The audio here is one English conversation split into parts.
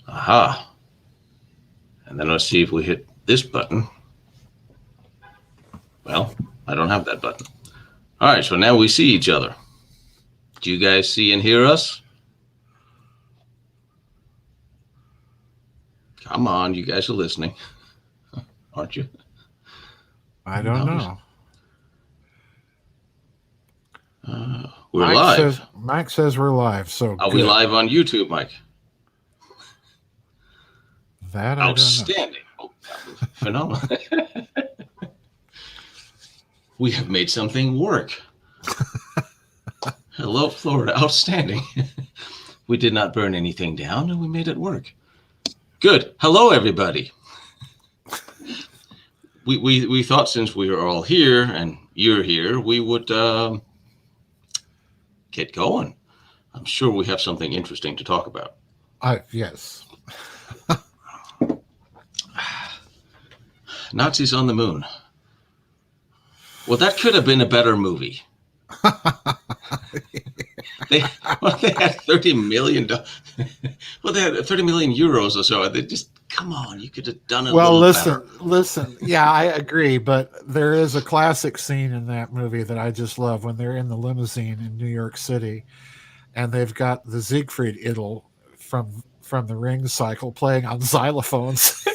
Aha. And then let's see if we hit this button. Well, I don't have that button. All right, so now we see each other. Do you guys see and hear us? Come on, you guys are listening, aren't you? I don't know. We're live. Mike says we're live, so Are we good. live on YouTube, Mike? That I Outstanding. Oh, phenomenal. We have made something work. Hello, Florida. Outstanding. We did not burn anything down, and we made it work. Good. Hello, everybody. We thought since we are all here and you're here, we would get going. I'm sure we have something interesting to talk about. Yes. Nazis on the moon. Well, that could have been a better movie. They had $30 million. Well, they had 30 million euros or so. They just, come on, you could have done it. Well, better. listen. Yeah, I agree, but there is a classic scene in that movie that I just love when they're in the limousine in New York City, and they've got the Siegfried Idyll from the Ring cycle playing on xylophones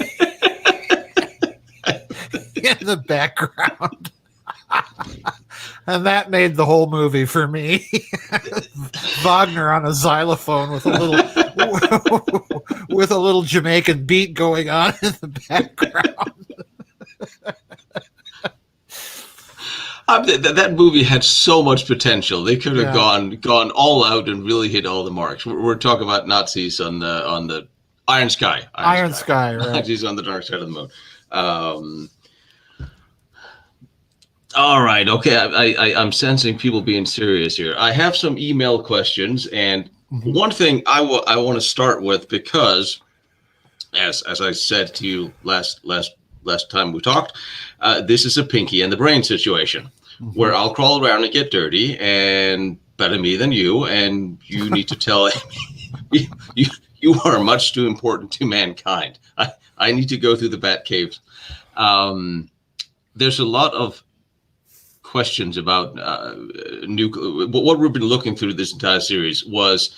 in the background. And that made the whole movie for me. Wagner on a xylophone with a little Jamaican beat going on in the background. That movie had so much potential. They could have gone all out and really hit all the marks. We're talking about Nazis on the Iron Sky. Iron Sky, right? Nazis on the dark side of the moon. All right. Okay. I'm sensing people being serious here. I have some email questions, and one thing I want to start with, because as I said to you last time we talked, this is a Pinky and the Brain situation where I'll crawl around and get dirty, and better me than you, and you need to tell you are much too important to mankind. I need to go through the Bat Caves. There's a lot of questions about nuclear. What we've been looking through this entire series was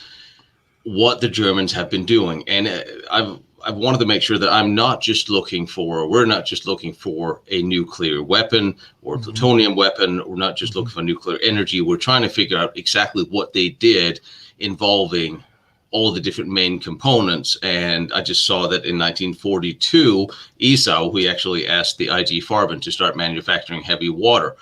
what the Germans have been doing, and I've wanted to make sure that we're not just looking for a nuclear weapon or a plutonium weapon. We're not just looking for nuclear energy. We're trying to figure out exactly what they did involving all the different main components. And I just saw that in 1942, Esau, we actually asked the IG Farben to start manufacturing heavy water.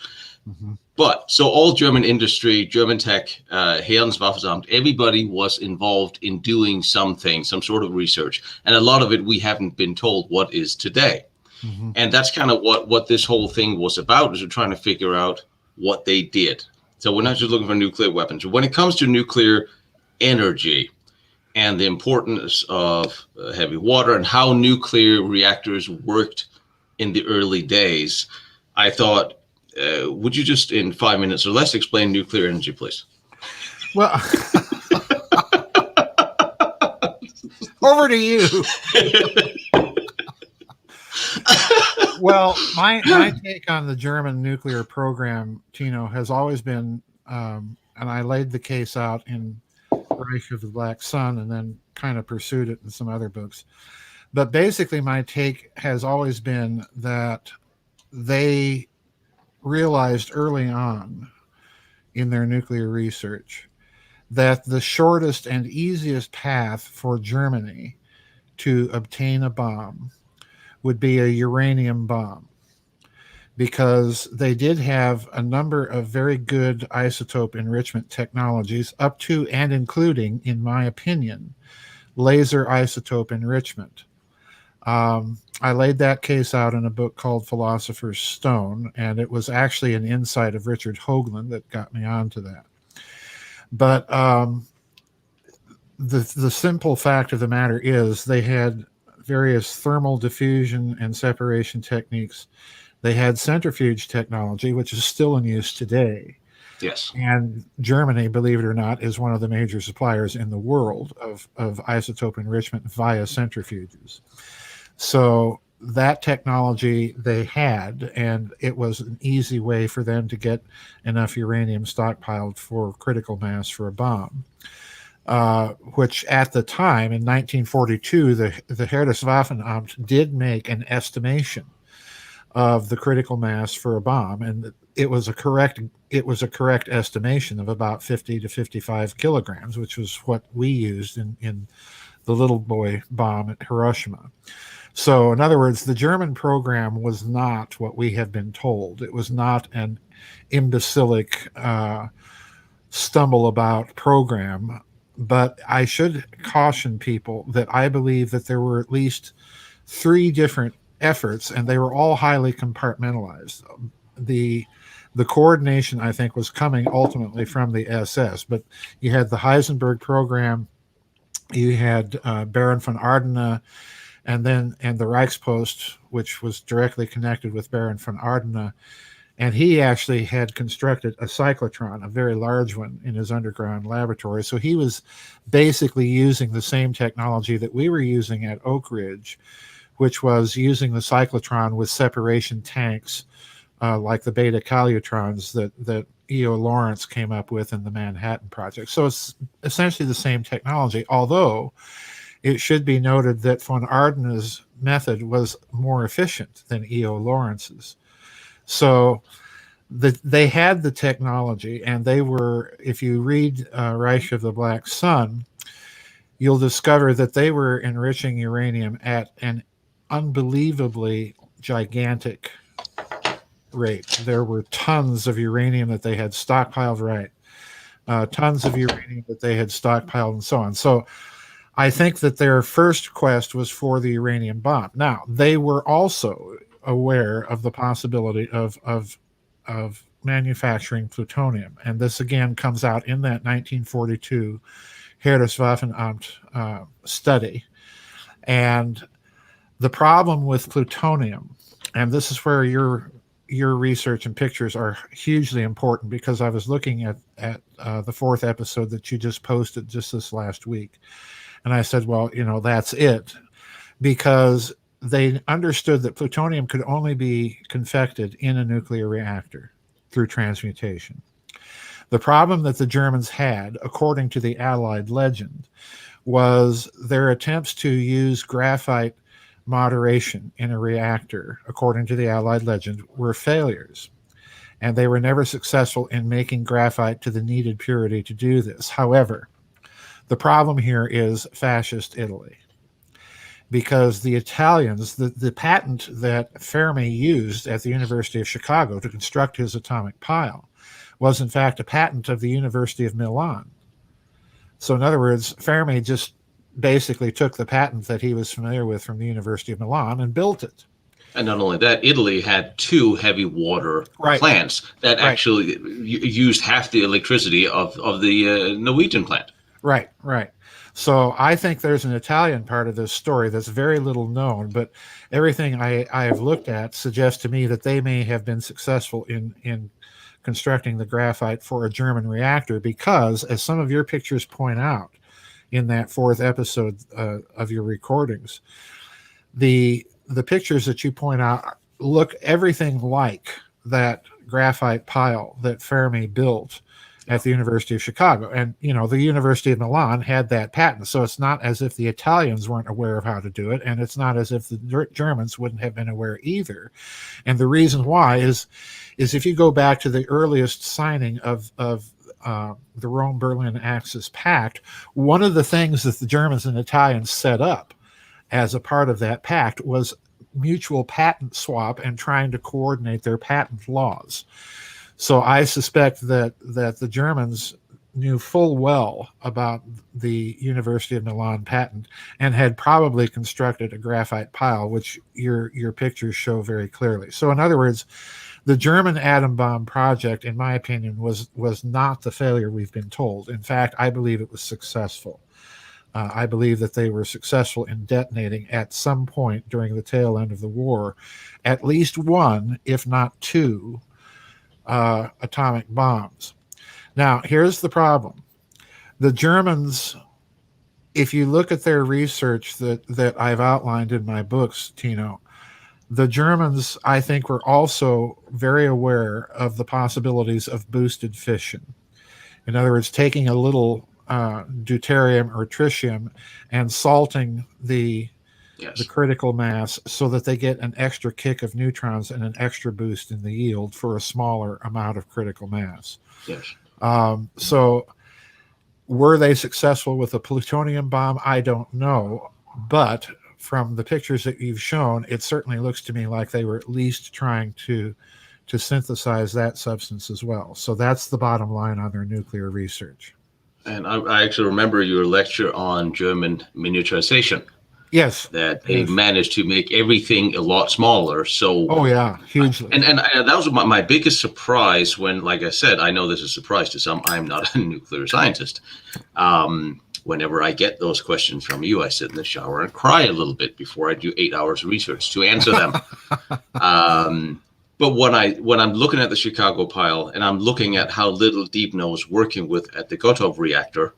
But so all German industry, German tech, Heereswaffenamt, everybody was involved in doing something, some sort of research. And a lot of it we haven't been told what is today. And that's kind of what this whole thing was about, is we're trying to figure out what they did. So we're not just looking for nuclear weapons. When it comes to nuclear energy and the importance of heavy water and how nuclear reactors worked in the early days, I thought, would you just in 5 minutes or less explain nuclear energy, please? Well, over to you. Well, my take on the German nuclear program, Tino, has always been, and I laid the case out in Reich of the Black Sun and then kind of pursued it in some other books. But basically, my take has always been that they realized early on in their nuclear research that the shortest and easiest path for Germany to obtain a bomb would be a uranium bomb, because they did have a number of very good isotope enrichment technologies, up to and including, in my opinion, laser isotope enrichment. I laid that case out in a book called Philosopher's Stone, and it was actually an insight of Richard Hoagland that got me onto that. But the simple fact of the matter is they had various thermal diffusion and separation techniques. They had centrifuge technology, which is still in use today. Yes. And Germany, believe it or not, is one of the major suppliers in the world of isotope enrichment via centrifuges. So that technology they had, and it was an easy way for them to get enough uranium stockpiled for critical mass for a bomb. Which at the time in 1942, the Heereswaffenamt did make an estimation of the critical mass for a bomb, and it was a correct estimation of about 50 to 55 kilograms, which was what we used in the little boy bomb at Hiroshima. So, in other words, the German program was not what we have been told. It was not an imbecilic stumble about program. But I should caution people that I believe that there were at least three different efforts, and they were all highly compartmentalized. The the coordination, I think, was coming ultimately from the SS, but you had the Heisenberg program, you had Baron von Ardena, and the Reichspost, which was directly connected with Baron von Ardena, and he actually had constructed a cyclotron, a very large one, in his underground laboratory. So he was basically using the same technology that we were using at Oak Ridge, which was using the cyclotron with separation tanks, like the beta calutrons that E.O. Lawrence came up with in the Manhattan Project. So it's essentially the same technology, although it should be noted that von Ardena's method was more efficient than E.O. Lawrence's. So they had the technology, and they were, if you read Reich of the Black Sun, you'll discover that they were enriching uranium at an unbelievably gigantic rate. There were tons of uranium that they had stockpiled, right? Tons of uranium that they had stockpiled, and so on. So I think that their first quest was for the uranium bomb. Now, they were also aware of the possibility of manufacturing plutonium, and this again comes out in that 1942 Heereswaffenamt study. And the problem with plutonium, and this is where your research and pictures are hugely important, because I was looking at the fourth episode that you just posted just this last week, and I said, well, that's it, because they understood that plutonium could only be confected in a nuclear reactor through transmutation. The problem that the Germans had, according to the Allied legend, was their attempts to use graphite moderation in a reactor, according to the Allied legend, were failures. And they were never successful in making graphite to the needed purity to do this. However, the problem here is fascist Italy. Because the Italians, the patent that Fermi used at the University of Chicago to construct his atomic pile was in fact a patent of the University of Milan. So in other words, Fermi just basically took the patent that he was familiar with from the University of Milan and built it. And not only that, Italy had two heavy water plants that actually used half the electricity of the Norwegian plant. Right. So I think there's an Italian part of this story that's very little known, but everything I have looked at suggests to me that they may have been successful in constructing the graphite for a German reactor, because, as some of your pictures point out in that fourth episode of your recordings, the pictures that you point out look everything like that graphite pile that Fermi built at the University of Chicago. And, the University of Milan had that patent. So it's not as if the Italians weren't aware of how to do it, and it's not as if the Germans wouldn't have been aware either. And the reason why is if you go back to the earliest signing of the Rome-Berlin Axis Pact, one of the things that the Germans and Italians set up as a part of that pact was mutual patent swap and trying to coordinate their patent laws. So I suspect that the Germans knew full well about the University of Milan patent and had probably constructed a graphite pile, which your pictures show very clearly. So in other words, the German atom bomb project, in my opinion, was not the failure we've been told. In fact, I believe it was successful. I believe that they were successful in detonating at some point during the tail end of the war at least one, if not two, atomic bombs. Now, here's the problem. The Germans, if you look at their research that I've outlined in my books, Tino, the Germans, I think, were also very aware of the possibilities of boosted fission. In other words, taking a little deuterium or tritium and salting the Yes. critical mass so that they get an extra kick of neutrons and an extra boost in the yield for a smaller amount of critical mass. Yes. So were they successful with a plutonium bomb? I don't know. But from the pictures that you've shown, it certainly looks to me like they were at least trying to synthesize that substance as well. So that's the bottom line on their nuclear research. And I actually remember your lecture on German miniaturization. Yes. That they managed to make everything a lot smaller. So, oh yeah, hugely. And that was my biggest surprise when, like I said, I know this is a surprise to some. I'm not a nuclear scientist. Whenever I get those questions from you, I sit in the shower and cry a little bit before I do 8 hours of research to answer them. But when I'm looking at the Chicago pile and I'm looking at how little Deep Nose working with at the Gotov reactor,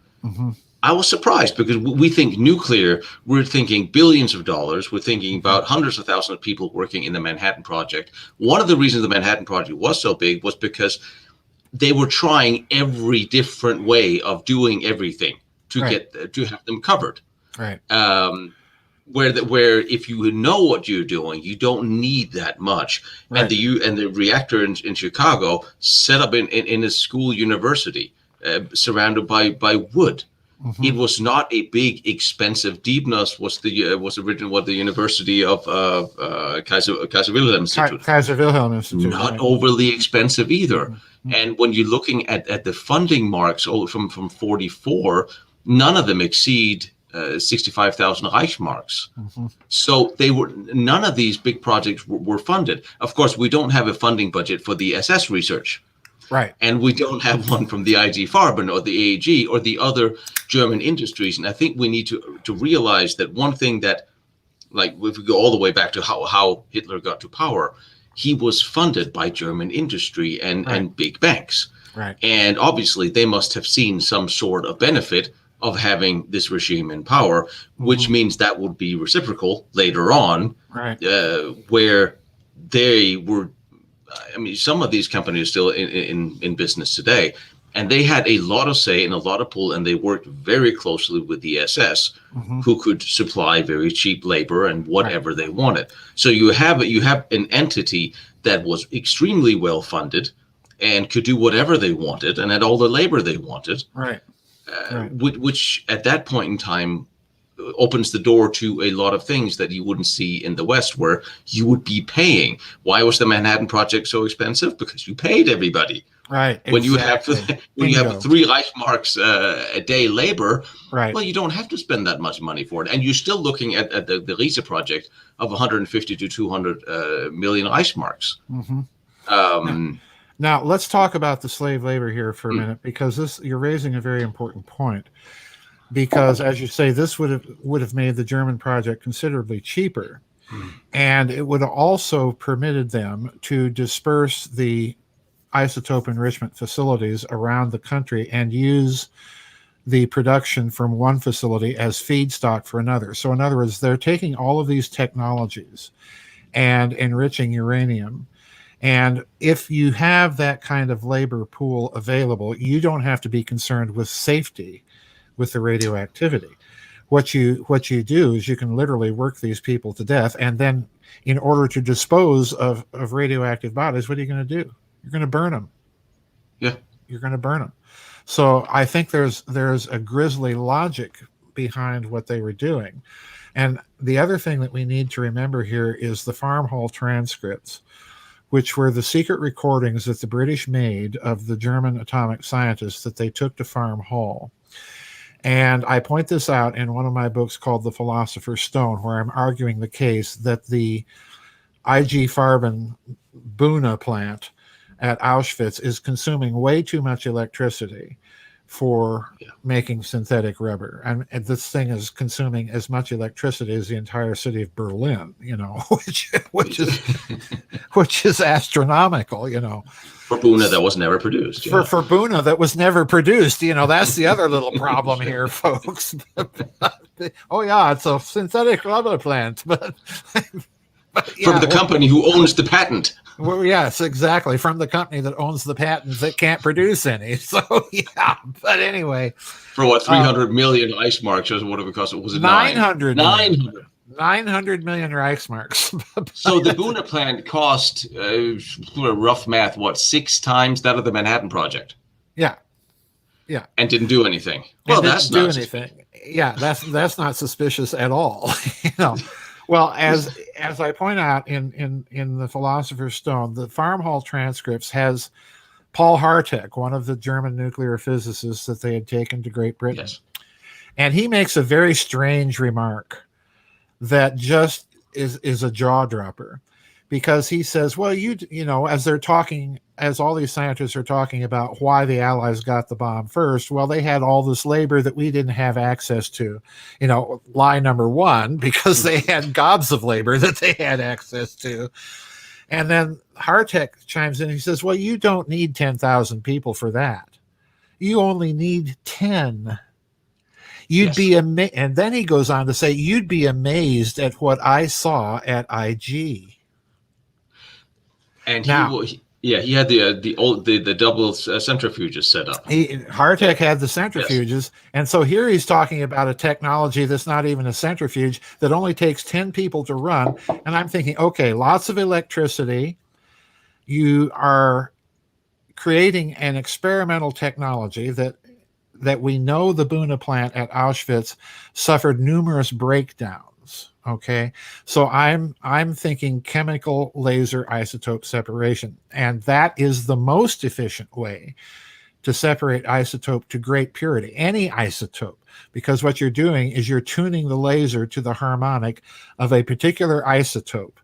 I was surprised because we think nuclear, we're thinking billions of dollars. We're thinking about hundreds of thousands of people working in the Manhattan Project. One of the reasons the Manhattan Project was so big was because they were trying every different way of doing everything to to have them covered. Right. Where if you know what you're doing, you don't need that much. Right. And the reactor in Chicago set up in a school university, surrounded by wood. It was not a big, expensive. Deep Nose was originally what the University of Kaiser Wilhelm Institute. Kaiser Wilhelm Institute. Not overly expensive either. And when you're looking at the funding marks from 44, none of them exceed 65,000 Reichsmarks. So none of these big projects were funded. Of course, we don't have a funding budget for the SS research. Right. And we don't have one from the IG Farben or the AAG or the other German industries. And I think we need to realize that one thing that, like, if we go all the way back to how Hitler got to power, he was funded by German industry and big banks. Right. And obviously they must have seen some sort of benefit of having this regime in power, which means that would be reciprocal later on, where they were. I mean, some of these companies are still in business today, and they had a lot of say and a lot of pull, and they worked very closely with the SS, who could supply very cheap labor and whatever they wanted. So you have an entity that was extremely well funded and could do whatever they wanted and had all the labor they wanted, which at that point in time opens the door to a lot of things that you wouldn't see in the West, where you would be paying. Why was the Manhattan Project so expensive? Because you paid everybody. Right. When you have 3 Reichsmarks a day labor, well, you don't have to spend that much money for it, and you're still looking at the Riese project of 150 to 200 million Reichsmarks. Now let's talk about the slave labor here for a minute, because you're raising a very important point. Because, as you say, this would have made the German project considerably cheaper, and it would have also permitted them to disperse the isotope enrichment facilities around the country and use the production from one facility as feedstock for another. So, in other words, they're taking all of these technologies and enriching uranium. And if you have that kind of labor pool available, you don't have to be concerned with safety with the radioactivity. What you do is you can literally work these people to death, and then in order to dispose of radioactive bodies, what are you going to do? You're going to burn them. Yeah. You're going to burn them. So I think there's a grisly logic behind what they were doing. And the other thing that we need to remember here is the Farm Hall transcripts, which were the secret recordings that the British made of the German atomic scientists that they took to Farm Hall. And I point this out in one of my books called The Philosopher's Stone, where I'm arguing the case that the IG Farben Buna plant at Auschwitz is consuming way too much electricity for making synthetic rubber. And this thing is consuming as much electricity as the entire city of Berlin, which is astronomical, For Buna that was never produced. For Buna that was never produced. That's the other little problem here, folks. Oh, yeah, it's a synthetic rubber plant. But from the company who owns the patent. Well, yes, exactly. From the company that owns the patents that can't produce any. So, yeah. But anyway. For what, 300 million Reichsmarks or whatever it cost? Was it 900? 900. 900 million Reichsmarks. So the Buna plant cost, rough math, 6 times that of the Manhattan Project? Yeah. Yeah. And didn't do anything. Well, that's not anything. Yeah, that's not suspicious at all. Well, as I point out in the Philosopher's Stone, the Farm Hall transcripts has Paul Hartek, one of the German nuclear physicists that they had taken to Great Britain. Yes. And he makes a very strange remark that just is a jaw dropper, because he says, well, as all these scientists are talking about why the Allies got the bomb first, well, they had all this labor that we didn't have access to. Lie number one, because they had gobs of labor that they had access to. And then Hartek chimes in. He says, well, you don't need 10,000 people for that. You only need 10. You'd be amazed. And then he goes on to say, you'd be amazed at what I saw at IG. And he had the double centrifuges set up. Hartek had the centrifuges, yes. And so here he's talking about a technology that's not even a centrifuge, that only takes 10 people to run. And I'm thinking, okay, lots of electricity. You are creating an experimental technology that we know the Buna plant at Auschwitz suffered numerous breakdowns. Okay, so I'm thinking chemical laser isotope separation, and that is the most efficient way to separate isotope to great purity, any isotope, because what you're doing is you're tuning the laser to the harmonic of a particular isotope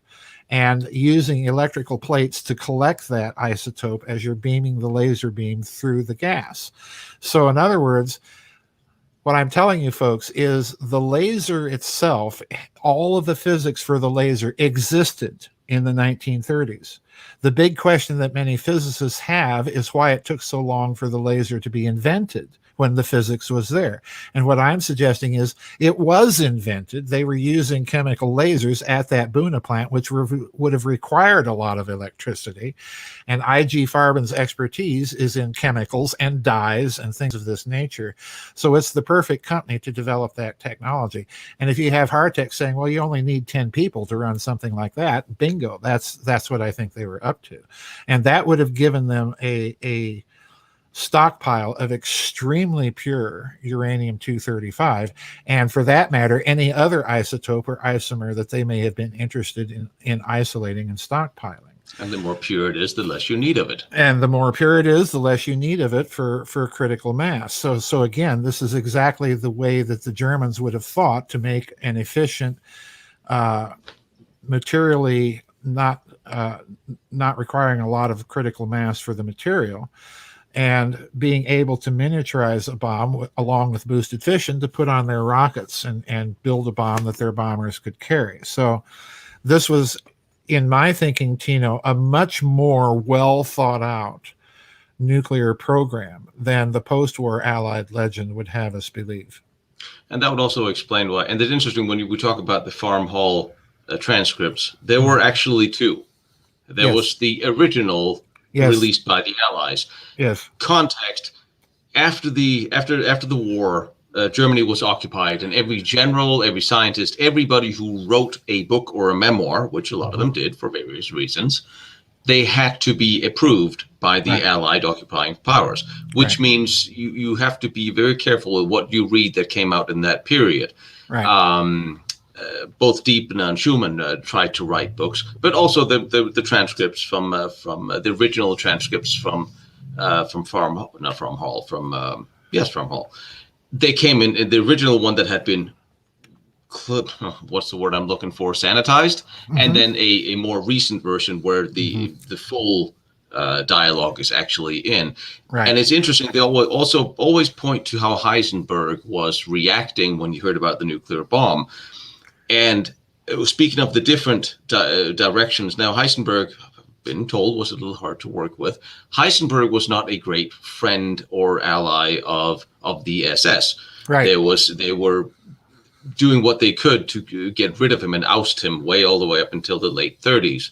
and using electrical plates to collect that isotope as you're beaming the laser beam through the gas. So in other words, what I'm telling you, folks, is the laser itself, all of the physics for the laser existed in the 1930s. The big question that many physicists have is why it took so long for the laser to be invented when the physics was there. And what I'm suggesting is it was invented. They were using chemical lasers at that Buna plant, which would have required a lot of electricity. And IG Farben's expertise is in chemicals and dyes and things of this nature. So it's the perfect company to develop that technology. And if you have Hartek saying, well, you only need 10 people to run something like that, bingo, that's what I think they were up to. And that would have given them a stockpile of extremely pure uranium-235, and for that matter, any other isotope or isomer that they may have been interested in isolating and stockpiling. And the more pure it is, the less you need of it. And the more pure it is, the less you need of it for critical mass. So again, this is exactly the way that the Germans would have thought to make an efficient, materially not requiring a lot of critical mass for the material, and being able to miniaturize a bomb along with boosted fission to put on their rockets and build a bomb that their bombers could carry. So this was, in my thinking, Tino, a much more well thought out nuclear program than the post-war Allied legend would have us believe. And that would also explain why. And it's interesting when we talk about the Farm Hall transcripts, there were actually two. There was the original released by the Allies. Yes. Context: after the war, Germany was occupied, and every general, every scientist, everybody who wrote a book or a memoir, which a lot of them did for various reasons, they had to be approved by the Allied occupying powers, which means you have to be very careful with what you read that came out in that period. Right. Both Diepner and Schumann tried to write books, but also the transcripts from the original transcripts from Farm Hall. They came in the original one that had been, what's the word I'm looking for, sanitized, and then a more recent version where the full dialogue is actually in. Right. And it's interesting. They also always point to how Heisenberg was reacting when he heard about the nuclear bomb. And speaking of the different directions, now Heisenberg, been told, was a little hard to work with. Heisenberg was not a great friend or ally of the SS. Right. They were doing what they could to get rid of him and oust him way all the way up until the late 30s.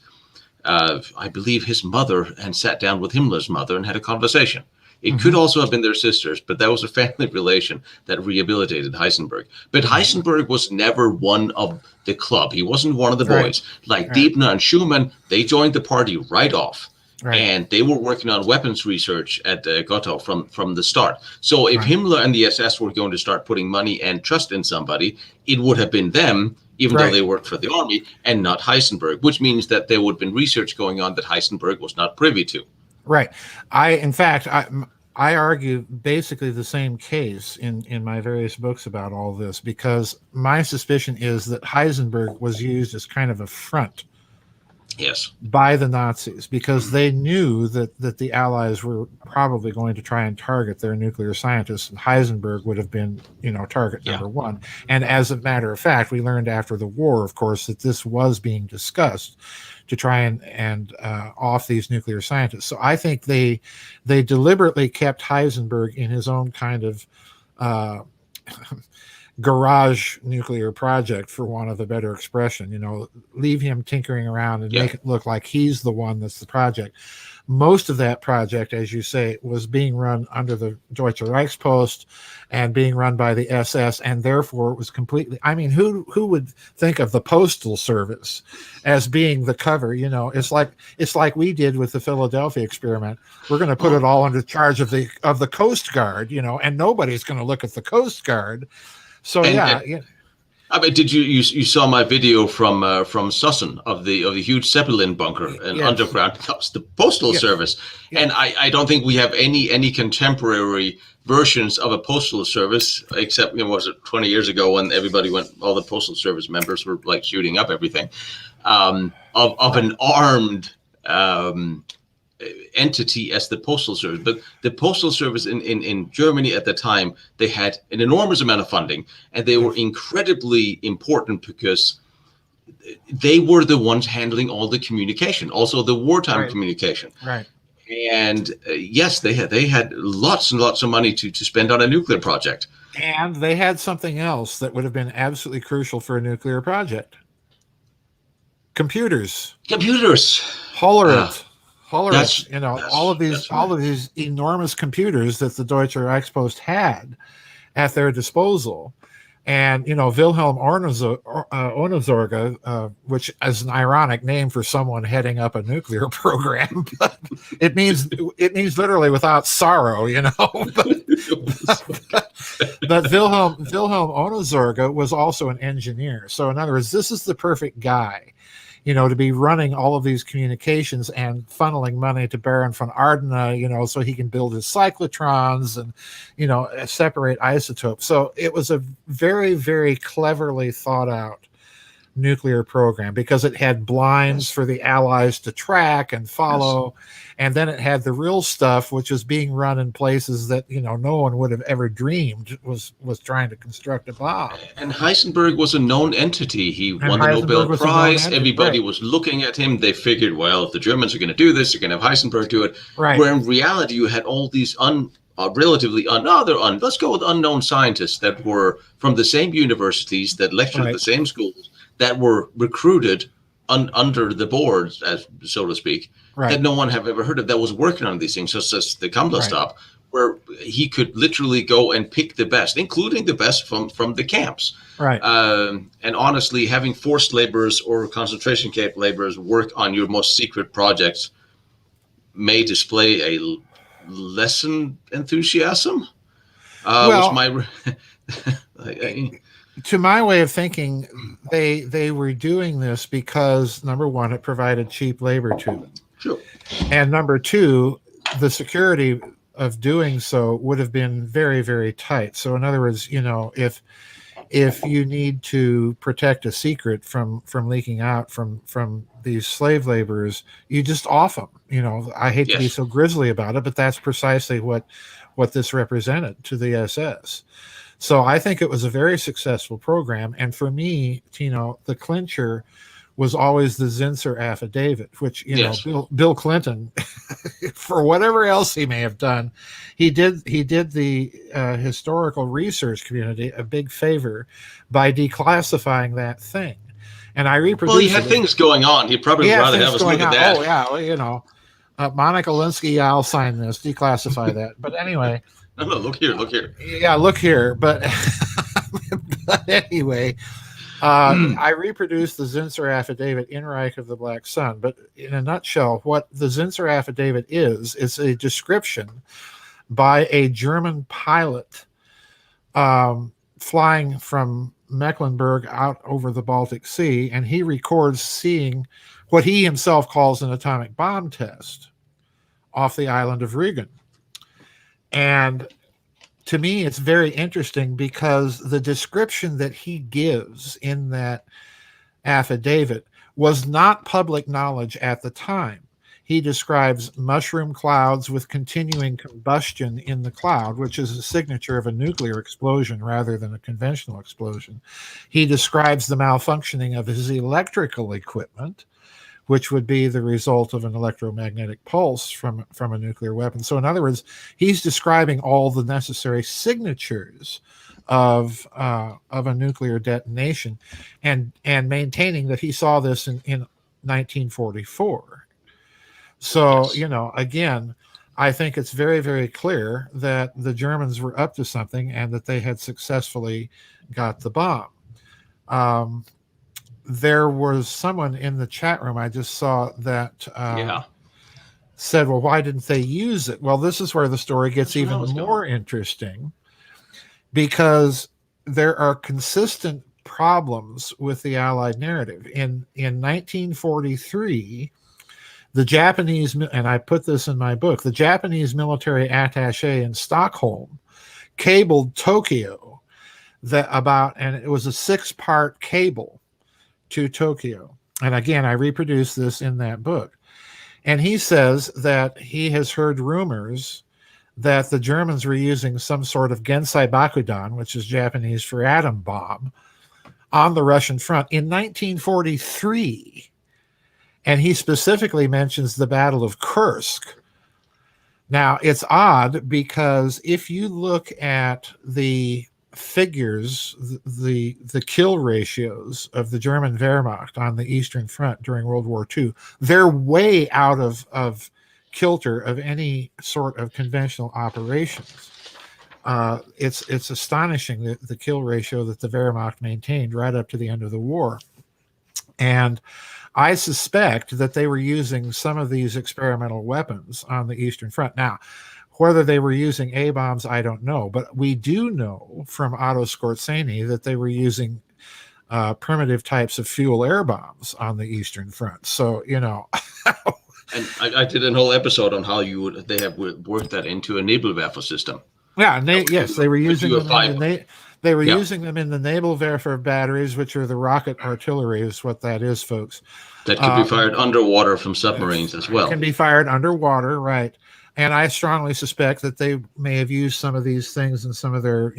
I believe his mother had sat down with Himmler's mother and had a conversation. It could also have been their sisters, but that was a family relation that rehabilitated Heisenberg. But Heisenberg was never one of the club. He wasn't one of the boys. Like Deibner and Schumann, they joined the party right off. Right. And they were working on weapons research at Gotha from the start. So if Himmler and the SS were going to start putting money and trust in somebody, it would have been them, even though they worked for the army, and not Heisenberg, which means that there would have been research going on that Heisenberg was not privy to. Right. In fact, I argue basically the same case in my various books about all this, because my suspicion is that Heisenberg was used as kind of a front. Yes. By the Nazis, because they knew that the Allies were probably going to try and target their nuclear scientists, and Heisenberg would have been, target number one. And as a matter of fact, we learned after the war, of course, that this was being discussed to try and off these nuclear scientists. So I think they deliberately kept Heisenberg in his own kind of garage nuclear project, for want of a better expression. Leave him tinkering around and make it look like he's the one that's the project. Most of that project, as you say, was being run under the Deutsche Reichspost and being run by the SS, and therefore it was completely, who would think of the Postal Service as being the cover? It's like we did with the Philadelphia experiment. We're going to put it all under charge of the Coast Guard, and nobody's going to look at the Coast Guard. So did you saw my video from Sussen of the huge Zeppelin bunker and underground? That was the Postal Service, and I don't think we have any contemporary versions of a Postal Service, except was it 20 years ago when all the Postal Service members were like shooting up everything, of an armed entity as the Postal Service. But the Postal Service in Germany at the time, they had an enormous amount of funding, and they were incredibly important because they were the ones handling all the communication, also the wartime communication. Right. And yes, they had lots and lots of money to spend on a nuclear project. And they had something else that would have been absolutely crucial for a nuclear project. Computers. Hollerith. All of these enormous computers that the Deutsche Reichspost had at their disposal. And, Wilhelm Ohnesorge, which is an ironic name for someone heading up a nuclear program, but it means literally without sorrow, but Wilhelm Ohnesorge was also an engineer. So in other words, this is the perfect guy, to be running all of these communications and funneling money to Baron von Ardena, so he can build his cyclotrons and, separate isotopes. So it was a very, very cleverly thought out nuclear program, because it had blinds for the Allies to track and follow. Yes. And then it had the real stuff, which was being run in places that, no one would have ever dreamed was trying to construct a bomb. And Heisenberg was a known entity. He won the Nobel Prize. Everybody was looking at him. They figured, well, if the Germans are going to do this, you're going to have Heisenberg do it. Right. Where in reality, you had all these let's go with unknown scientists that were from the same universities, that lectured at the same schools, that were recruited under the boards, as so to speak, that no one have ever heard of, that was working on these things, such as the Kammlerstop, where he could literally go and pick the best, including the best from the camps. Right. And honestly, having forced laborers or concentration camp laborers work on your most secret projects may display a lesson enthusiasm. To my way of thinking, they were doing this because, number one, it provided cheap labor to them. Sure. And number two, the security of doing so would have been very, very tight. So in other words, if you need to protect a secret from leaking out from these slave laborers, you just off them. I hate to be Yes. so grisly about it, but that's precisely what this represented to the SS. So I think it was a very successful program. And for me, the clincher was always the Zinsser affidavit, which, Yes. Bill Clinton, for whatever else he may have done, he did the historical research community a big favor by declassifying that thing. And I Well, he reproduce had it. things going on. He'd probably Yeah, rather things have us going look at on. that. Oh yeah, well, Monica Lewinsky, yeah, I'll sign this, declassify that. But anyway, No, no, look here, look here. yeah, look here. But, but anyway, I reproduced the Zinsser affidavit in Reich of the Black Sun. But in a nutshell, what the Zinsser affidavit is a description by a German pilot flying from Mecklenburg out over the Baltic Sea, and he records seeing what he himself calls an atomic bomb test off the island of Rügen. And to me, it's very interesting because the description that he gives in that affidavit was not public knowledge at the time. He describes mushroom clouds with continuing combustion in the cloud, which is a signature of a nuclear explosion rather than a conventional explosion. He describes the malfunctioning of his electrical equipment, which would be the result of an electromagnetic pulse from a nuclear weapon. So in other words, he's describing all the necessary signatures of a nuclear detonation and maintaining that he saw this in 1944. So, Yes. Again, I think it's very, very clear that the Germans were up to something and that they had successfully got the bomb. There was someone in the chat room I just saw that Yeah. said, well, why didn't they use it? Well, this is where the story gets That's where I even was more going. interesting because there are consistent problems with the Allied narrative. In 1943, the Japanese, and I put this in my book, the Japanese military attaché in Stockholm cabled Tokyo and it was a 6-part cable to Tokyo. And again, I reproduced this in that book. And he says that he has heard rumors that the Germans were using some sort of Gensai Bakudan, which is Japanese for atom bomb, on the Russian front in 1943. And he specifically mentions the Battle of Kursk. Now, it's odd because if you look at the figures, the kill ratios of the German Wehrmacht on the Eastern Front during World War II, they're way out of kilter of any sort of conventional operations. It's astonishing the kill ratio that the Wehrmacht maintained right up to the end of the war. And I suspect that they were using some of these experimental weapons on the Eastern Front. Now, whether they were using A-bombs, I don't know. But we do know from Otto Skorzeny that they were using primitive types of fuel air bombs on the Eastern Front. So, And I did a whole episode on how they have worked that into a Nebelwerfer system. Yeah, and they were using them Yeah. using them in the Nebelwerfer batteries, which are the rocket artillery, is what that is, folks. That could be fired underwater from submarines as well. Can be fired underwater, right? And I strongly suspect that they may have used some of these things in some of their,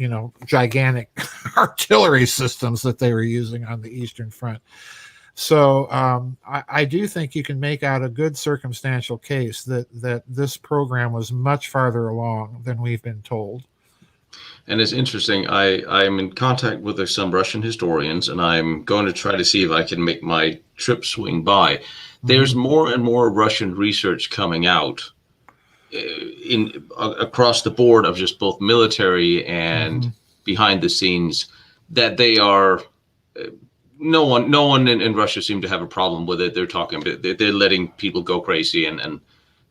gigantic artillery systems that they were using on the Eastern Front. So I do think you can make out a good circumstantial case that this program was much farther along than we've been told. And it's interesting. I'm in contact with some Russian historians, and I'm going to try to see if I can make my trip swing by. There's more and more Russian research coming out across the board of just both military and behind the scenes that they are. No one in Russia seemed to have a problem with it. They're talking, they're letting people go crazy, and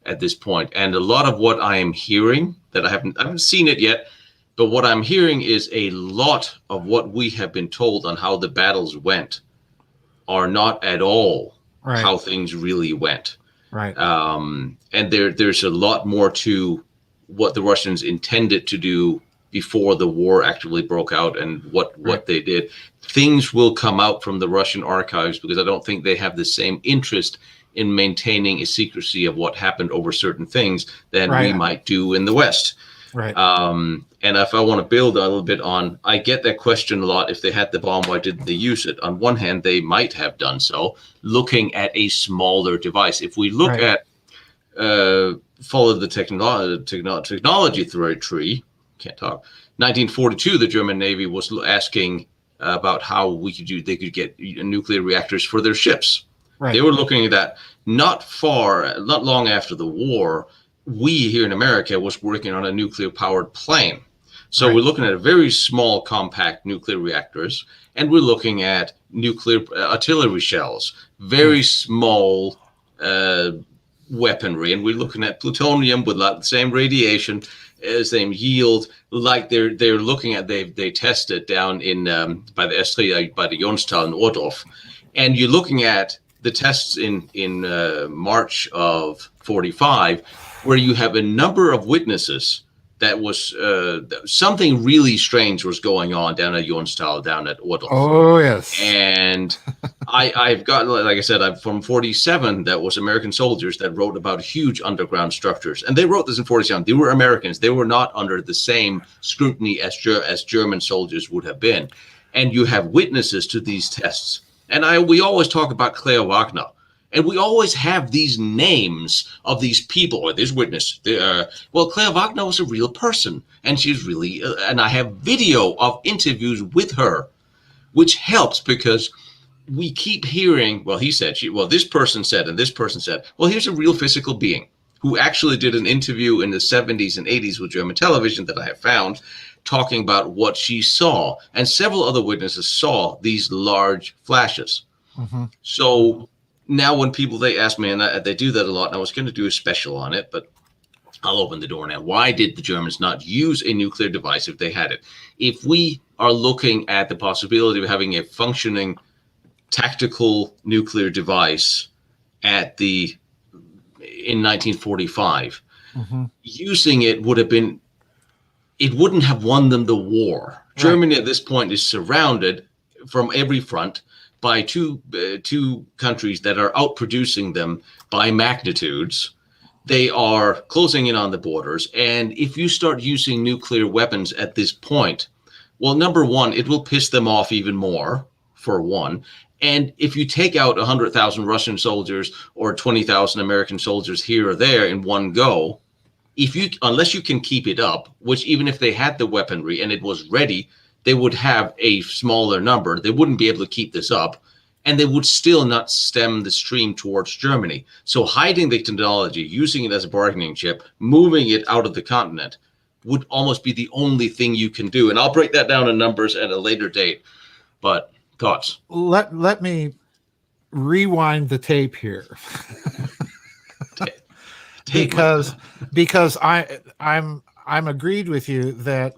at this point, and a lot of what I am hearing that I haven't seen it yet, but what I'm hearing is a lot of what we have been told on how the battles went are not at all how things really went. Right. And there's a lot more to what the Russians intended to do before the war actually broke out and what they did. Things will come out from the Russian archives because I don't think they have the same interest in maintaining a secrecy of what happened over certain things than we might do in the West. Right. And if I want to build a little bit on, I get that question a lot. If they had the bomb, why didn't they use it? On one hand, they might have done so, looking at a smaller device. If we look at follow the technology tree, can't talk. 1942, the German Navy was asking about how they could get nuclear reactors for their ships. Right. They were looking at that not long after the war. We here in America was working on a nuclear powered plane. So we're looking at very small, compact nuclear reactors, and we're looking at nuclear artillery shells, very small weaponry, and we're looking at plutonium with the same radiation, same yield, like they're looking at they tested down in by the Estria, by the Jonstal and Ordorf, and you're looking at the tests in March of 45, where you have a number of witnesses that was something really strange was going on down at Jonstal, down at Ordorf. Oh, yes. And I've got, like I said, I'm from 47. That was American soldiers that wrote about huge underground structures. And they wrote this in 47. They were Americans. They were not under the same scrutiny as German soldiers would have been. And you have witnesses to these tests. And we always talk about Claire Wagner. And we always have these names of these people or this witness. Well, Claire Wagner was a real person, and she's really. And I have video of interviews with her, which helps because we keep hearing. Well, he said. This person said, and this person said. Well, here's a real physical being who actually did an interview in the 70s and 80s with German television that I have found, talking about what she saw, and several other witnesses saw these large flashes. Mm-hmm. So. Now, when they ask me, and they do that a lot, and I was going to do a special on it, but I'll open the door now. Why did the Germans not use a nuclear device if they had it? If we are looking at the possibility of having a functioning tactical nuclear device in 1945, using it wouldn't have won them the war. Right. Germany at this point is surrounded from every front by two countries that are outproducing them by magnitudes. They are closing in on the borders. And if you start using nuclear weapons at this point, well, number one, it will piss them off even more, for one. And if you take out 100,000 Russian soldiers or 20,000 American soldiers here or there in one go, unless you can keep it up, which even if they had the weaponry and it was ready, they would have a smaller number. They wouldn't be able to keep this up, and they would still not stem the stream towards Germany. So hiding the technology, using it as a bargaining chip, moving it out of the continent would almost be the only thing you can do. And I'll break that down in numbers at a later date. But thoughts? Let me rewind the tape here. because I'm agreed with you that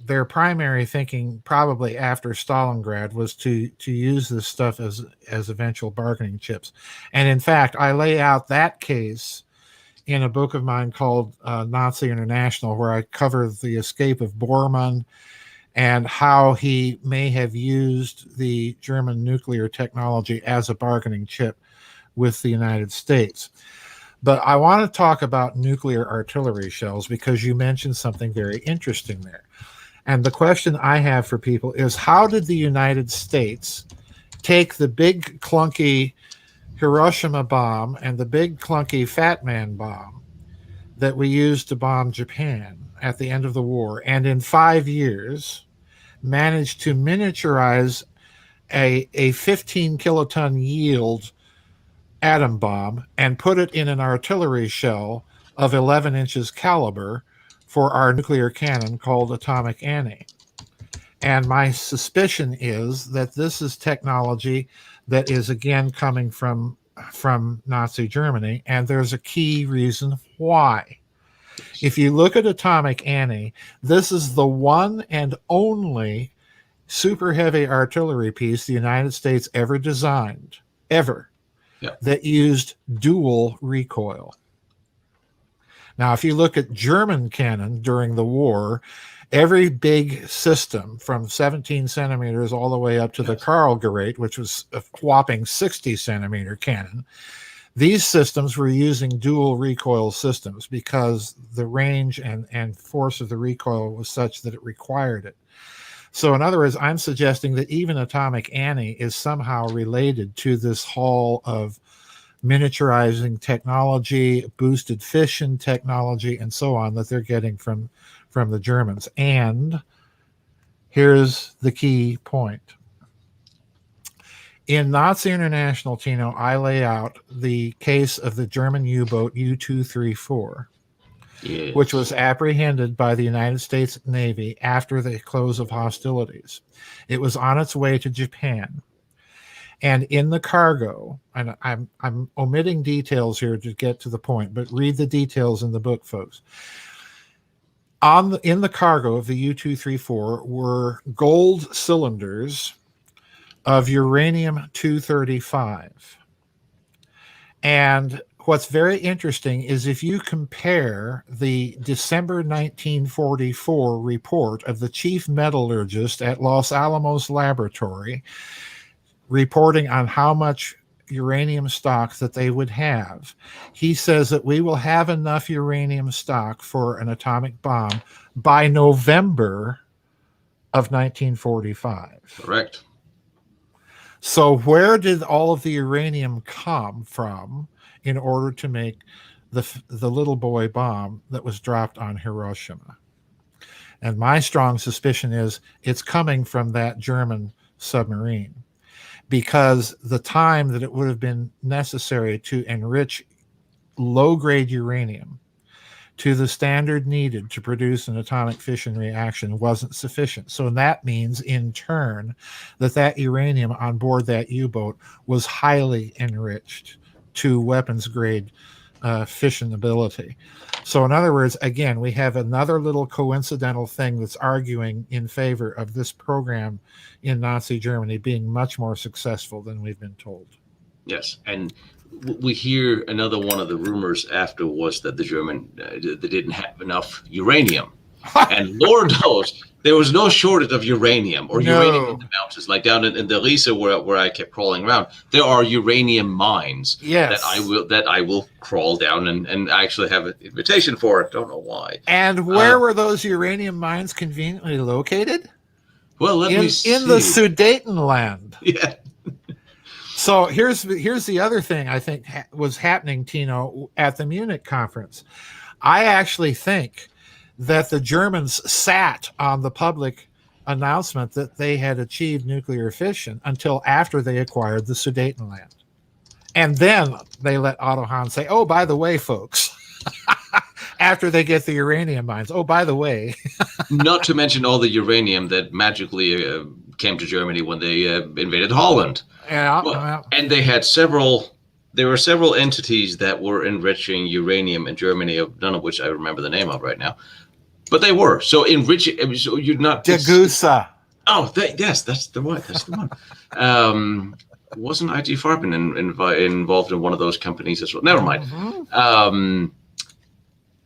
their primary thinking probably after Stalingrad was to use this stuff as eventual bargaining chips. And in fact, I lay out that case in a book of mine called Nazi International, where I cover the escape of Bormann and how he may have used the German nuclear technology as a bargaining chip with the United States. But I want to talk about nuclear artillery shells because you mentioned something very interesting there. And the question I have for people is, how did the United States take the big clunky Hiroshima bomb and the big clunky Fat Man bomb that we used to bomb Japan at the end of the war, and in 5 years managed to miniaturize a 15 kiloton yield atom bomb and put it in an artillery shell of 11 inches caliber for our nuclear cannon called Atomic Annie? And my suspicion is that this is technology that is again coming from Nazi Germany, and there's a key reason why. If you look at Atomic Annie, this is the one and only super heavy artillery piece the United States ever designed, that used dual recoil. Now, if you look at German cannon during the war, Every big system from 17 centimeters all the way up to the Karlgerät, which was a whopping 60 centimeter cannon, these systems were using dual recoil systems because the range and force of the recoil was such that it required it. So in other words, I'm suggesting that even Atomic Annie is somehow related to this haul of miniaturizing technology, boosted fission technology, and so on that they're getting from the Germans. And here's the key point. In Nazi International, Tino, I lay out the case of the German U-boat U-234, Yes. which was apprehended by the United States Navy after the close of hostilities. It was on its way to Japan. And in the cargo, and I'm omitting details here to get to the point, but read the details in the book, folks. In the cargo of the U-234 were gold cylinders of uranium-235. And what's very interesting is if you compare the December 1944 report of the chief metallurgist at Los Alamos Laboratory reporting on how much uranium stock that they would have, he says that we will have enough uranium stock for an atomic bomb by November of 1945. Correct. So where did all of the uranium come from in order to make the little boy bomb that was dropped on Hiroshima? And my strong suspicion is it's coming from that German submarine, because the time that it would have been necessary to enrich low-grade uranium to the standard needed to produce an atomic fission reaction wasn't sufficient. So that means, in turn, that uranium on board that U-boat was highly enriched to weapons-grade fissionability. So in other words, again, we have another little coincidental thing that's arguing in favor of this program in Nazi Germany being much more successful than we've been told. Yes, and we hear another one of the rumors after was that the German they didn't have enough uranium, and Lord knows there was no shortage of uranium uranium in the mountains, like down in the Riese where I kept crawling around. There are uranium mines that I will crawl down and actually have an invitation for it. Don't know why. And where were those uranium mines conveniently located? Well, let me see. In the Sudetenland. Yeah. So here's the other thing I think was happening, Tino, at the Munich conference. I actually think that the Germans sat on the public announcement that they had achieved nuclear fission until after they acquired the Sudetenland. And then they let Otto Hahn say, oh, by the way, folks, after they get the uranium mines, oh, by the way. Not to mention all the uranium that magically came to Germany when they invaded Holland. Yeah. And they had there were several entities that were enriching uranium in Germany, none of which I remember the name of right now. But they were. So enriching, so you're not... Degussa. Oh, yes, that's the one. That's the one. Wasn't IG Farben involved in one of those companies as well? Never mind. Mm-hmm.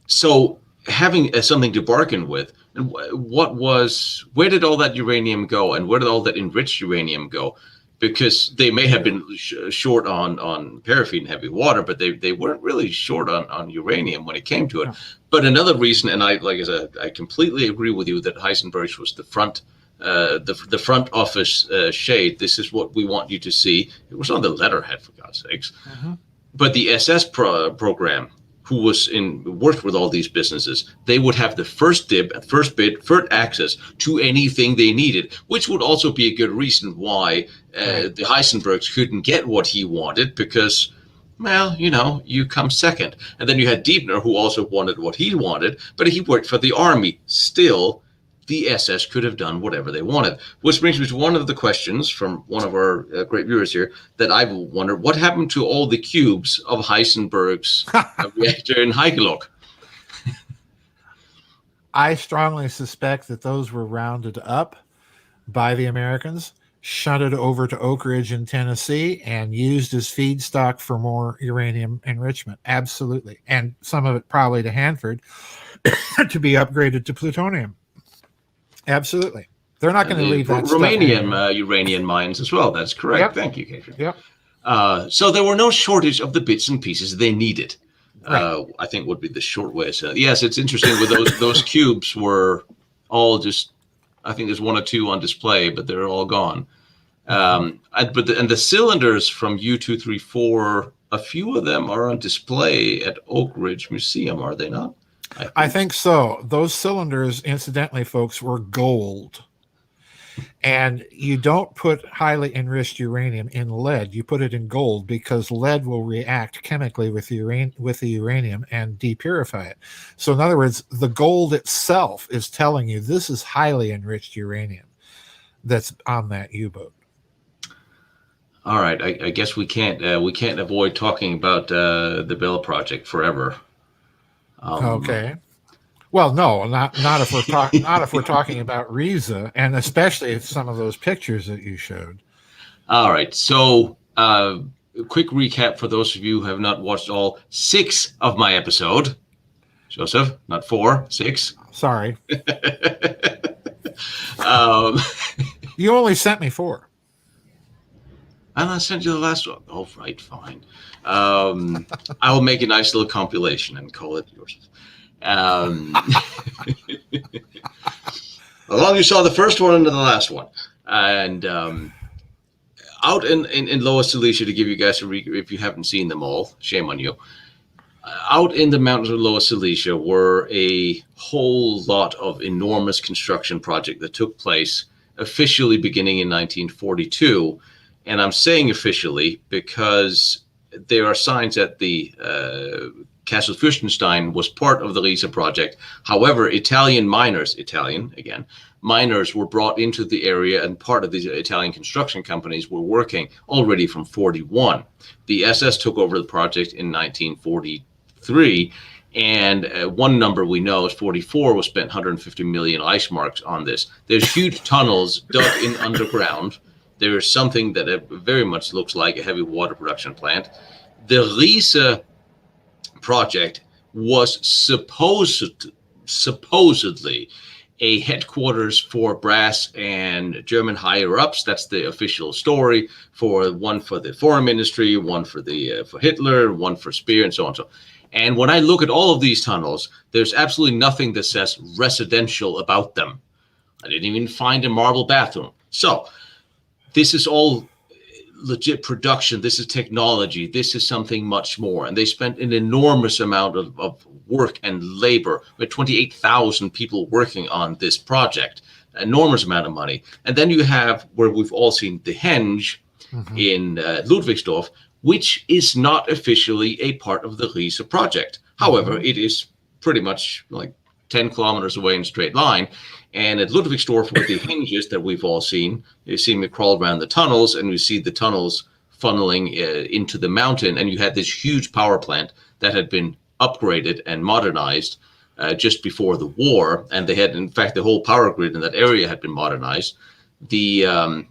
So having something to bargain with, where did all that uranium go, and where did all that enriched uranium go? Because they may have been short on paraffin heavy water, but they weren't really short on uranium when it came to it. No. But another reason, and I completely agree with you, that Heisenberg was the front office shade. This is what we want you to see. It was on the letterhead, for God's sakes. Mm-hmm. But the SS program, who worked with all these businesses, they would have the first dib, first bid, first access to anything they needed, which would also be a good reason why the Heisenbergs couldn't get what he wanted, because, well, you come second. And then you had Diebner, who also wanted what he wanted, but he worked for the army. Still, the SS could have done whatever they wanted. Which brings me to one of the questions from one of our great viewers here that I've wondered, what happened to all the cubes of Heisenberg's reactor in Heigelok? I strongly suspect that those were rounded up by the Americans, shunted over to Oak Ridge in Tennessee, and used as feedstock for more uranium enrichment. Absolutely. And some of it probably to Hanford to be upgraded to plutonium. Absolutely. They're not And going to the leave that stuff Romanian hanging. uranium mines as well. That's correct. Yep. Thank you, Catherine. Yep. So there were no shortage of the bits and pieces they needed. Right. I think would be the short way of saying it. Yes, it's interesting. With those cubes were all just. I think there's one or two on display, but they're all gone. And the cylinders from U234, a few of them are on display at Oak Ridge Museum, are they not? I think so. Those cylinders, incidentally, folks, were gold. And you don't put highly enriched uranium in lead. You put it in gold because lead will react chemically with the uranium and depurify it. So in other words, the gold itself is telling you this is highly enriched uranium that's on that U-boat. All right, I guess we can't avoid talking about the Bell Project forever. Okay. Well, no, not if we're talking about Riza, and especially if some of those pictures that you showed. All right, so quick recap for those of you who have not watched all 6 of my episode. Joseph, not 4, 6. Sorry. You only sent me 4. And I sent you the last one. Oh, right, fine. I will make a nice little compilation and call it yours. As long as you saw the first one and the last one. And out in Lower Silesia, to give you guys a recap, if you haven't seen them all, shame on you. Out in the mountains of Lower Silesia were a whole lot of enormous construction projects that took place officially beginning in 1942. And I'm saying officially because there are signs that the Castle Fürstenstein was part of the Riesa project. However, Italian miners were brought into the area, and part of these Italian construction companies were working already from 41. The SS took over the project in 1943, and one number we know is 44 was spent 150 million ice marks on this. There's huge tunnels dug in underground. There is something that very much looks like a heavy water production plant. The Riesa project was supposedly a headquarters for brass and German higher ups. That's the official story. One for the foreign ministry, one for Hitler, one for Speer, and so on. And when I look at all of these tunnels, there's absolutely nothing that says residential about them. I didn't even find a marble bathroom. So this is all legit production. This is technology. This is something much more. And they spent an enormous amount of work and labor. We had 28,000 people working on this project, enormous amount of money. And then you have where we've all seen the Henge in Ludwigsdorf, which is not officially a part of the Riesa project. However, it is pretty much like 10 kilometers away in a straight line. And at Ludwigsdorf, with the hinges that we've all seen, you see me crawl around the tunnels, and you see the tunnels funneling into the mountain. And you had this huge power plant that had been upgraded and modernized just before the war. And they had, in fact, the whole power grid in that area had been modernized. The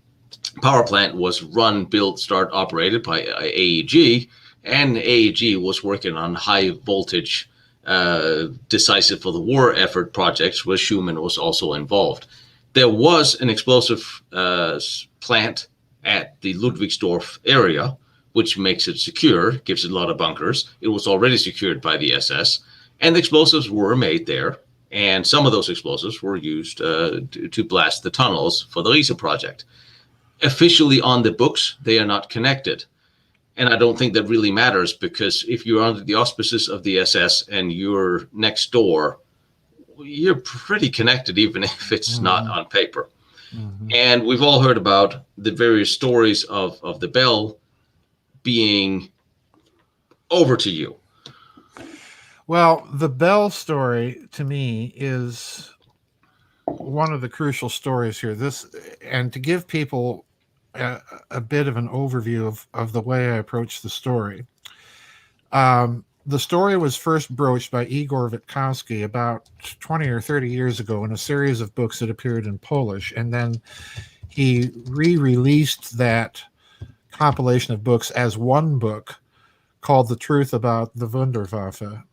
power plant was run, built, operated by AEG, and AEG was working on high voltage decisive for the war effort projects where Schumann was also involved. There was an explosive plant at the Ludwigsdorf area, which makes it secure, gives it a lot of bunkers. It was already secured by the SS, and the explosives were made there. And some of those explosives were used to blast the tunnels for the Riesa project. Officially on the books, they are not connected. And I don't think that really matters, because if you're under the auspices of the SS and you're next door, you're pretty connected, even if it's not on paper. And we've all heard about the various stories of the Bell being over to you. Well, the Bell story to me is one of the crucial stories here. And to give people a bit of an overview of the way I approach the story. The story was first broached by Igor Witkowski about 20 or 30 years ago in a series of books that appeared in Polish, and then he re-released that compilation of books as one book called The Truth About the Wunderwaffe.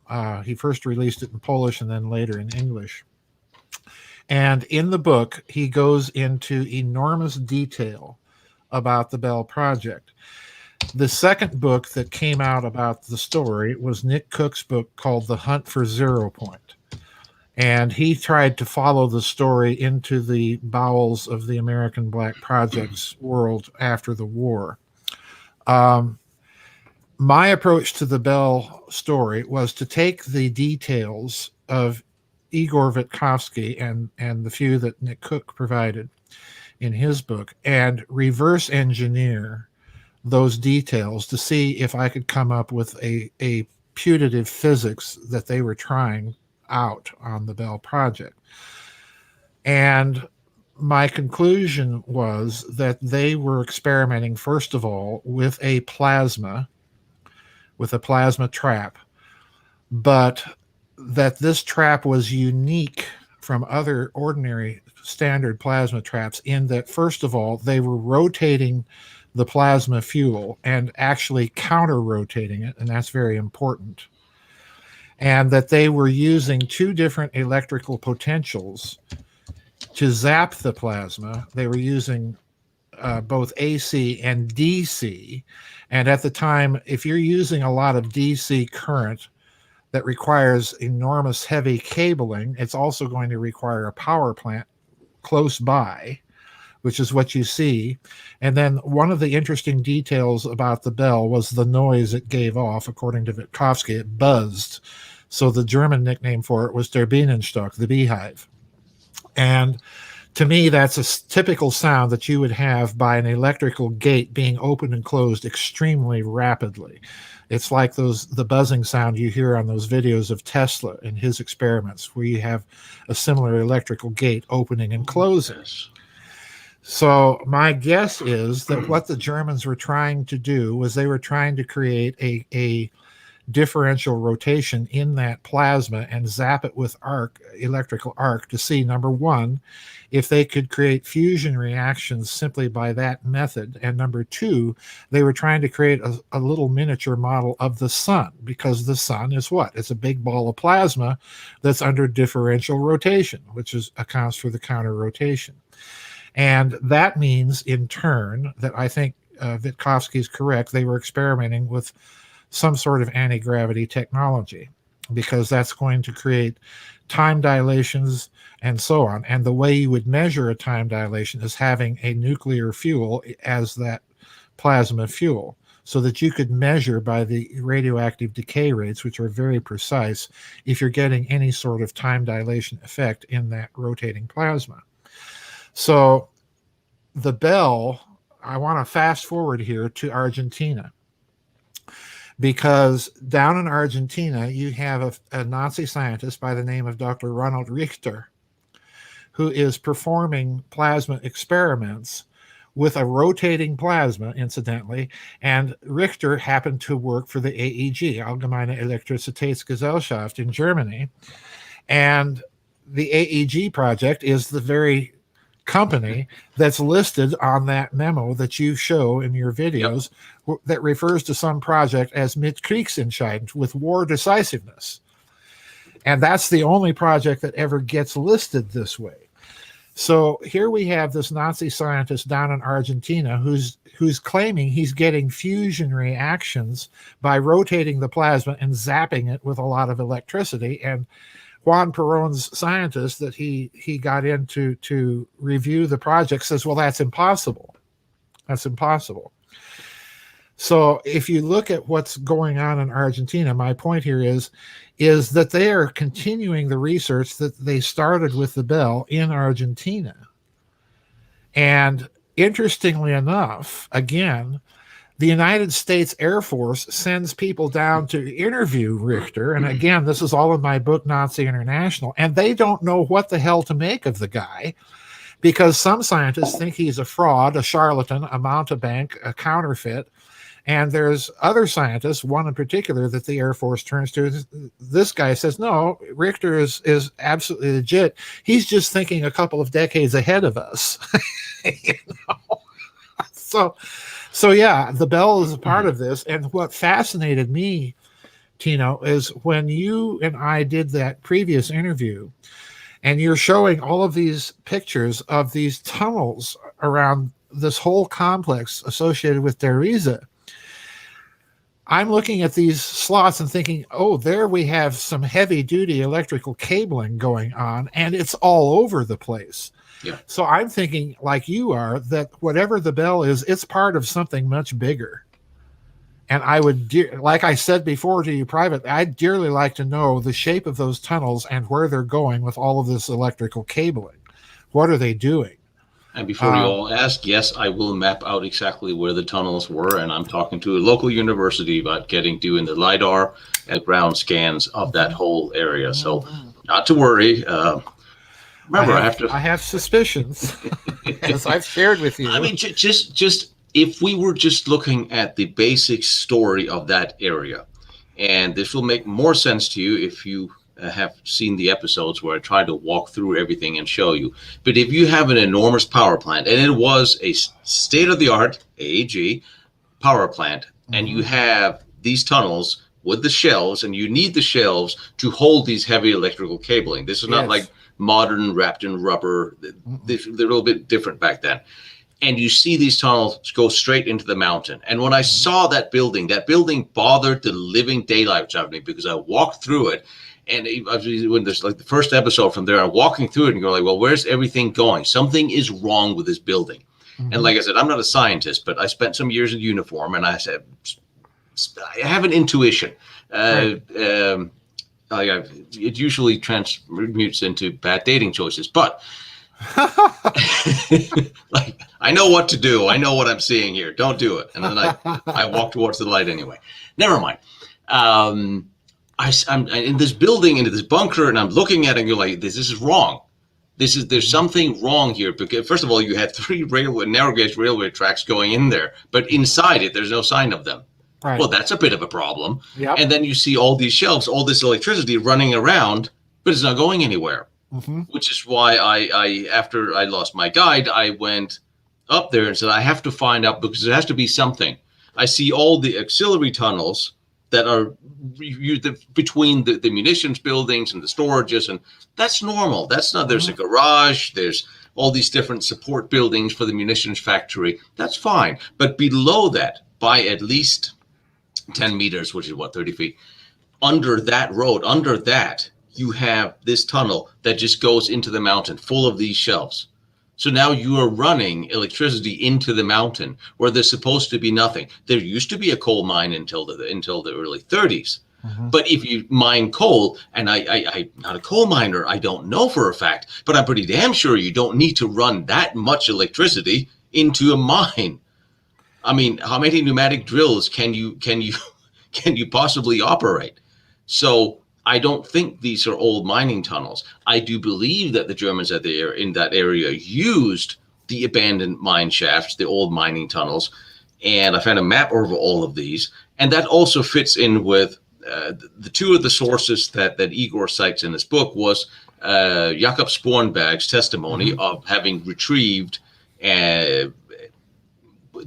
He first released it in Polish and then later in English. And in the book, he goes into enormous detail about the Bell Project. The second book that came out about the story was Nick Cook's book called The Hunt for Zero Point. And he tried to follow the story into the bowels of the American Black Project's world after the war. My approach to the Bell story was to take the details of Igor Vitkovsky and the few that Nick Cook provided in his book and reverse engineer those details to see if I could come up with a putative physics that they were trying out on the Bell Project. And my conclusion was that they were experimenting, first of all, with a plasma trap, but that this trap was unique from other ordinary standard plasma traps in that, first of all, they were rotating the plasma fuel and actually counter-rotating it, and that's very important. And that they were using two different electrical potentials to zap the plasma. They were using both AC and DC. And at the time, if you're using a lot of DC current that requires enormous heavy cabling, it's also going to require a power plant close by, which is what you see. And then one of the interesting details about the Bell was the noise it gave off. According to Vitkovsky, it buzzed. So the German nickname for it was der Bienenstock, the beehive. And to me, that's a typical sound that you would have by an electrical gate being opened and closed extremely rapidly. It's like the buzzing sound you hear on those videos of Tesla and his experiments, where you have a similar electrical gate opening and closing. Yes. So my guess is that what the Germans were trying to do was they were trying to create a differential rotation in that plasma and zap it with electrical arc to see, number one, if they could create fusion reactions simply by that method. And number two, they were trying to create a little miniature model of the sun, because the sun is what? It's a big ball of plasma that's under differential rotation, which accounts for the counter rotation. And that means, in turn, that I think Vitkovsky is correct. They were experimenting with some sort of anti-gravity technology, because that's going to create time dilations and so on. And the way you would measure a time dilation is having a nuclear fuel as that plasma fuel, so that you could measure by the radioactive decay rates, which are very precise, if you're getting any sort of time dilation effect in that rotating plasma. So the Bell, I want to fast forward here to Argentina, because down in Argentina, you have a Nazi scientist by the name of Dr. Ronald Richter, who is performing plasma experiments with a rotating plasma, incidentally. And Richter happened to work for the AEG, Allgemeine Elektrizitätsgesellschaft, in Germany. And the AEG project is the very company that's listed on that memo that you show in your videos, that refers to some project as mit Kriegsentscheidend, with war decisiveness. And that's the only project that ever gets listed this way. So here we have this Nazi scientist down in Argentina who's claiming he's getting fusion reactions by rotating the plasma and zapping it with a lot of electricity. And Juan Perón's scientist that he got in to review the project says, well, that's impossible. That's impossible. So if you look at what's going on in Argentina, my point here is that they are continuing the research that they started with the Bell in Argentina. And interestingly enough, again, the United States Air Force sends people down to interview Richter. And again, this is all in my book, Nazi International. And they don't know what the hell to make of the guy, because some scientists think he's a fraud, a charlatan, a mountebank, a counterfeit. And there's other scientists, one in particular that the Air Force turns to. This guy says, no, Richter is absolutely legit. He's just thinking a couple of decades ahead of us. You know? So yeah, the Bell is a part of this. And what fascinated me, Tino, is when you and I did that previous interview, And you're showing all of these pictures of these tunnels around this whole complex associated with Dereza. I'm looking at these slots and thinking, oh, there we have some heavy duty electrical cabling going on, and it's all over the place. Yeah. So I'm thinking, like you are, that whatever the bell is, it's part of something much bigger. And I would, like I said before to you privately, I'd dearly like to know the shape of those tunnels and where they're going with all of this electrical cabling. What are they doing? And before you all ask, yes, I will map out exactly where the tunnels were, and I'm talking to a local university about doing the LiDAR and ground scans of that whole area. So not to worry. Remember, I have suspicions, as I've shared with you. I mean, just if we were just looking at the basic story of that area, and this will make more sense to you if you have seen the episodes where I try to walk through everything and show you. But if you have an enormous power plant, and it was a state-of-the-art AAG power plant, and you have these tunnels with the shelves, and you need the shelves to hold these heavy electrical cabling. This is not like modern wrapped in rubber. They're a little bit different back then. And you see these tunnels go straight into the mountain. And when I saw that building bothered the living daylights out of me, because I walked through it. And when there's like the first episode from there, I'm walking through it and you're like, well, where's everything going? Something is wrong with this building. And like I said, I'm not a scientist, but I spent some years in uniform, and I said, I have an intuition. It usually transmutes into bad dating choices, but like, I know what to do. I know what I'm seeing here. Don't do it. And then I walk towards the light anyway. Never mind. I'm in this building, into this bunker, and I'm looking at it and you're like, this is wrong. There's something wrong here, because first of all, you had 3 narrow gauge railway tracks going in there, but inside it, there's no sign of them. Right. Well, that's a bit of a problem. Yep. And then you see all these shelves, all this electricity running around, but it's not going anywhere. Which is why I after I lost my guide, I went up there and said, I have to find out, because there has to be something. I see all the auxiliary tunnels that are between the munitions buildings and the storages, and that's normal. That's not, there's a garage, there's all these different support buildings for the munitions factory. That's fine. But below that, by at least 10 meters, which is what, 30 feet, under that road, under that, you have this tunnel that just goes into the mountain full of these shelves. So now you are running electricity into the mountain where there's supposed to be nothing. There used to be a coal mine until the early 30s. But if you mine coal, and I'm not a coal miner, I don't know for a fact, but I'm pretty damn sure you don't need to run that much electricity into a mine. I mean, how many pneumatic drills can you possibly operate? So I don't think these are old mining tunnels. I do believe that the Germans in that area used the abandoned mine shafts, the old mining tunnels, and I found a map over all of these. And that also fits in with the 2 of the sources that Igor cites in this book was Jakob Spornberg's testimony of having retrieved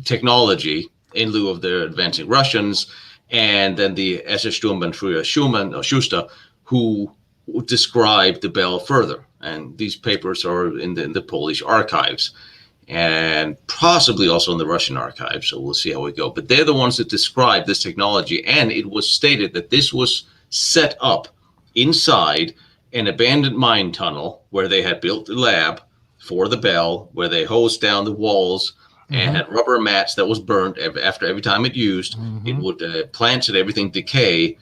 technology in lieu of the advancing Russians, and then the SS Sturmbannführer Schuster, who described the bell further. And these papers are in the Polish archives, and possibly also in the Russian archives. So we'll see how we go. But they're the ones that describe this technology. And it was stated that this was set up inside an abandoned mine tunnel where they had built the lab for the bell, where they hosed down the walls and had rubber mats that was burnt after every time it used. It would plants and everything decay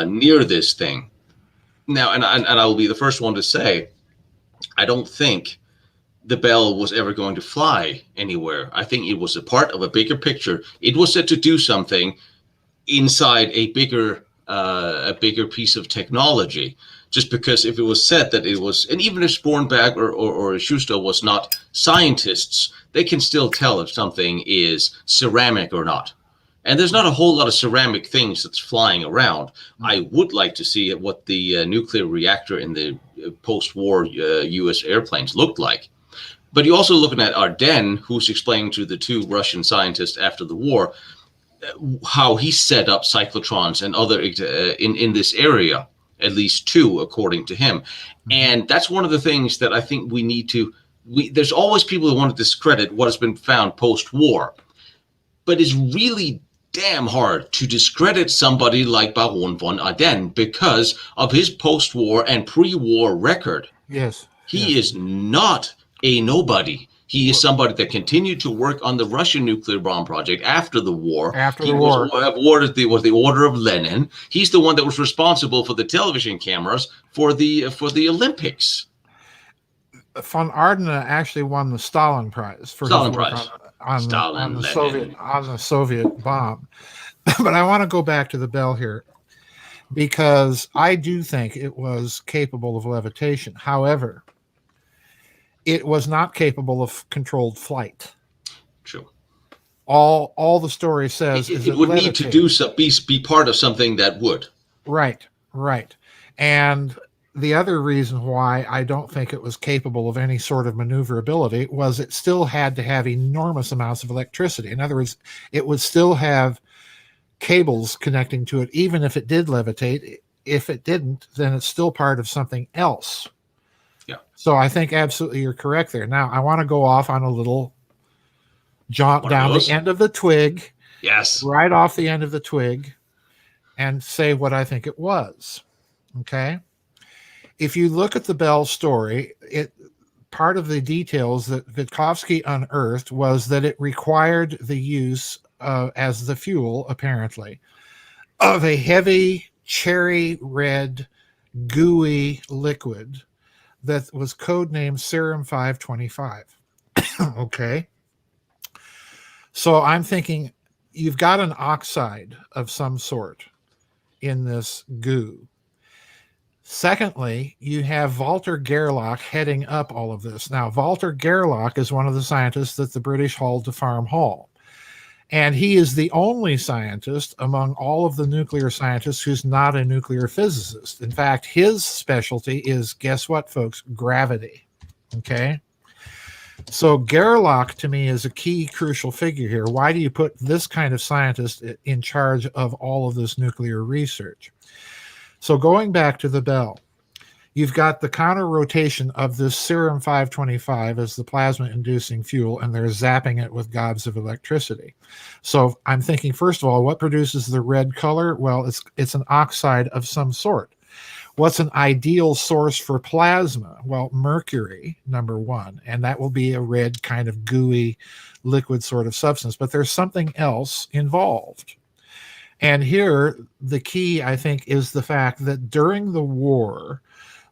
near this thing. Now, and I will be the first one to say, I don't think the bell was ever going to fly anywhere. I think it was a part of a bigger picture. It was set to do something inside a bigger piece of technology. Just because if it was said that it was, and even if Spornberg or Schuster was not scientists, they can still tell if something is ceramic or not. And there's not a whole lot of ceramic things that's flying around. I would like to see what the nuclear reactor in the post-war U.S. airplanes looked like. But you're also looking at Ardennes, who's explaining to the 2 Russian scientists after the war how he set up cyclotrons and other in this area. at least 2, according to him. And that's one of the things that I think we need to. There's always people who want to discredit what has been found post-war, but it's really damn hard to discredit somebody like Baron von Aden because of his post-war and pre-war record. Yes. He is not a nobody. He is somebody that continued to work on the Russian nuclear bomb project after the war. He was awarded the Order of Lenin. He's the one that was responsible for the television cameras for the Olympics. Von Ardena actually won the Stalin Prize for Stalin his work Prize. on the Soviet bomb. But I want to go back to the bell here, because I do think it was capable of levitation. However, it was not capable of controlled flight. True. All the story says it would need to be part of something that would. Right. And the other reason why I don't think it was capable of any sort of maneuverability was it still had to have enormous amounts of electricity. In other words, it would still have cables connecting to it, even if it did levitate. If it didn't, then it's still part of something else. Yeah. So I think absolutely you're correct there. Now, I want to go off on a little jaunt down the end of the twig. Yes. Right off the end of the twig, and say what I think it was. Okay? If you look at the Bell story, part of the details that Witkowski unearthed was that it required the use as the fuel, apparently, of a heavy cherry red gooey liquid that was codenamed Serum 525. Okay. So I'm thinking you've got an oxide of some sort in this goo. Secondly, you have Walter Gerlach heading up all of this. Now, Walter Gerlach is one of the scientists that the British hauled to Farm Hall. And he is the only scientist among all of the nuclear scientists who's not a nuclear physicist. In fact, his specialty is, guess what, folks? Gravity. Okay? So Gerlach, to me, is a key crucial figure here. Why do you put this kind of scientist in charge of all of this nuclear research? So going back to the Bell, you've got the counter rotation of this Serum 525 as the plasma-inducing fuel, and they're zapping it with gobs of electricity. So I'm thinking, first of all, what produces the red color? Well, it's an oxide of some sort. What's an ideal source for plasma? Well, mercury, number one, and that will be a red kind of gooey liquid sort of substance. But there's something else involved. And here, the key, I think, is the fact that during the war,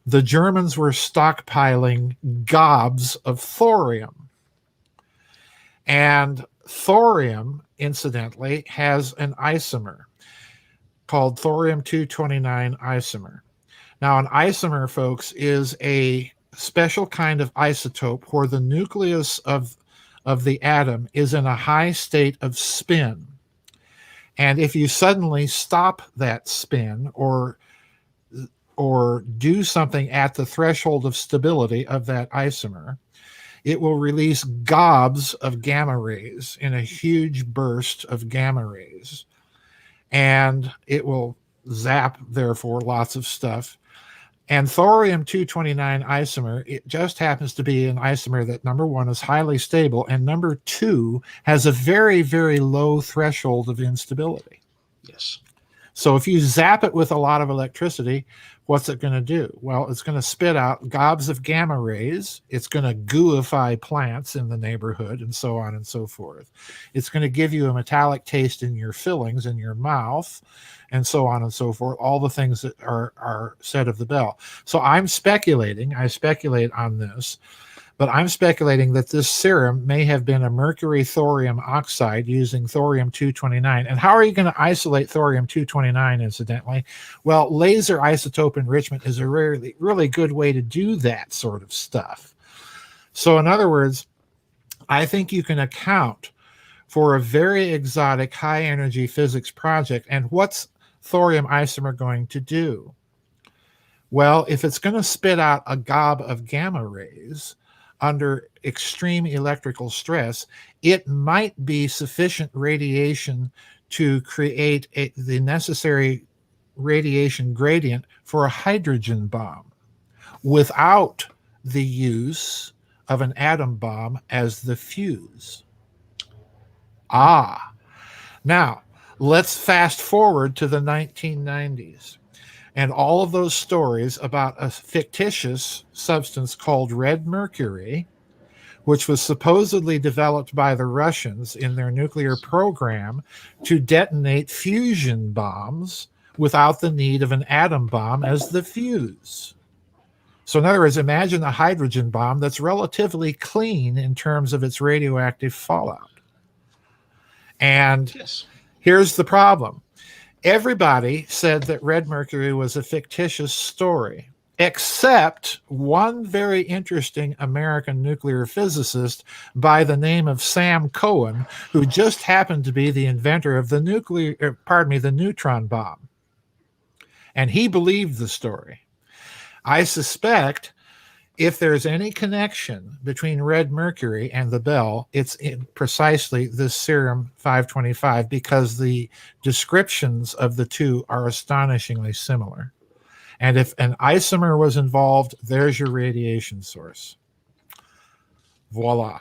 the Germans were stockpiling gobs of thorium. And thorium, incidentally, has an isomer called thorium-229 isomer. Now, an isomer, folks, is a special kind of isotope where the nucleus of the atom is in a high state of spin. And if you suddenly stop that spin or do something at the threshold of stability of that isomer, it will release gobs of gamma rays in a huge burst of gamma rays. And it will zap, therefore, lots of stuff. And thorium-229 isomer, it just happens to be an isomer that, number one, is highly stable, and number two, has a very, very low threshold of instability. Yes. So if you zap it with a lot of electricity, what's it going to do? Well, it's going to spit out gobs of gamma rays. It's going to gooify plants in the neighborhood and so on and so forth. It's going to give you a metallic taste in your fillings in your mouth and so on and so forth, all the things that are said of the Bell. So I speculate on this, but I'm speculating that this serum may have been a mercury thorium oxide using thorium-229. And how are you going to isolate thorium-229, incidentally? Well, laser isotope enrichment is a really, really good way to do that sort of stuff. So in other words, I think you can account for a very exotic high-energy physics project. And what's thorium isomer going to do? Well, if it's going to spit out a gob of gamma rays under extreme electrical stress, it might be sufficient radiation to create the necessary radiation gradient for a hydrogen bomb without the use of an atom bomb as the fuse. Now, let's fast forward to the 1990s and all of those stories about a fictitious substance called red mercury, which was supposedly developed by the Russians in their nuclear program to detonate fusion bombs without the need of an atom bomb as the fuse. So in other words, imagine a hydrogen bomb that's relatively clean in terms of its radioactive fallout. And here's the problem. Everybody said that red mercury was a fictitious story, except one very interesting American nuclear physicist by the name of Sam Cohen, who just happened to be the inventor of the neutron bomb. And he believed the story. I suspect if there's any connection between red mercury and the bell, it's in precisely this serum 525, because the descriptions of the two are astonishingly similar. And if an isomer was involved, there's your radiation source. Voila.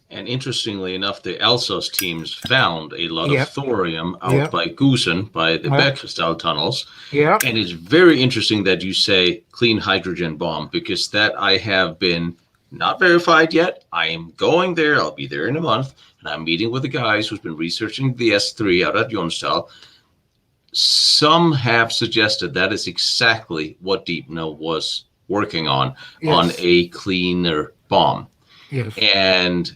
And interestingly enough, the Alsos teams found a lot of thorium out by Gusen, by the Bergkristall tunnels. Yeah. And it's very interesting that you say clean hydrogen bomb, because that I have been not verified yet. I am going there. I'll be there in a month. And I'm meeting with the guys who's been researching the S3 out at Jonsdal. Some have suggested that is exactly what Deep No was working on a cleaner bomb. Yes. And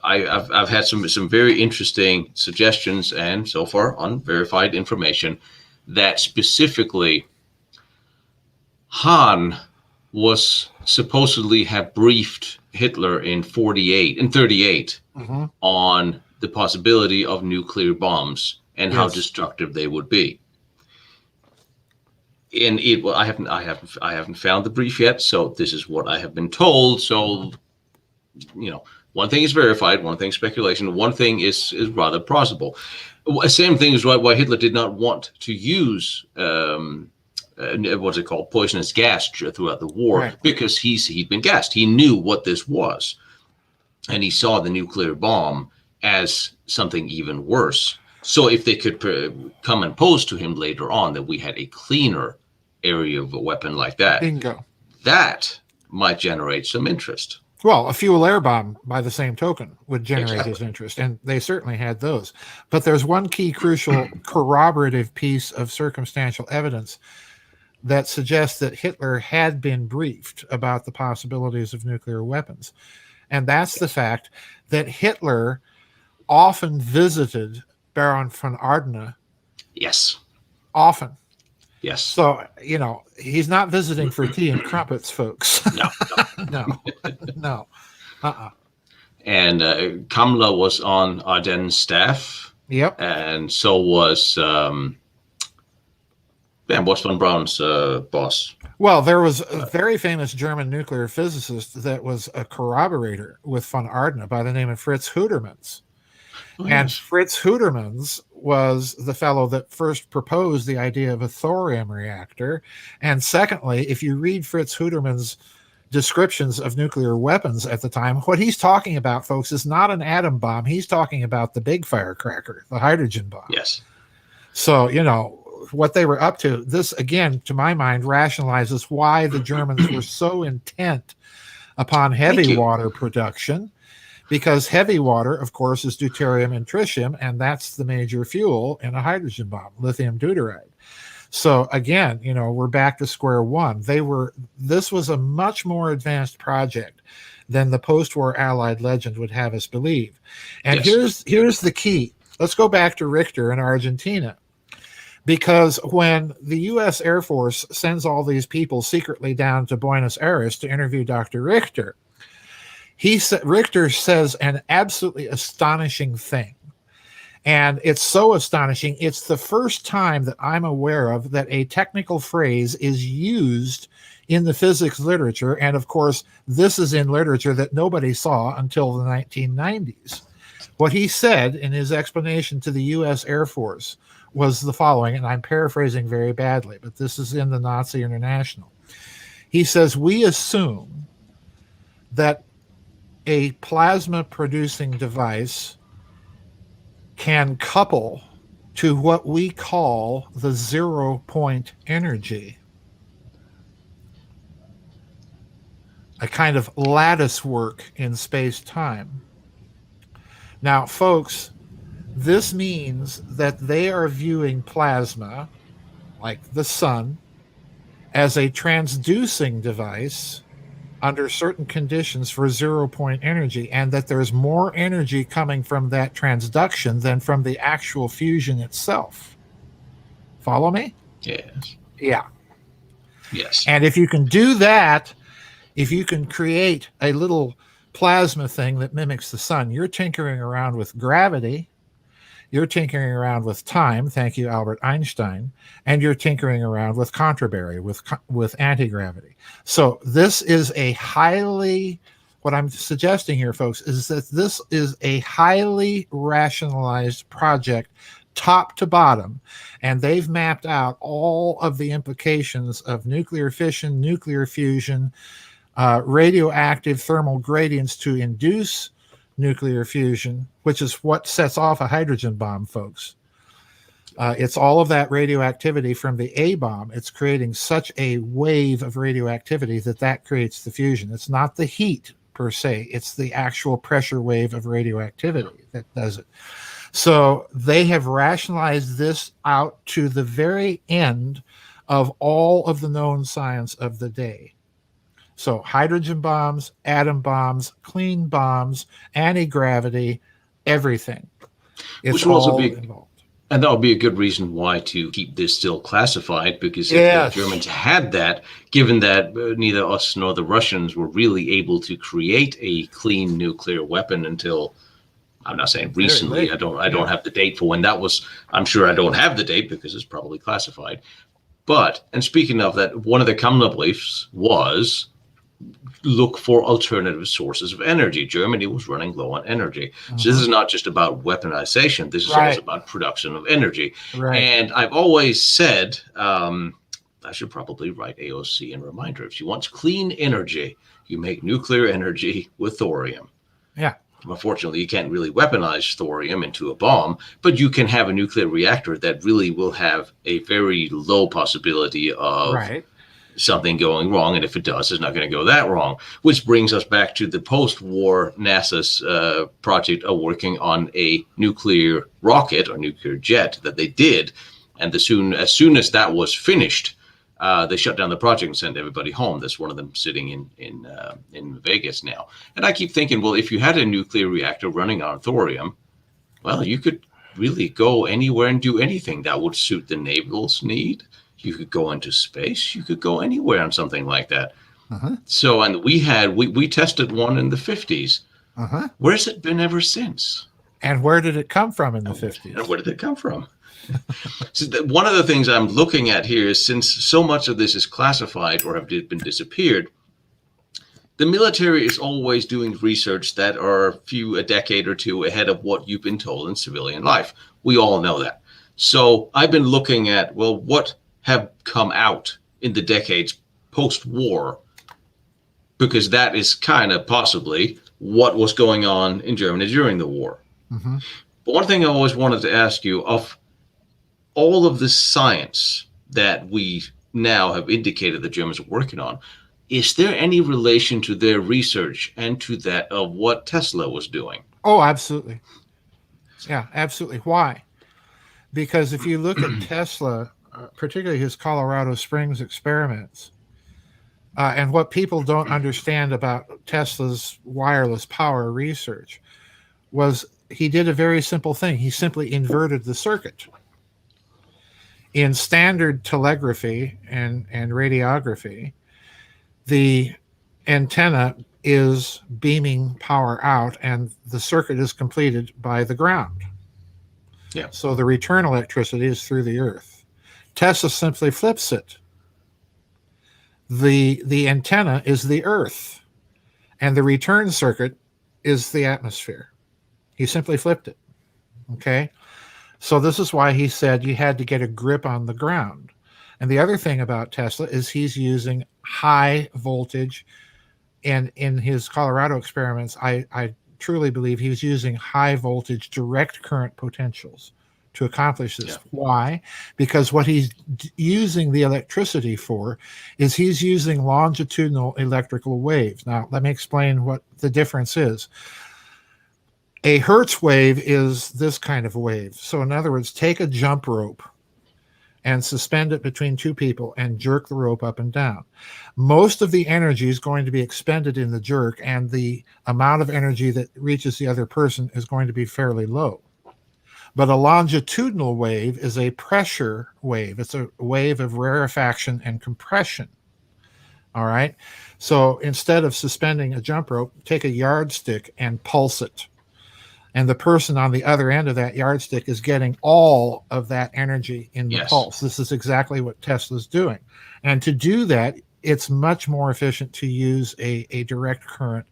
I've had some very interesting suggestions, and so far unverified information, that specifically Hahn was supposedly have briefed Hitler in 38 on the possibility of nuclear bombs and how destructive they would be. And I haven't found the brief yet, so this is what I have been told. So, one thing is verified, one thing is speculation, one thing is rather plausible. Same thing is why Hitler did not want to use what's it called, poisonous gas throughout the war, because he'd been gassed. He knew what this was, and he saw the nuclear bomb as something even worse. So if they could come and pose to him later on that we had a cleaner area of a weapon like that, bingo, that might generate some interest. Well, a fuel air bomb, by the same token, would generate his interest, and they certainly had those. But there's one key crucial corroborative piece of circumstantial evidence that suggests that Hitler had been briefed about the possibilities of nuclear weapons. And that's the fact that Hitler often visited Baron von Ardena. Yes. Often. Yes. So, he's not visiting for tea and crumpets, folks. No. And Kamla was on Ardennes' staff. Yep. And so was what's von Braun's boss? Well, there was a very famous German nuclear physicist that was a corroborator with von Ardena by the name of Fritz Houtermans. And Fritz Houtermans was the fellow that first proposed the idea of a thorium reactor. And secondly, if you read Fritz Houtermans' descriptions of nuclear weapons at the time, what he's talking about, folks, is not an atom bomb. He's talking about the big firecracker, the hydrogen bomb. Yes. So, what they were up to, this, again, to my mind, rationalizes why the Germans were so intent upon heavy water production. Because heavy water, of course, is deuterium and tritium, and that's the major fuel in a hydrogen bomb, lithium deuteride. So again, we're back to square one. This was a much more advanced project than the post-war Allied legend would have us believe. And here's the key. Let's go back to Richter in Argentina. Because when the U.S. Air Force sends all these people secretly down to Buenos Aires to interview Dr. Richter, Richter says an absolutely astonishing thing. And it's so astonishing, it's the first time that I'm aware of that a technical phrase is used in the physics literature. And of course, this is in literature that nobody saw until the 1990s. What he said in his explanation to the U.S. Air Force was the following, and I'm paraphrasing very badly, but this is in the Nazi International. He says, we assume that a plasma producing device can couple to what we call the 0 point energy, a kind of lattice work in space-time. Now, folks, this means that they are viewing plasma, like the sun, as a transducing device under certain conditions for 0 point energy, and that there's more energy coming from that transduction than from the actual fusion itself. Follow me? Yes. Yeah. Yes. And if you can do that, if you can create a little plasma thing that mimics the sun, you're tinkering around with gravity, you're tinkering around with time, thank you, Albert Einstein, and you're tinkering around with contrabary, with anti-gravity. So this is a highly, what I'm suggesting here, folks, is that this is a highly rationalized project, top to bottom, and they've mapped out all of the implications of nuclear fission, nuclear fusion, radioactive thermal gradients to induce nuclear fusion, which is what sets off a hydrogen bomb, folks. It's all of that radioactivity from the A bomb. It's creating such a wave of radioactivity that creates the fusion. It's not the heat per se. It's the actual pressure wave of radioactivity that does it. So they have rationalized this out to the very end of all of the known science of the day. So hydrogen bombs, atom bombs, clean bombs, anti-gravity, everything. It's Which will also all be, involved. and that would be a good reason why to keep this still classified, because if Yes. the Germans had that, given that neither us nor the Russians were really able to create a clean nuclear weapon until, I'm not saying recently, I don't have the date for when that was. I'm sure I don't have the date because it's probably classified. But, and speaking of that, one of the common beliefs was look for alternative sources of energy. Germany was running low on energy. So this is not just about weaponization. This is also about production of energy. Right. And I've always said, I should probably write AOC and reminder, if you want clean energy, you make nuclear energy with thorium. Yeah. Unfortunately, you can't really weaponize thorium into a bomb, but you can have a nuclear reactor that really will have a very low possibility of something going wrong. And if it does, it's not going to go that wrong, which brings us back to the post-war NASA's project of working on a nuclear rocket or nuclear jet that they did. And as soon as that was finished, they shut down the project and sent everybody home. There's one of them sitting in Vegas now. And I keep thinking, well, if you had a nuclear reactor running on thorium, well, you could really go anywhere and do anything that would suit the naval's need. You could go into space. You could go anywhere on something like that. So, and we tested one in the 50s. Where's it been ever since? And where did it come from in the 50s? And where did it come from? So one of the things I'm looking at here is, since so much of this is classified or have been disappeared, the military is always doing research that are a decade or two ahead of what you've been told in civilian life. We all know that. So I've been looking at, well, what have come out in the decades post-war, because that is kind of possibly what was going on in Germany during the war. But one thing I always wanted to ask you, of all of the science that we now have indicated the Germans are working on, is there any relation to their research and to that of what Tesla was doing? Oh, absolutely. Yeah, absolutely. Why? Because if you look at Tesla, particularly his Colorado Springs experiments, and what people don't understand about Tesla's wireless power research was he did a very simple thing. He simply inverted the circuit. In standard telegraphy and radiography, the antenna is beaming power out and the circuit is completed by the ground. Yeah. So the return electricity is through the earth. Tesla simply flips it. The antenna is the earth and the return circuit is the atmosphere. He simply flipped it. Okay. So this is why he said you had to get a grip on the ground. And the other thing about Tesla is he's using high voltage. And in his Colorado experiments, I truly believe he was using high voltage direct current potentials to accomplish this. Yeah. Why? Because what he's using the electricity for is he's using longitudinal electrical waves. Now, let me explain what the difference is. A Hertz wave is this kind of wave. So in other words, take a jump rope and suspend it between two people and jerk the rope up and down. Most of the energy is going to be expended in the jerk, and the amount of energy that reaches the other person is going to be fairly low. But a longitudinal wave is a pressure wave. It's a wave of rarefaction and compression. All right. So instead of suspending a jump rope, take a yardstick and pulse it. And the person on the other end of that yardstick is getting all of that energy in the pulse. This is exactly what Tesla's doing. And to do that, it's much more efficient to use a direct current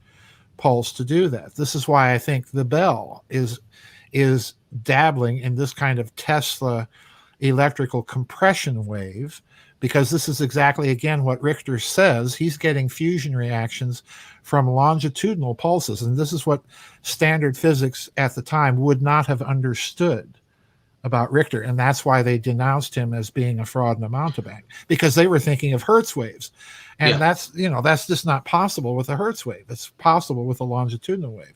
pulse to do that. This is why I think the Bell is dabbling in this kind of Tesla electrical compression wave, because this is exactly, again, what Richter says. He's getting fusion reactions from longitudinal pulses. And this is what standard physics at the time would not have understood about Richter. And that's why they denounced him as being a fraud and a mountebank, because they were thinking of Hertz waves. And that's just not possible with a Hertz wave. It's possible with a longitudinal wave.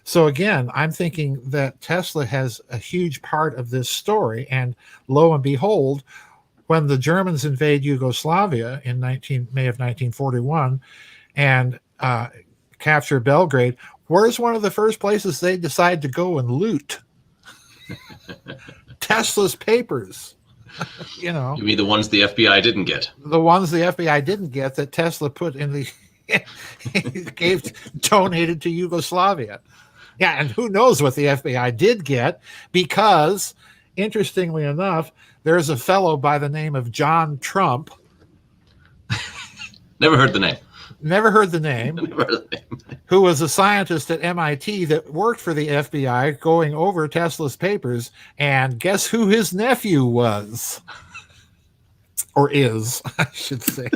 So again, I'm thinking that Tesla has a huge part of this story. And lo and behold, when the Germans invade Yugoslavia in May of 1941 and capture Belgrade, where's one of the first places they decide to go and loot? Tesla's papers. You mean the ones the FBI didn't get? The ones the FBI didn't get that Tesla put in the donated to Yugoslavia. Yeah, and who knows what the FBI did get, because interestingly enough, there's a fellow by the name of John Trump. Never heard the name. Never heard the name. Who was a scientist at MIT that worked for the FBI going over Tesla's papers. And guess who his nephew was? Or is, I should say.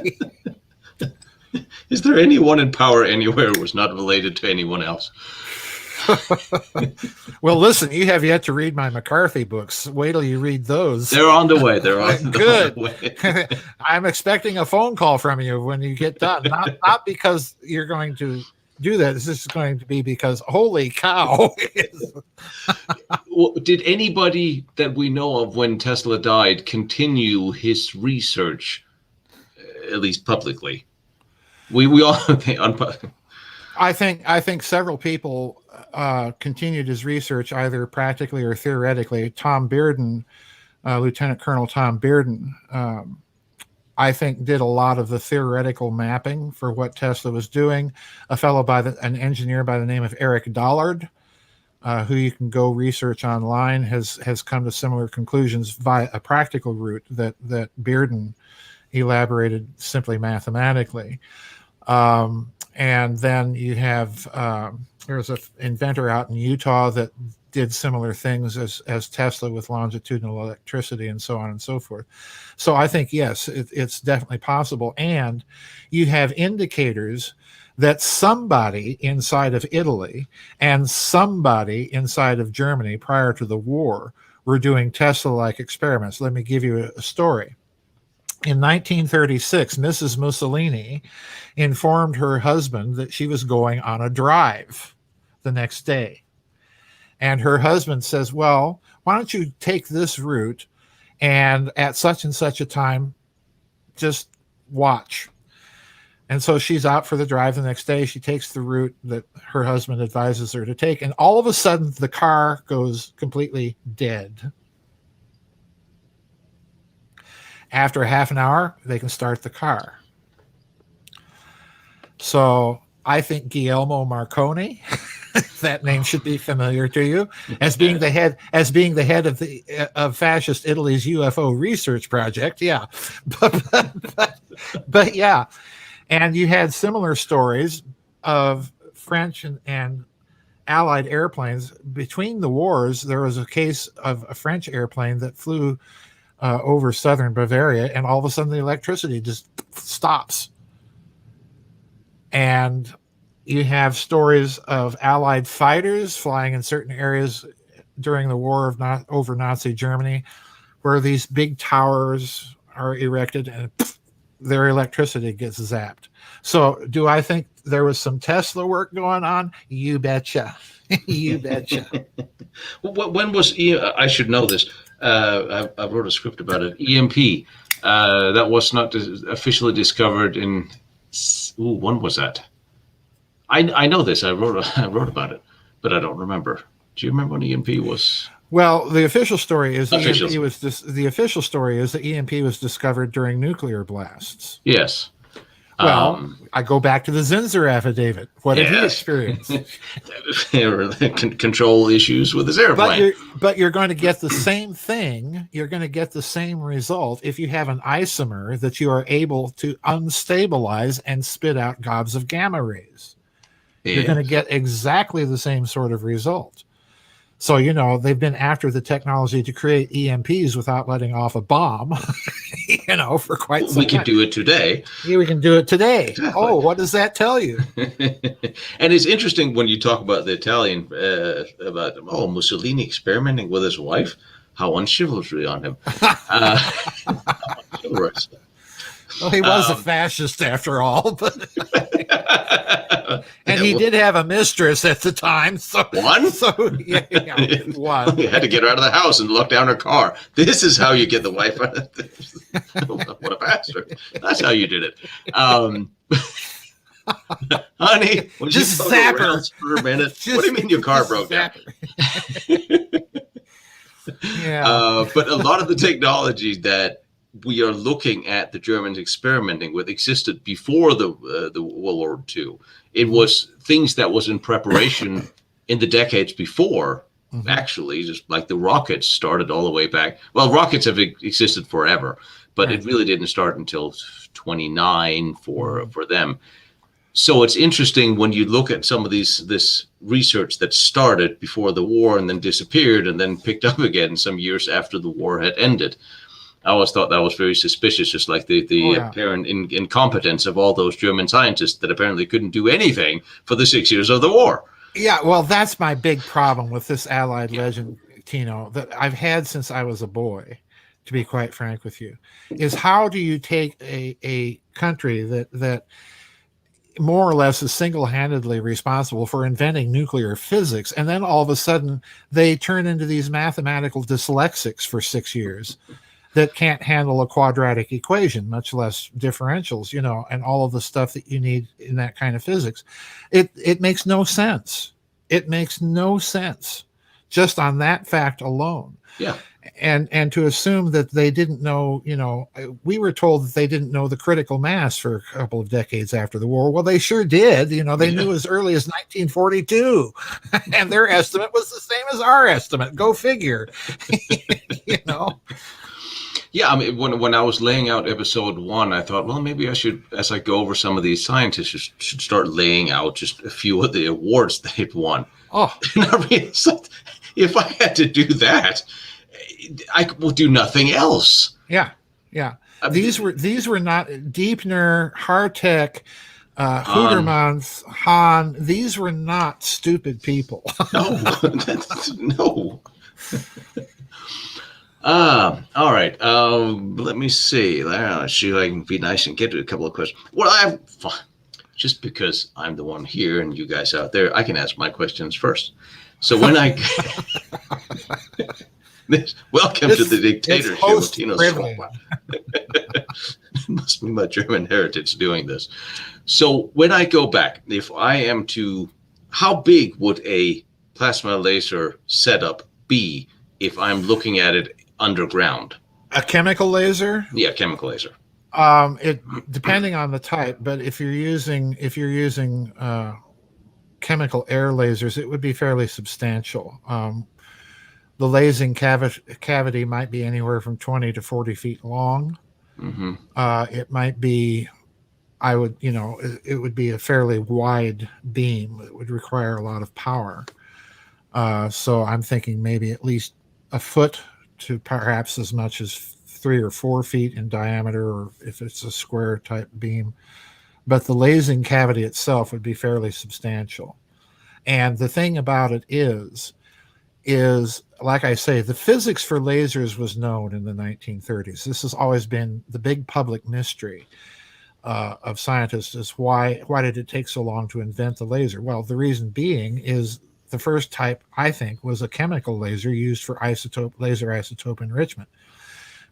Is there anyone in power anywhere who was not related to anyone else? Well, listen, you have yet to read my McCarthy books. Wait till you read those. They're on the way. They're on Good. The way. I'm expecting a phone call from you when you get done. Not because you're going to do that. This is going to be because, holy cow. Well, did anybody that we know of when Tesla died continue his research, at least publicly? We all I think several people continued his research either practically or theoretically. Tom Bearden, Lieutenant Colonel Tom Bearden, I think did a lot of the theoretical mapping for what Tesla was doing. An engineer by the name of Eric Dollard, who you can go research online, has come to similar conclusions via a practical route that Bearden elaborated simply mathematically. And then you have there's an inventor out in Utah that did similar things as Tesla with longitudinal electricity and so on and so forth. So I think, yes, it's definitely possible. And you have indicators that somebody inside of Italy and somebody inside of Germany prior to the war were doing Tesla-like experiments. Let me give you a story. In 1936, Mrs. Mussolini informed her husband that she was going on a drive the next day. And her husband says, well, why don't you take this route and at such and such a time, just watch. And so she's out for the drive the next day. She takes the route that her husband advises her to take. And all of a sudden, the car goes completely dead. After half an hour, they can start the car. So I think Guglielmo Marconi, that name should be familiar to you, as being the head of fascist Italy's UFO research project. Yeah, but yeah, and you had similar stories of French and Allied airplanes. Between the wars, there was a case of a French airplane that flew over southern Bavaria, and all of a sudden the electricity just stops. And you have stories of Allied fighters flying in certain areas during the war of over Nazi Germany, where these big towers are erected and their electricity gets zapped. So, do I think there was some Tesla work going on? You betcha. You betcha. When was I should know this. I wrote a script about it. EMP. That was not officially discovered in. When was that? I know this. I wrote about it, but I don't remember. Do you remember when EMP was? Well, the official story is the official story is that EMP was discovered during nuclear blasts. Yes. Well, I go back to the Zinser affidavit. What did he experience? Control issues with his airplane. But you're going to get the same thing. You're going to get the same result if you have an isomer that you are able to unstabilize and spit out gobs of gamma rays. You're going to get exactly the same sort of result. So, they've been after the technology to create EMPs without letting off a bomb, for quite some time. We can do it today. Yeah, we can do it today. Exactly. Oh, what does that tell you? And it's interesting when you talk about the Italian, about Mussolini experimenting with his wife. How unchivalrous on him. Well, he was a fascist after all, but and he did have a mistress at the time. So one? So one. You had to get her out of the house and lock down her car. This is how you get the wife out of this. What a bastard. That's how you did it. Honey, would just you zap her for a minute? What do you mean your car broke down? Yeah. But a lot of the technology that we are looking at the Germans experimenting with existed before the World War II. It was things that was in preparation in the decades before, actually, just like the rockets started all the way back. Well, rockets have existed forever, but it really didn't start until 29 for them. So it's interesting when you look at some of this research that started before the war and then disappeared and then picked up again some years after the war had ended. I always thought that was very suspicious, just like the apparent incompetence of all those German scientists that apparently couldn't do anything for the 6 years of the war. Yeah, well, that's my big problem with this Allied legend, Tino, that I've had since I was a boy, to be quite frank with you, is how do you take a country that more or less is single-handedly responsible for inventing nuclear physics, and then all of a sudden they turn into these mathematical dyslexics for 6 years that can't handle a quadratic equation, much less differentials, and all of the stuff that you need in that kind of physics. It makes no sense. It makes no sense just on that fact alone. Yeah. And to assume that they didn't know, we were told that they didn't know the critical mass for a couple of decades after the war. Well, they sure did. They knew as early as 1942, and their estimate was the same as our estimate. Go figure. Yeah, I mean, when I was laying out episode 1, I thought, well, maybe I should, as I go over some of these scientists, should start laying out just a few of the awards they've won. Oh, and I realized if I had to do that, I will do nothing else. Yeah. These were not Deepner, Hartek, Hudermans, Hahn. These were not stupid people. No, no. All right. Let me see. Let's see if I can be nice and get to a couple of questions. Well, just because I'm the one here and you guys out there, I can ask my questions first. So when welcome to the dictatorship of Tino Struckmann. It must be my German heritage doing this. So when I go back, if I am to, how big would a plasma laser setup be if I'm looking at it underground? A chemical laser? Yeah, chemical laser. It depending on the type, but if you're using chemical air lasers, it would be fairly substantial. The lasing cavity might be anywhere from 20 to 40 feet long. Mm-hmm. It might be, it would be a fairly wide beam. It would require a lot of power. So I'm thinking maybe at least a foot to perhaps as much as 3 or 4 feet in diameter, or if it's a square type beam. But the lasing cavity itself would be fairly substantial. And the thing about it is like I say, the physics for lasers was known in the 1930s. This has always been the big public mystery of scientists, is why did it take so long to invent the laser? Well, the reason being is the first type, I think, was a chemical laser used for laser isotope enrichment,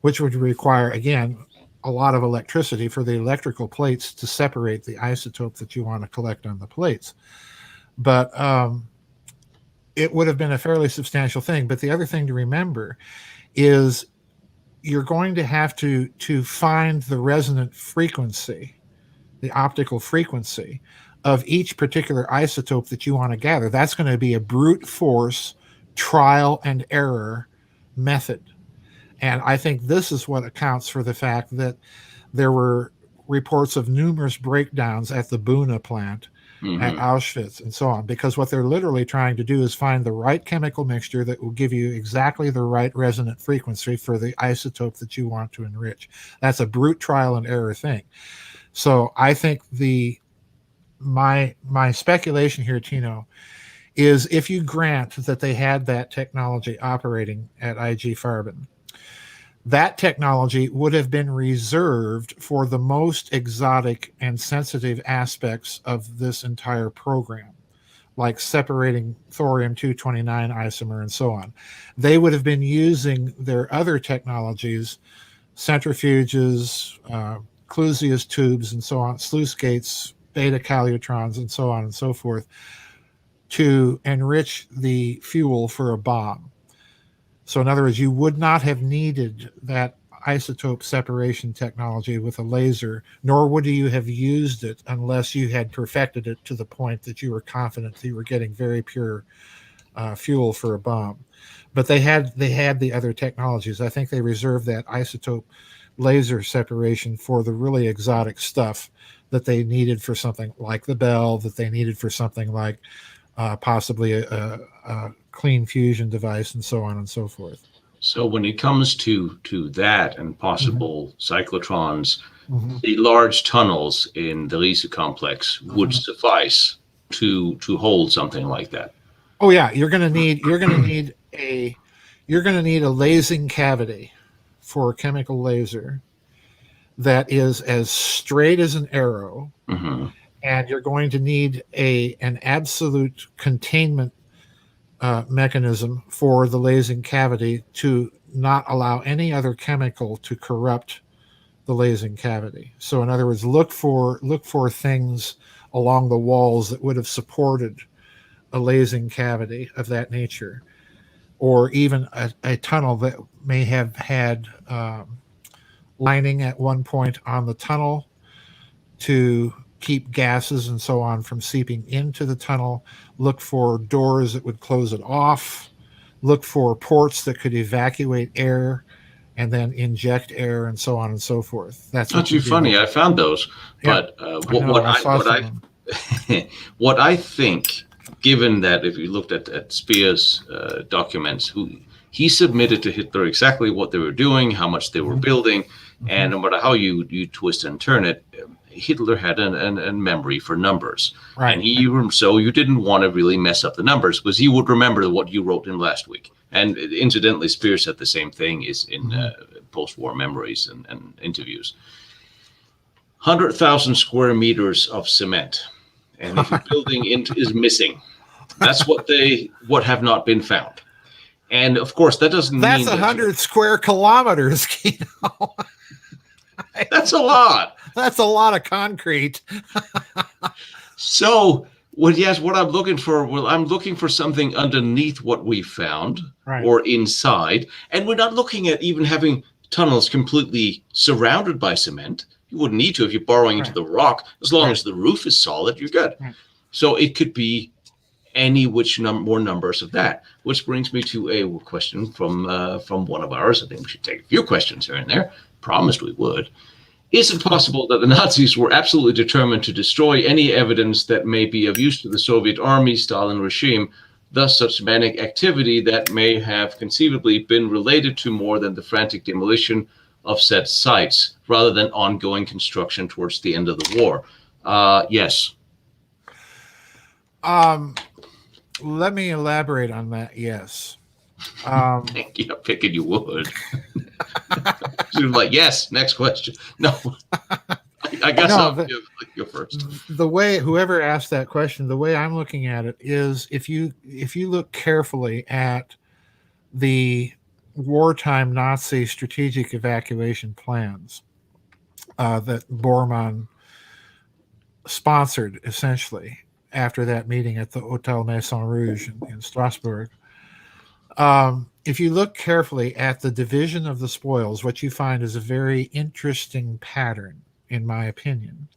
which would require, again, a lot of electricity for the electrical plates to separate the isotope that you want to collect on the plates. But it would have been a fairly substantial thing. But the other thing to remember is you're going to have to find the resonant frequency, the optical frequency of each particular isotope that you want to gather. That's going to be a brute force trial and error method. And I think this is what accounts for the fact that there were reports of numerous breakdowns at the Buna plant, at Auschwitz, and so on, because what they're literally trying to do is find the right chemical mixture that will give you exactly the right resonant frequency for the isotope that you want to enrich. That's a brute trial and error thing. So I think my speculation here, Tino, is if you grant that they had that technology operating at IG Farben, that technology would have been reserved for the most exotic and sensitive aspects of this entire program, like separating thorium-229 isomer and so on. They would have been using their other technologies, centrifuges, Clusius tubes and so on, sluice gates, beta calutrons, and so on and so forth, to enrich the fuel for a bomb. So in other words, you would not have needed that isotope separation technology with a laser, nor would you have used it unless you had perfected it to the point that you were confident that you were getting very pure fuel for a bomb. But they had the other technologies. I think they reserved that isotope laser separation for the really exotic stuff that they needed for something like the Bell, that they needed for something like possibly a clean fusion device, and so on and so forth. So when it comes to that and possible cyclotrons, the large tunnels in the Riese complex would suffice to hold something like that. Oh yeah, you're going to need a lasing cavity for a chemical laser that is as straight as an arrow, and you're going to need an absolute containment mechanism for the lasing cavity to not allow any other chemical to corrupt the lasing cavity. So in other words, look for things along the walls that would have supported a lasing cavity of that nature, or even a tunnel that may have had lining at one point on the tunnel to keep gases and so on from seeping into the tunnel. Look for doors that would close it off. Look for ports that could evacuate air and then inject air, and so on and so forth. That's not too funny. I found those, but what I think, given that if you looked at Speer's documents, he submitted to Hitler exactly what they were doing, how much they were building, and no matter how you twist and turn it, Hitler had a memory for numbers, right? And so you didn't want to really mess up the numbers because he would remember what you wrote in last week. And incidentally, Speer said the same thing is in post-war memories and interviews. 100,000 square meters of cement, and if a building is missing, that's what have not been found. And of course, that doesn't mean that's 100 square kilometers. That's a lot. That's a lot of concrete. So, what I'm looking for, I'm looking for something underneath what we found, right, or inside. And we're not looking at even having tunnels completely surrounded by cement. You wouldn't need to if you're borrowing into the rock. As long as the roof is solid, you're good. Right. So it could be any more numbers of that. Which brings me to a question from one of ours. I think we should take a few questions here and there. Promised we would. Is it possible that the Nazis were absolutely determined to destroy any evidence that may be of use to the Soviet army, Stalin regime, thus such manic activity that may have conceivably been related to more than the frantic demolition of said sites, rather than ongoing construction towards the end of the war. Yes. Let me elaborate on that. Yes. Thank you. I figured you would. She was like, yes, next question. No. I guess No, I'll go first. The way whoever asked that question, the way I'm looking at it is if you look carefully at the wartime Nazi strategic evacuation plans that Bormann sponsored, essentially, after that meeting at the Hotel Maison Rouge in Strasbourg. If you look carefully at the division of the spoils, what you find is a very interesting pattern, in my opinion,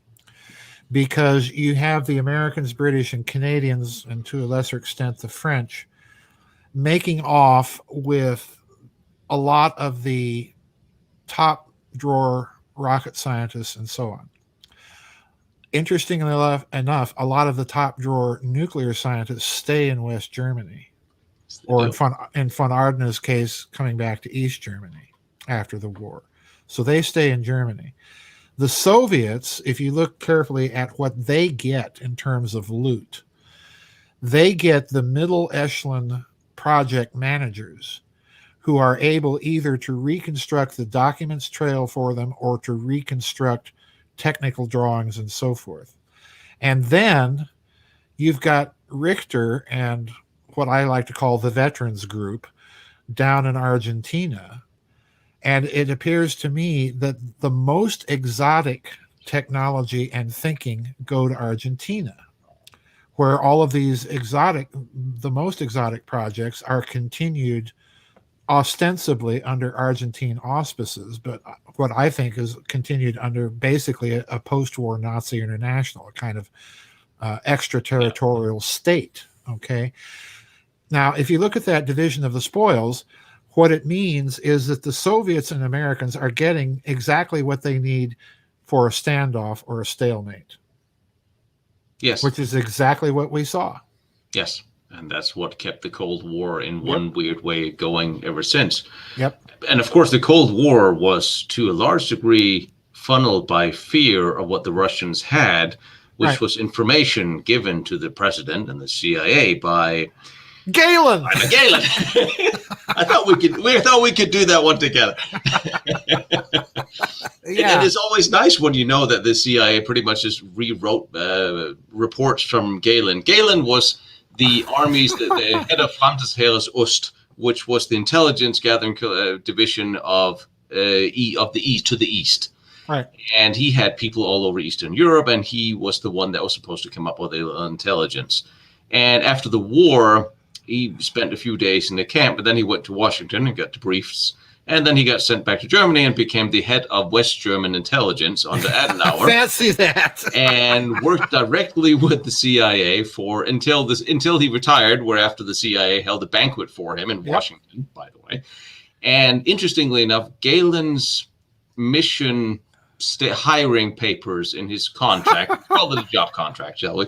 because you have the Americans, British, and Canadians, and to a lesser extent the French, making off with a lot of the top drawer rocket scientists and so on. Interestingly enough, a lot of the top drawer nuclear scientists stay in West Germany, or in von Ardna's case, coming back to East Germany after the war. So they stay in Germany. The Soviets, if you look carefully at what they get in terms of loot, they get the middle echelon project managers who are able either to reconstruct the documents trail for them or to reconstruct technical drawings and so forth. And then you've got Richter and what I like to call the veterans group down in Argentina. And it appears to me that the most exotic technology and thinking go to Argentina, where all of these the most exotic projects are continued ostensibly under Argentine auspices, but what I think is continued under basically a post-war Nazi international, a kind of extraterritorial state. Okay. Now, if you look at that division of the spoils, what it means is that the Soviets and Americans are getting exactly what they need for a standoff or a stalemate. Yes. Which is exactly what we saw. Yes. And that's what kept the Cold War in one weird way going ever since. Yep. And of course, the Cold War was to a large degree funneled by fear of what the Russians had, which was information given to the president and the CIA by Galen. Galen. I thought we could do that one together. And it's always nice when you know that the CIA pretty much just rewrote reports from Galen. Galen was the army's the head of Landesheeres Ost, which was the intelligence gathering division of the east to the east. Right. And he had people all over Eastern Europe, and he was the one that was supposed to come up with the intelligence. And after the war, he spent a few days in the camp, but then he went to Washington and got debriefs. And then he got sent back to Germany and became the head of West German intelligence under Adenauer. Fancy that. And worked directly with the CIA until he retired, where after the CIA held a banquet for him in Washington, by the way. And interestingly enough, Galen's mission hiring papers in his contract, call it a job contract, shall we,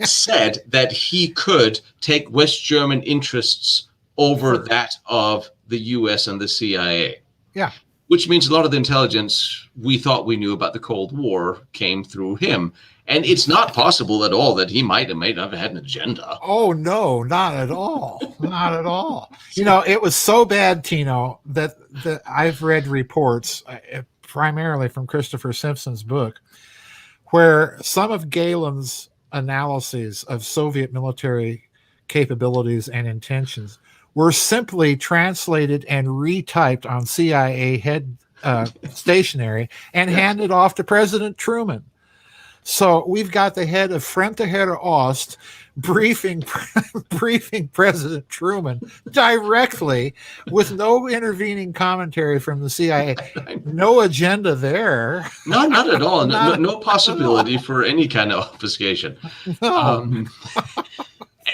said that he could take West German interests over that of the U.S. and the CIA. Yeah. Which means a lot of the intelligence we thought we knew about the Cold War came through him. And it's not possible at all that he might have had an agenda. Oh, no, not at all. Not at all. You know, it was so bad, Tino, that I've read reports, primarily from Christopher Simpson's book, where some of Galen's analyses of Soviet military capabilities and intentions were simply translated and retyped on CIA head stationery and handed off to President Truman. So we've got the head of Fremde Heer Ost briefing President Truman directly with no intervening commentary from the CIA. No agenda there. Not at all. No possibility for any kind of obfuscation. No.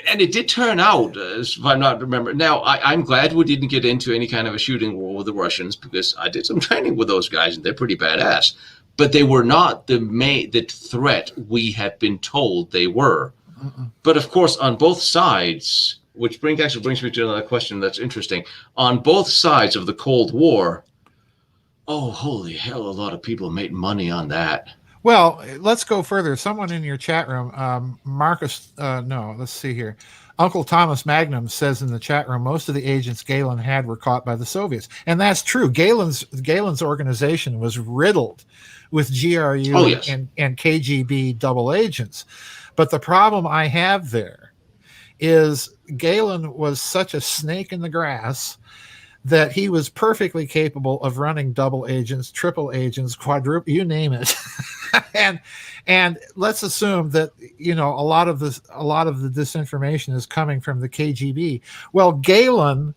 And it did turn out, if I'm not remembering. Now, I'm glad we didn't get into any kind of a shooting war with the Russians, because I did some training with those guys, and they're pretty badass. But they were not the threat we had been told they were. But of course, on both sides, which actually brings me to another question that's interesting. On both sides of the Cold War, oh, holy hell, a lot of people made money on that. Well, let's go further. Someone in your chat room, Marcus, no, let's see here. Uncle Thomas Magnum says in the chat room, most of the agents Galen had were caught by the Soviets. And that's true. Galen's organization was riddled with GRU Oh, yes. and KGB double agents. But the problem I have there is Galen was such a snake in the grass that he was perfectly capable of running double agents, triple agents, quadruple, you name it. and let's assume that a lot of the disinformation is coming from the KGB. Well, Galen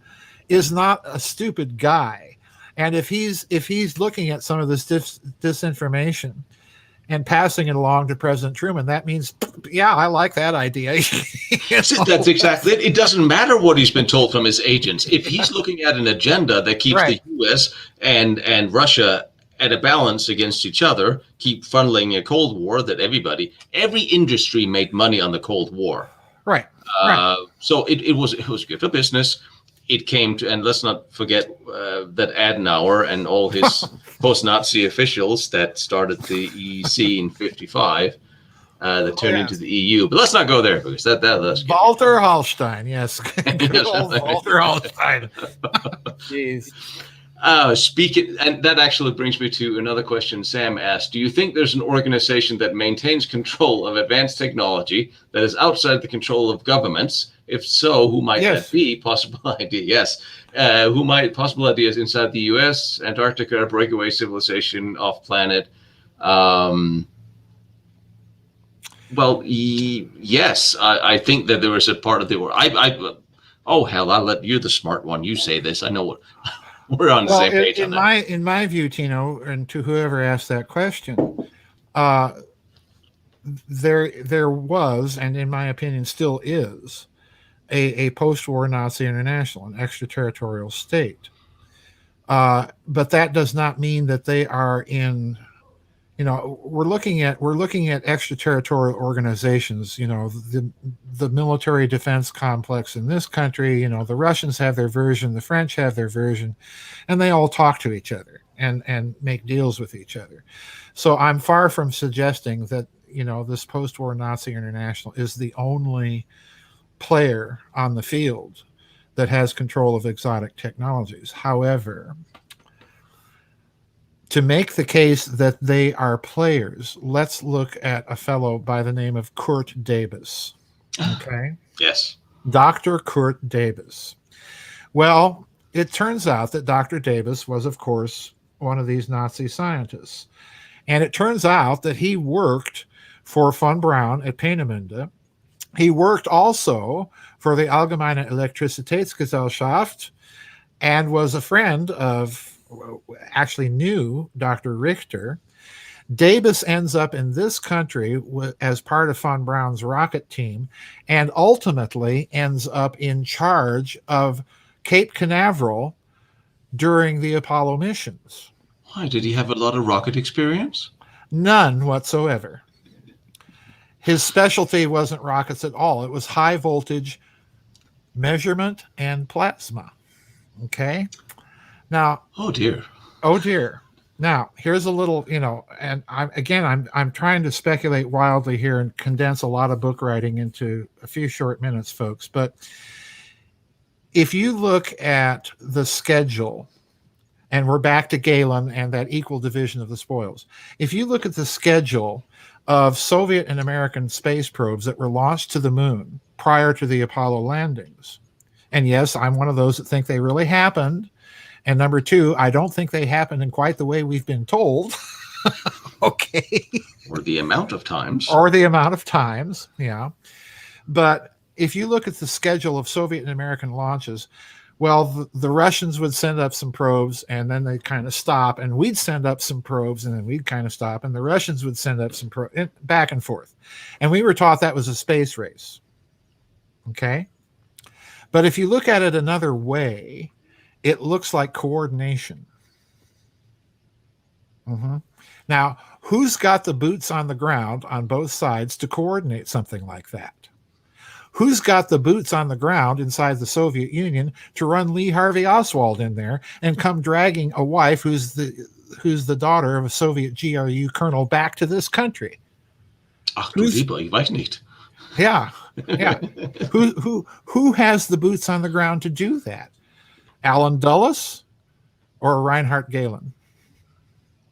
is not a stupid guy, and if he's looking at some of this disinformation and passing it along to President Truman, that means, yeah, I like that idea. That's exactly it. It doesn't matter what he's been told from his agents. If he's looking at an agenda that keeps the U.S. and Russia at a balance against each other, keep funneling a Cold War that every industry made money on the Cold War. Right. So it was good for business. It came to, and let's not forget that Adenauer and all his post-Nazi officials that started the EEC in '55 that turned into the EU. But let's not go there because that's Walter Hallstein, yes. Good old Walter Hallstein. Jeez. Speaking, and that actually brings me to another question Sam asked. Do you think there's an organization that maintains control of advanced technology that is outside the control of governments? If so, who might that be? Possible idea, yes. Possible ideas inside the U.S., Antarctica, breakaway civilization off planet? Well, yes, I think that there is a part of the world. Oh hell, you're the smart one. You say this. I know what. We're on the same page on that. In my view, Tino, and to whoever asked that question, there was, and in my opinion still is, a post-war Nazi international, an extraterritorial state. But that does not mean that they are in. We're looking at extraterritorial organizations. The military defense complex in this country. The Russians have their version, the French have their version, and they all talk to each other and make deals with each other. So I'm far from suggesting that this post-war Nazi international is the only player on the field that has control of exotic technologies. However, to make the case that they are players, let's look at a fellow by the name of Kurt Davis. Okay? Yes. Dr. Kurt Davis. Well, it turns out that Dr. Davis was, of course, one of these Nazi scientists. And it turns out that he worked for von Braun at Peenemünde. He worked also for the Allgemeine Elektrizitätsgesellschaft and was a friend of, actually knew Dr. Richter. Davis ends up in this country as part of von Braun's rocket team and ultimately ends up in charge of Cape Canaveral during the Apollo missions. Why? Did he have a lot of rocket experience? None whatsoever. His specialty wasn't rockets at all. It was high voltage measurement and plasma. Okay? Now, oh dear. Now, here's a little, and I'm trying to speculate wildly here and condense a lot of book writing into a few short minutes, folks. But if you look at the schedule, and we're back to Galen and that equal division of the spoils. If you look at the schedule of Soviet and American space probes that were launched to the moon prior to the Apollo landings, and yes, I'm one of those that think they really happened. And number two, I don't think they happened in quite the way we've been told. Okay. Or the amount of times. Yeah. But if you look at the schedule of Soviet and American launches, well, the Russians would send up some probes and then they'd kind of stop, and we'd send up some probes and then we'd kind of stop, and the Russians would send up some probes, back and forth. And we were taught that was a space race. Okay. But if you look at it another way, it looks like coordination. Mm-hmm. Now, who's got the boots on the ground on both sides to coordinate something like that? who's got the boots on the ground inside the Soviet Union to run Lee Harvey Oswald in there and come dragging a wife who's the daughter of a Soviet GRU colonel back to this country? Ach du lieber, ich weiß nicht. Yeah. Who has the boots on the ground to do that? Alan Dulles or Reinhard Gehlen?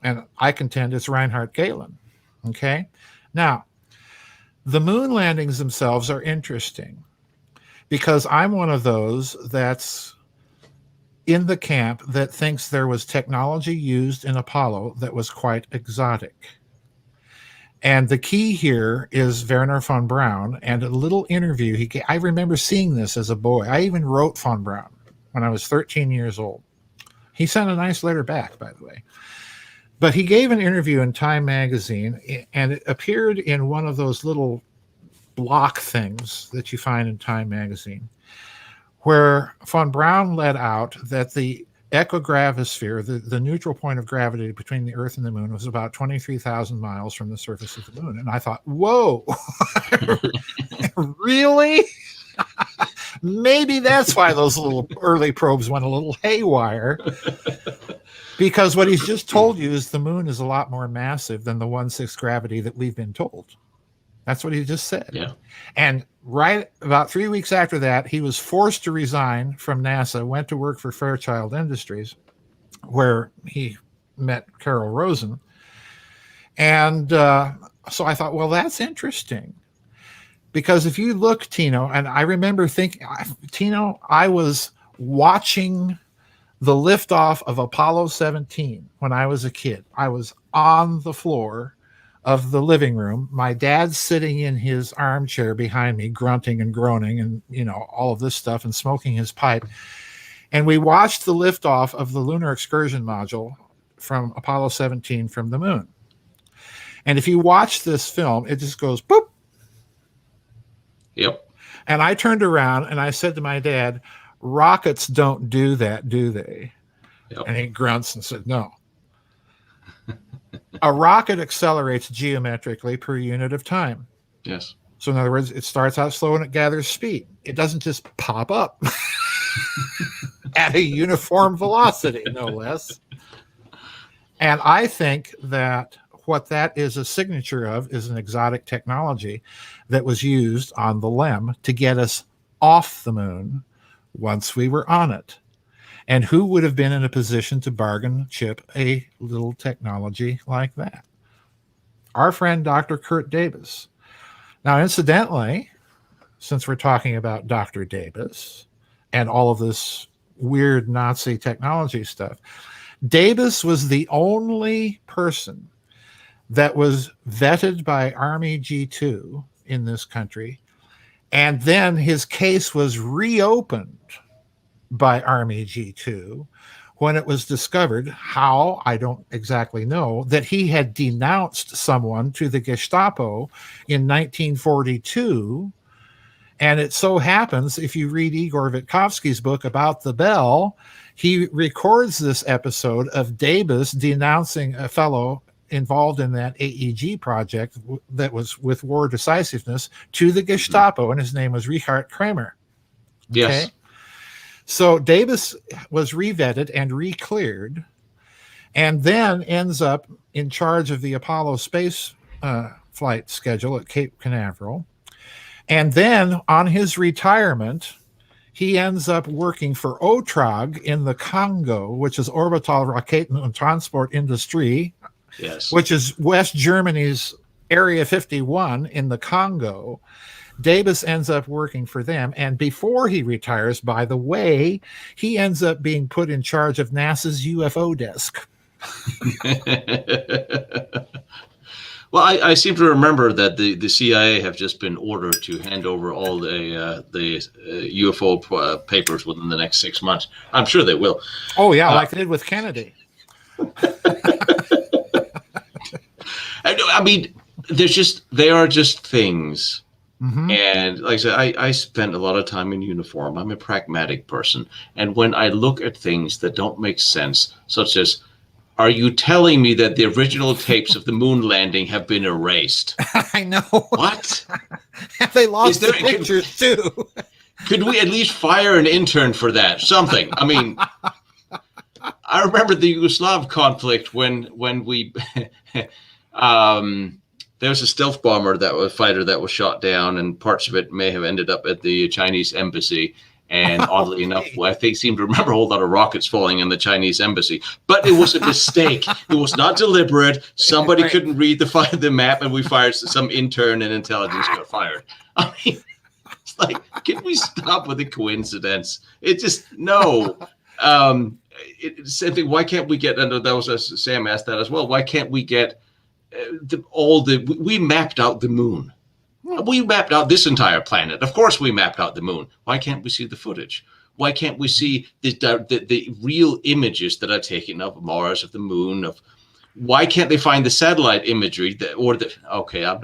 And I contend it's Reinhard Gehlen. Okay. Now, the moon landings themselves are interesting because I'm one of those that's in the camp that thinks there was technology used in Apollo that was quite exotic. And the key here is Werner von Braun and a little interview he gave. I remember seeing this as a boy. I even wrote von Braun when I was 13 years old. He sent a nice letter back, by the way. But he gave an interview in Time magazine, and it appeared in one of those little block things that you find in Time magazine, where von Braun let out that the echogravisphere, the neutral point of gravity between the Earth and the moon, was about 23,000 miles from the surface of the moon. And I thought, whoa, really? Maybe that's why those little early probes went a little haywire. Because what he's just told you is the moon is a lot more massive than the 1/6 gravity that we've been told. That's what he just said. Yeah. And right about 3 weeks after that, he was forced to resign from NASA, went to work for Fairchild Industries, where he met Carol Rosen. And so I thought, well, that's interesting. Because if you look, Tino, and I remember thinking, Tino, I was watching the liftoff of Apollo 17 when I was a kid. I was on the floor of the living room. My dad's sitting in his armchair behind me, grunting and groaning and, all of this stuff and smoking his pipe. And we watched the liftoff of the lunar excursion module from Apollo 17 from the moon. And if you watch this film, it just goes boop. Yep. And I turned around and I said to my dad, rockets don't do that, do they? Yep. And he grunts and said, no. A rocket accelerates geometrically per unit of time. Yes. So in other words, it starts out slow and it gathers speed. It doesn't just pop up at a uniform velocity, no less. And I think that what that is a signature of is an exotic technology that was used on the LEM to get us off the moon once we were on it. And who would have been in a position to bargain chip a little technology like that? Our friend, Dr. Kurt Davis. Now, incidentally, since we're talking about Dr. Davis and all of this weird Nazi technology stuff, Davis was the only person that was vetted by Army G2 in this country. And then his case was reopened by Army G2 when it was discovered, how, I don't exactly know, that he had denounced someone to the Gestapo in 1942. And it so happens, if you read Igor Vitkovsky's book about the Bell, he records this episode of Davis denouncing a fellow involved in that AEG project that was with war decisiveness to the Gestapo, and his name was Richard Kramer. Okay? Yes. So Davis was revetted and re-cleared, and then ends up in charge of the Apollo space flight schedule at Cape Canaveral. And then on his retirement, he ends up working for OTRAG in the Congo, which is Orbital Raketen- und Transportindustrie, Yes. which is West Germany's Area 51 in the Congo. Davis ends up working for them. And before he retires, by the way, he ends up being put in charge of NASA's UFO desk. Well, I seem to remember that the CIA have just been ordered to hand over all the UFO papers within the next 6 months. I'm sure they will. Oh, yeah, like they did with Kennedy. I mean, they are just things. Mm-hmm. And like I said, I spent a lot of time in uniform. I'm a pragmatic person. And when I look at things that don't make sense, such as Are you telling me that the original tapes of the moon landing have been erased? I know. What? They lost the pictures too. Could we at least fire an intern for that? Something. I mean, I remember the Yugoslav conflict when we there was a stealth bomber fighter that was shot down, and parts of it may have ended up at the Chinese embassy. And oddly enough, I seem to remember a whole lot of rockets falling in the Chinese embassy. But it was a mistake. It was not deliberate. Somebody couldn't read the map, and we fired some intern, and intelligence got fired. I mean, it's like, can we stop with the coincidence? It just, no. Same thing. Why can't we get, and that was, Sam asked that as well, why can't we get we mapped out the moon. We mapped out this entire planet. Of course, we mapped out the moon. Why can't we see the footage? Why can't we see the real images that are taken of Mars, of the moon? Why can't they find the satellite imagery I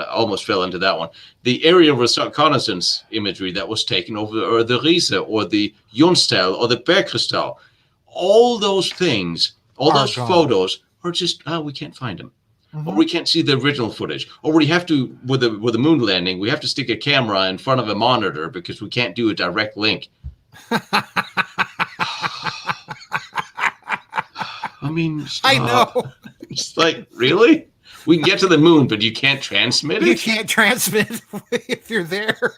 almost fell into that one. The area reconnaissance imagery that was taken over, or the Riese, or the Jonstel, or the Bergkristall. All those things, all those photos are just, we can't find them. Mm-hmm. Or we can't see the original footage. Or we have to, with the moon landing, we have to stick a camera in front of a monitor because we can't do a direct link. I mean, stop. I know. It's like, really? We can get to the moon, but you can't transmit it? You can't transmit if you're there.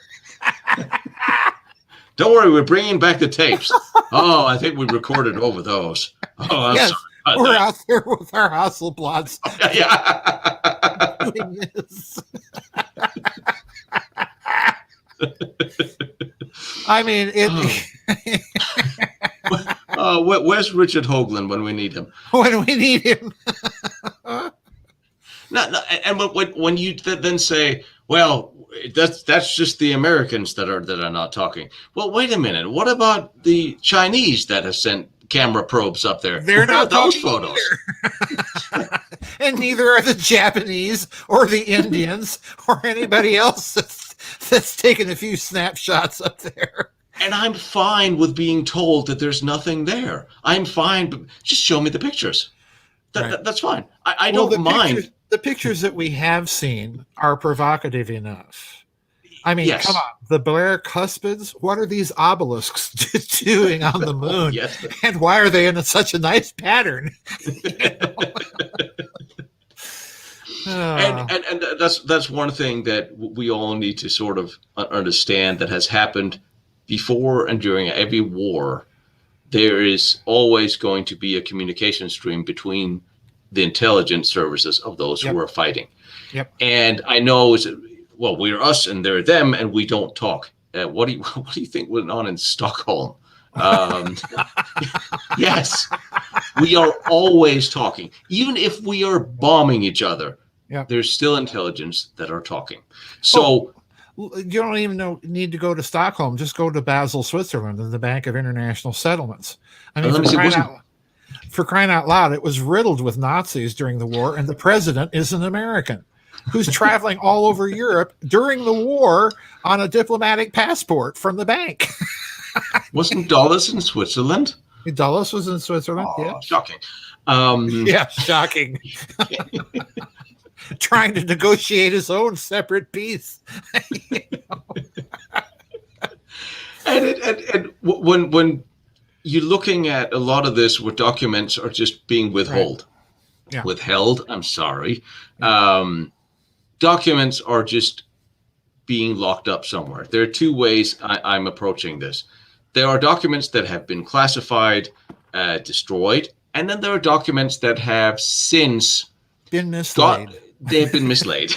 Don't worry, we're bringing back the tapes. Oh, I think we recorded over those. Oh, I'm sorry. We're out there with our Hasselblads. Yeah. Doing this. I mean, where's Richard Hoagland when we need him? When we need him. No, and when you then say, well, that's just the Americans that are not talking. Well, wait a minute. What about the Chinese that have sent camera probes up there? They're not those photos. And neither are the Japanese or the Indians or anybody else that's taken a few snapshots up there. And I'm fine with being told that there's nothing there. I'm fine, but just show me the pictures. That's fine. I don't mind. The pictures that we have seen are provocative enough. I mean, yes. Come on. The Blair Cuspids, what are these obelisks doing on the moon? Yes. And why are they in such a nice pattern? And that's one thing that we all need to sort of understand that has happened before and during every war. There is always going to be a communication stream between the intelligence services of those who are fighting. Yep. And I know, well, we're us and they're them, and we don't talk. What do you think went on in Stockholm? Yes, we are always talking. Even if we are bombing each other, there's still intelligence that are talking. So you don't even need to go to Stockholm. Just go to Basel, Switzerland, and the Bank of International Settlements. I mean, for crying out loud, it was riddled with Nazis during the war, and the president is an American who's traveling all over Europe during the war on a diplomatic passport from the bank. Wasn't Dulles in Switzerland? Dulles was in Switzerland. Oh, yeah, shocking. Yeah, shocking. Trying to negotiate his own separate peace. And when you're looking at a lot of this where documents are just being withheld. Right. Yeah. Withheld, I'm sorry. Documents are just being locked up somewhere. There are two ways I'm approaching this. There are documents that have been classified, destroyed, and then there are documents that have since been mislaid. They've been mislaid.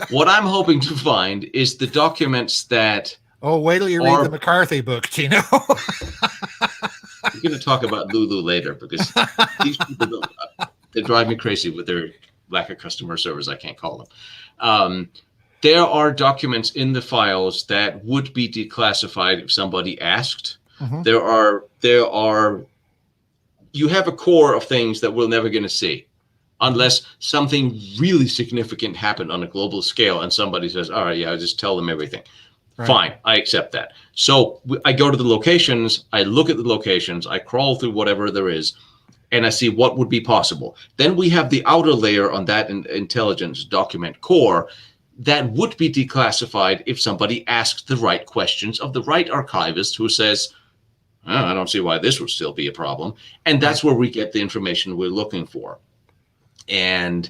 What I'm hoping to find is the documents that... Oh, wait till you read the McCarthy book, Tino. We're going to talk about Lulu later because these people, they drive me crazy with their lack of customer service. I can't call them. There are documents in the files that would be declassified if somebody asked. Mm-hmm. There are. You have a core of things that we're never going to see unless something really significant happened on a global scale and somebody says, all right, yeah, I'll just tell them everything. Right. Fine, I accept that. So I go to the locations, I look at the locations, I crawl through whatever there is, and I see what would be possible. Then we have the outer layer on that intelligence document core that would be declassified if somebody asked the right questions of the right archivist who says, I don't see why this would still be a problem. And that's where we get the information we're looking for. And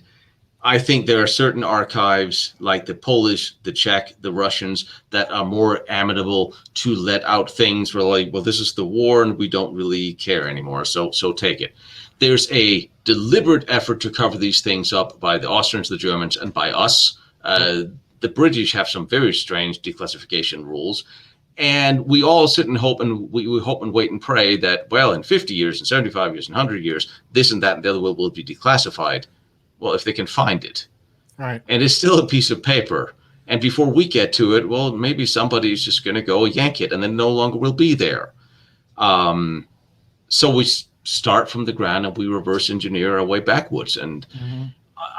I think there are certain archives like the Polish, the Czech, the Russians that are more amenable to let out things where like, well, this is the war and we don't really care anymore. So take it. There's a deliberate effort to cover these things up by the Austrians, the Germans, and by us. The British have some very strange declassification rules. And we all sit and hope, and we hope and wait and pray that, well, in 50 years, and 75 years, and 100 years, this and that and the other will be declassified. Well, if they can find it. Right. And it's still a piece of paper. And before we get to it, well, maybe somebody's just going to go yank it, and then no longer will be there. So we start from the ground, and we reverse engineer our way backwards. And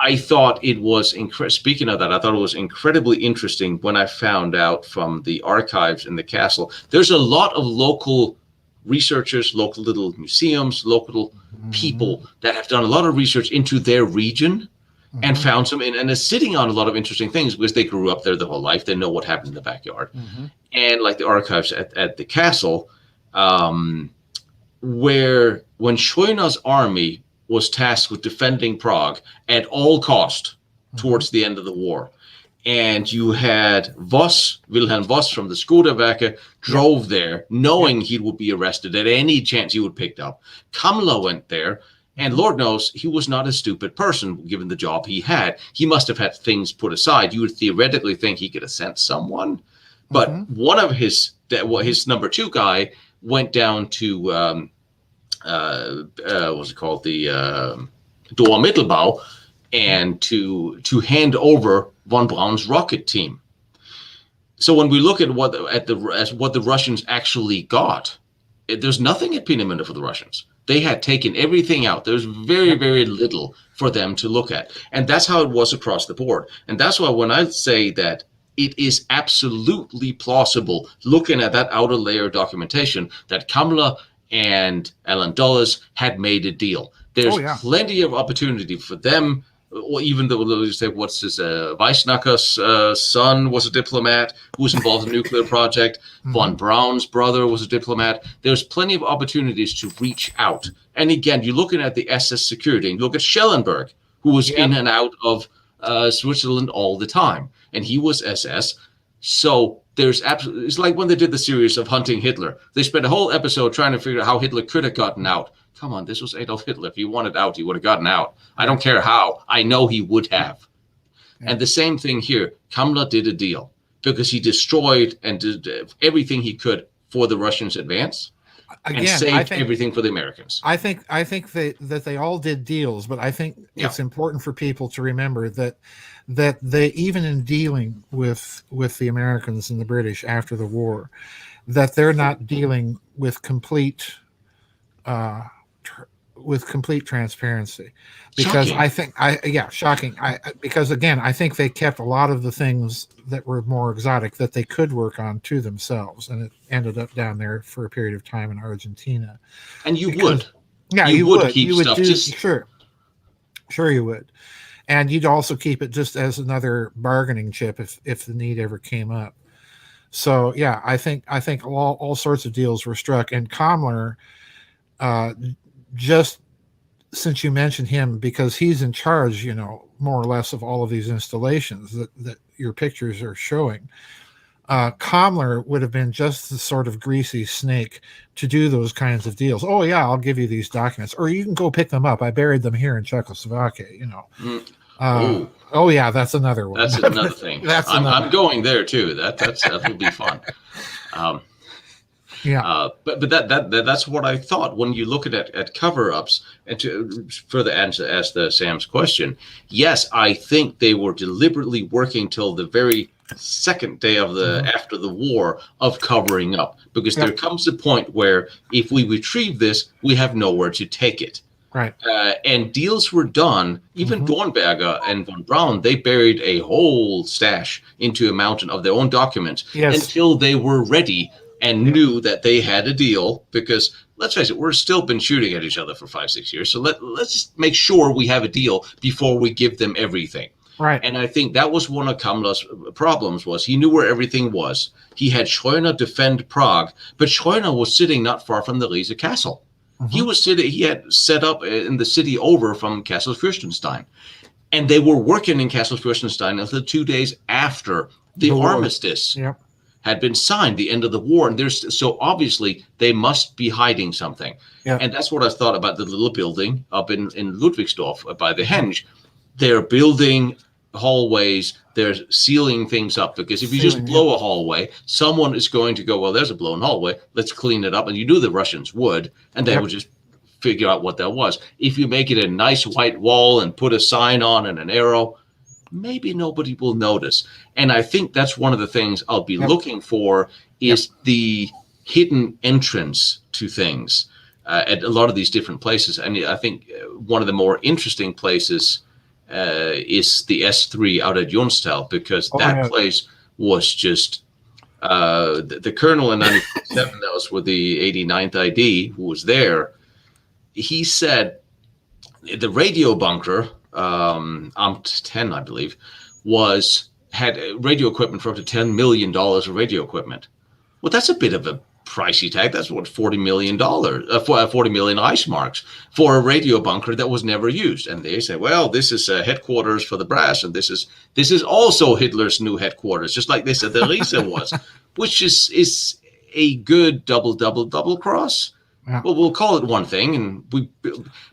I thought it was speaking of that, I thought it was incredibly interesting when I found out from the archives in the castle. There's a lot of local researchers, local little museums, local people that have done a lot of research into their region and found some and is sitting on a lot of interesting things because they grew up there their whole life. They know what happened in the backyard. And like the archives at the castle, where when Scheuner's army was tasked with defending Prague at all cost towards the end of the war. And you had Wilhelm Voss from the Skoda-Werke drove there knowing he would be arrested at any chance he would pick up. Kamla went there, and Lord knows he was not a stupid person given the job he had. He must have had things put aside. You would theoretically think he could have sent someone. But one of his number two guy went down to what's it called, the Dor Mittelbau, and to hand over von Braun's rocket team. So when we look at what the Russians actually got, there's nothing at Peenemünde for the Russians. They had taken everything out. There's very, very little for them to look at. And that's how it was across the board. And that's why when I say that it is absolutely plausible, looking at that outer layer documentation, that Kamla and Alan Dulles had made a deal. There's plenty of opportunity for them. Or even though they say, what's this? Weissnacker's son was a diplomat who was involved in the nuclear project. Von Braun's brother was a diplomat. There's plenty of opportunities to reach out. And again, you're looking at the SS security, and you look at Schellenberg, who was in and out of Switzerland all the time, and he was SS. So there's absolutely, it's like when they did the series of Hunting Hitler. They spent a whole episode trying to figure out how Hitler could have gotten out. Come on, this was Adolf Hitler. If he wanted out, he would have gotten out. I don't care how. I know he would have. And the same thing here. Kamla did a deal because he destroyed and did everything he could for the Russians' advance and saved everything for the Americans. I think that they all did deals, but I think it's important for people to remember that they, even in dealing with the Americans and the British after the war, that they're not dealing with complete transparency, because shocking. Because again, I think they kept a lot of the things that were more exotic that they could work on to themselves, and it ended up down there for a period of time in Argentina. And you would keep stuff sure you would, and you'd also keep it just as another bargaining chip if the need ever came up. So I think all sorts of deals were struck, and Kammler. Just since you mentioned him, because he's in charge, more or less of all of these installations that your pictures are showing, Kammler would have been just the sort of greasy snake to do those kinds of deals. Oh yeah, I'll give you these documents, or you can go pick them up. I buried them here in Czechoslovakia. Oh yeah, that's another one. That's another thing. I'm going there too. That will be fun. But that's what I thought when you look at cover-ups. And to further answer Sam's question, yes, I think they were deliberately working till the very second day of after the war of covering up, because there comes a point where if we retrieve this, we have nowhere to take it. Right. And deals were done. Even Dornberger and von Braun, they buried a whole stash into a mountain of their own documents until they were ready and knew that they had a deal, because let's face it, we're still been shooting at each other for 5-6 years. So let's just make sure we have a deal before we give them everything. Right. And I think that was one of Kamla's problems, was he knew where everything was. He had Scheuner defend Prague, but Scheuner was sitting not far from the Riese Castle. He had set up in the city over from Castle Fürstenstein. And they were working in Castle Fürstenstein until 2 days after the armistice had been signed, the end of the war. And so obviously they must be hiding something. Yeah. And that's what I thought about the little building up in Ludwigsdorf by the Henge. They're building hallways, they're sealing things up, because if you just blow a hallway, someone is going to go, well, there's a blown hallway, let's clean it up. And you knew the Russians would, and they would just figure out what that was. If you make it a nice white wall and put a sign on and an arrow, maybe nobody will notice. And I think that's one of the things I'll be looking for is the hidden entrance to things at a lot of these different places. And I think one of the more interesting places is the S3 out at Jonstal, because that place was just the colonel in 97, that was with the 89th ID, who was there. He said the radio bunker, Amt 10, I believe, had radio equipment for up to $10 million of radio equipment. Well, that's a bit of a pricey tag. That's what, $40 million, 40 million ice marks for a radio bunker that was never used. And they say, well, this is headquarters for the brass, and this is also Hitler's new headquarters, just like they said the Riese was, which is a good double cross. Yeah. Well, we'll call it one thing,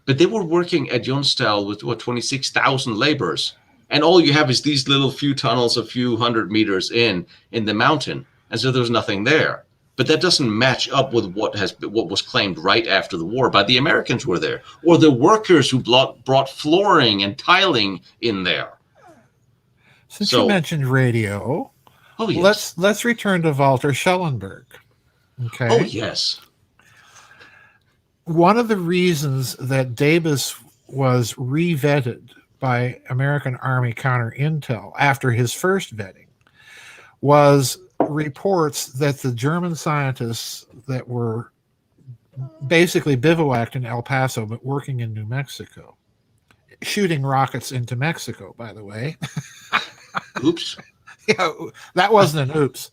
but they were working at Jonstal with 26,000 laborers, and all you have is these little few tunnels, a few hundred meters in the mountain, and so there's nothing there. But that doesn't match up with what was claimed right after the war by the Americans were there, or the workers who brought flooring and tiling in there. Since you mentioned radio, let's return to Walter Schellenberg. Okay. Oh yes. One of the reasons that Davis was re-vetted by American Army counter-intel after his first vetting was reports that the German scientists that were basically bivouacked in El Paso but working in New Mexico, shooting rockets into Mexico, by the way. Oops. Yeah, that wasn't an oops,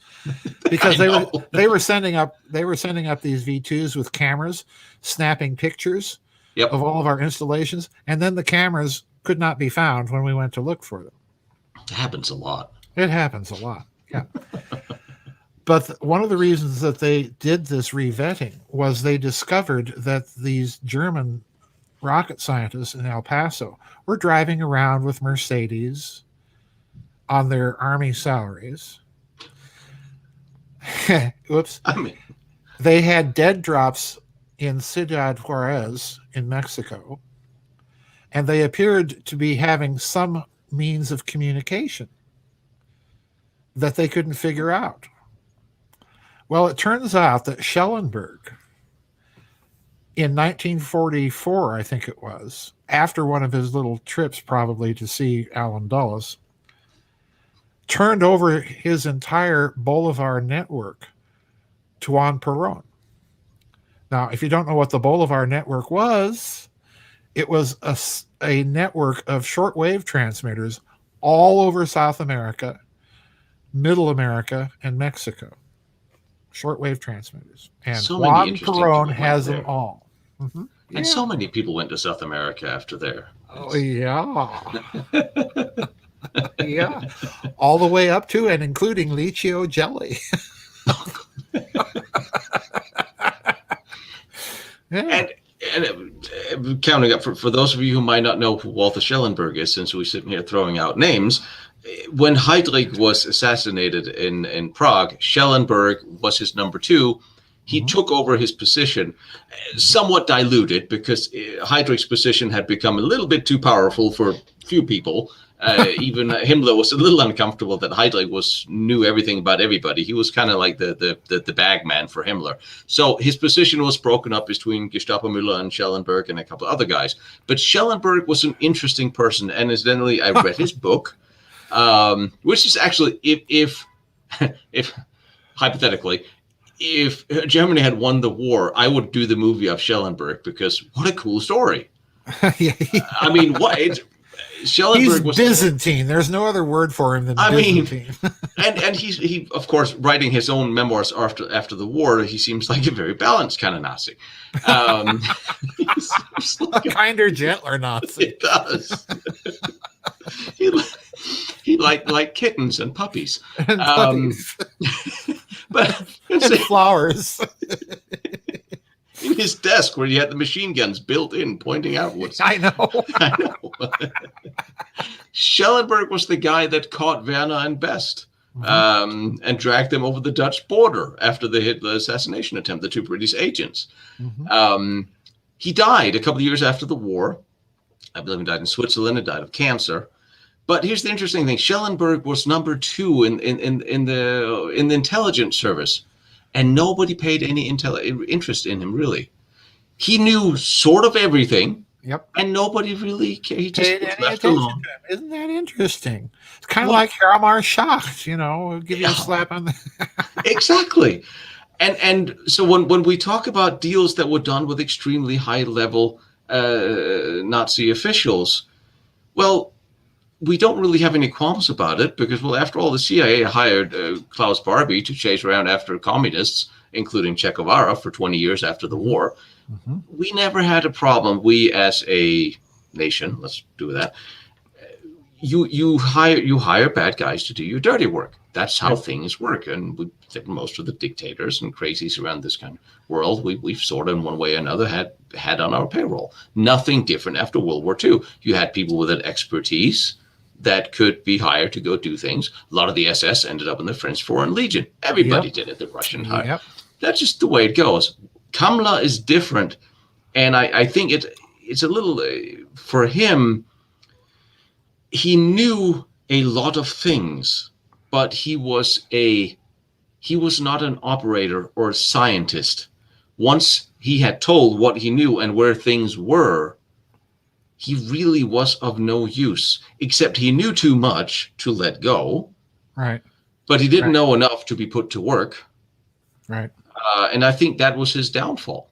because they were sending up these V2s with cameras snapping pictures of all of our installations, and then the cameras could not be found when we went to look for them. It happens a lot. It happens a lot. Yeah. But one of the reasons that they did this revetting was they discovered that these German rocket scientists in El Paso were driving around with Mercedes on their Army salaries. Whoops. They had dead drops in Ciudad Juarez in Mexico, and they appeared to be having some means of communication that they couldn't figure out. Well, it turns out that Schellenberg, in 1944, I think it was, after one of his little trips probably to see Allen Dulles, turned over his entire Bolivar network to Juan Perón. Now, if you don't know what the Bolivar network was, it was a network of shortwave transmitters all over South America, Middle America, and Mexico. Shortwave transmitters. And so Juan Perón has them all. Mm-hmm. And so many people went to South America after there. Oh, yeah. Yeah, all the way up to and including Lichio jelly. And counting up, for those of you who might not know who Walter Schellenberg is, since we're sitting here throwing out names, when Heydrich was assassinated in Prague, Schellenberg was his number two. He took over his position, somewhat diluted, because Heydrich's position had become a little bit too powerful for few people. Even Himmler was a little uncomfortable that Heydrich knew everything about everybody. He was kind of like the bag man for Himmler. So his position was broken up between Gestapo Müller and Schellenberg and a couple of other guys. But Schellenberg was an interesting person, and incidentally, I read his book, which is actually, if hypothetically, if Germany had won the war, I would do the movie of Schellenberg, because what a cool story. Yeah, I mean, he's Schellenberg was. Byzantine. There's no other word for him than I mean, Byzantine. and he of course, writing his own memoirs after the war, he seems like a very balanced kind of Nazi. Um, he seems A like kinder, gentler Nazi. it does. he he liked kittens and puppies. And puppies. But And flowers. in his desk where he had the machine guns built in, pointing outwards. I know. I know. Schellenberg was the guy that caught Werner and Best, and dragged them over the Dutch border after the Hitler assassination attempt, the two British agents. He died a couple of years after the war. I believe he died in Switzerland and died of cancer. But here's the interesting thing: Schellenberg was number 2 in the intelligence service, and nobody paid any interest in him, really. He knew sort of everything. Yep. And nobody really cared. He just Paid was any left attention alone. to him. Isn't that interesting? It's kind of like Haromar Schacht, give you a slap on the. Exactly. And so when we talk about deals that were done with extremely high level Nazi officials, well, we don't really have any qualms about it, because, well, after all, the CIA hired Klaus Barbie to chase around after communists, including Che Guevara, for 20 years after the war. We never had a problem. We, as a nation, let's do that. You hire bad guys to do your dirty work. That's how things work. And we think most of the dictators and crazies around this kind of world, we've sort of in one way or another had on our payroll. Nothing different after World War II. You had people with an expertise that could be hired to go do things. A lot of the SS ended up in the French Foreign Legion. Everybody did it. The Russian hired. That's just the way it goes. Kamla is different, and I think it's a little for him. He knew a lot of things, but he was not an operator or a scientist. Once he had told what he knew and where things were, he really was of no use, except he knew too much to let go. Right. But he didn't know enough to be put to work. Right. And I think that was his downfall.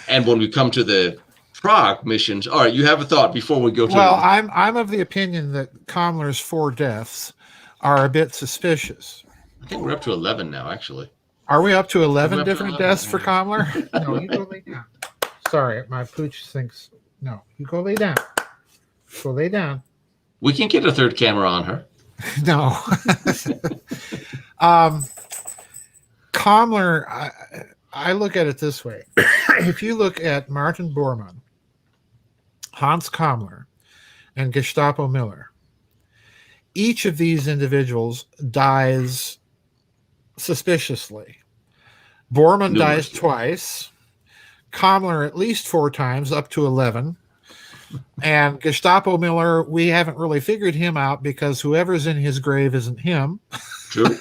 And when we come to the Prague missions, all right, you have a thought before we go to. Well, I'm of the opinion that Kammler's 4 deaths are a bit suspicious. I think we're up to 11 now, actually. Are we up to 11 up to different 11, deaths for Kammler? No, you go lay down. Sorry, my pooch thinks, no, you go lay down. Go lay down. We can get a third camera on her. No. Kammler, I look at it this way. If you look at Martin Bormann, Hans Kammler, and Gestapo Miller, each of these individuals dies suspiciously. Bormann dies twice. Kammler at least 4 times, up to 11. And Gestapo Miller, we haven't really figured him out, because whoever's in his grave isn't him. True.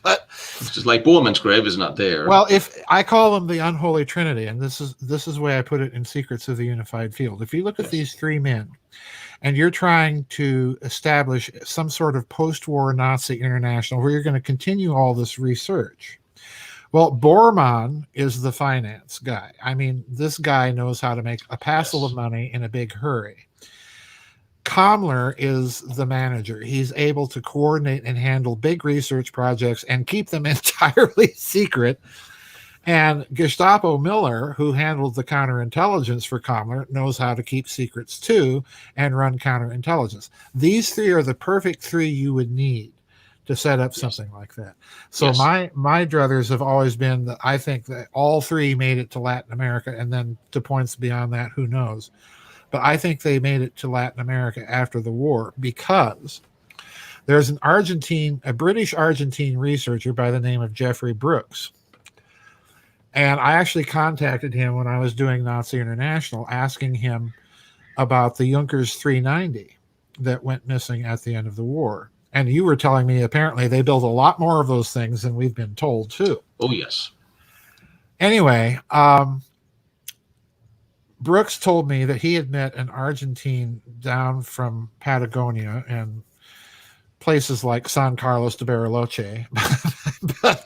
But it's just like Bormann's grave is not there. Well, if I call them the unholy trinity, and this is the way I put it in Secrets of the Unified Field. If you look at these 3 men, and you're trying to establish some sort of post-war Nazi international where you're going to continue all this research, well, Bormann is the finance guy. I mean, this guy knows how to make a passel of money in a big hurry. Kammler is the manager. He's able to coordinate and handle big research projects and keep them entirely secret. And Gestapo Miller, who handled the counterintelligence for Kammler, knows how to keep secrets too and run counterintelligence. These 3 are the perfect 3 you would need to set up something like that. So my druthers have always been that I think that all 3 made it to Latin America, and then to points beyond that, who knows. But I think they made it to Latin America after the war, because there's a British Argentine researcher by the name of Jeffrey Brooks. And I actually contacted him when I was doing Nazi International, asking him about the Junkers 390 that went missing at the end of the war. And you were telling me apparently they built a lot more of those things than we've been told too. Oh, yes. Anyway, Brooks told me that he had met an Argentine down from Patagonia and places like San Carlos de Bariloche. But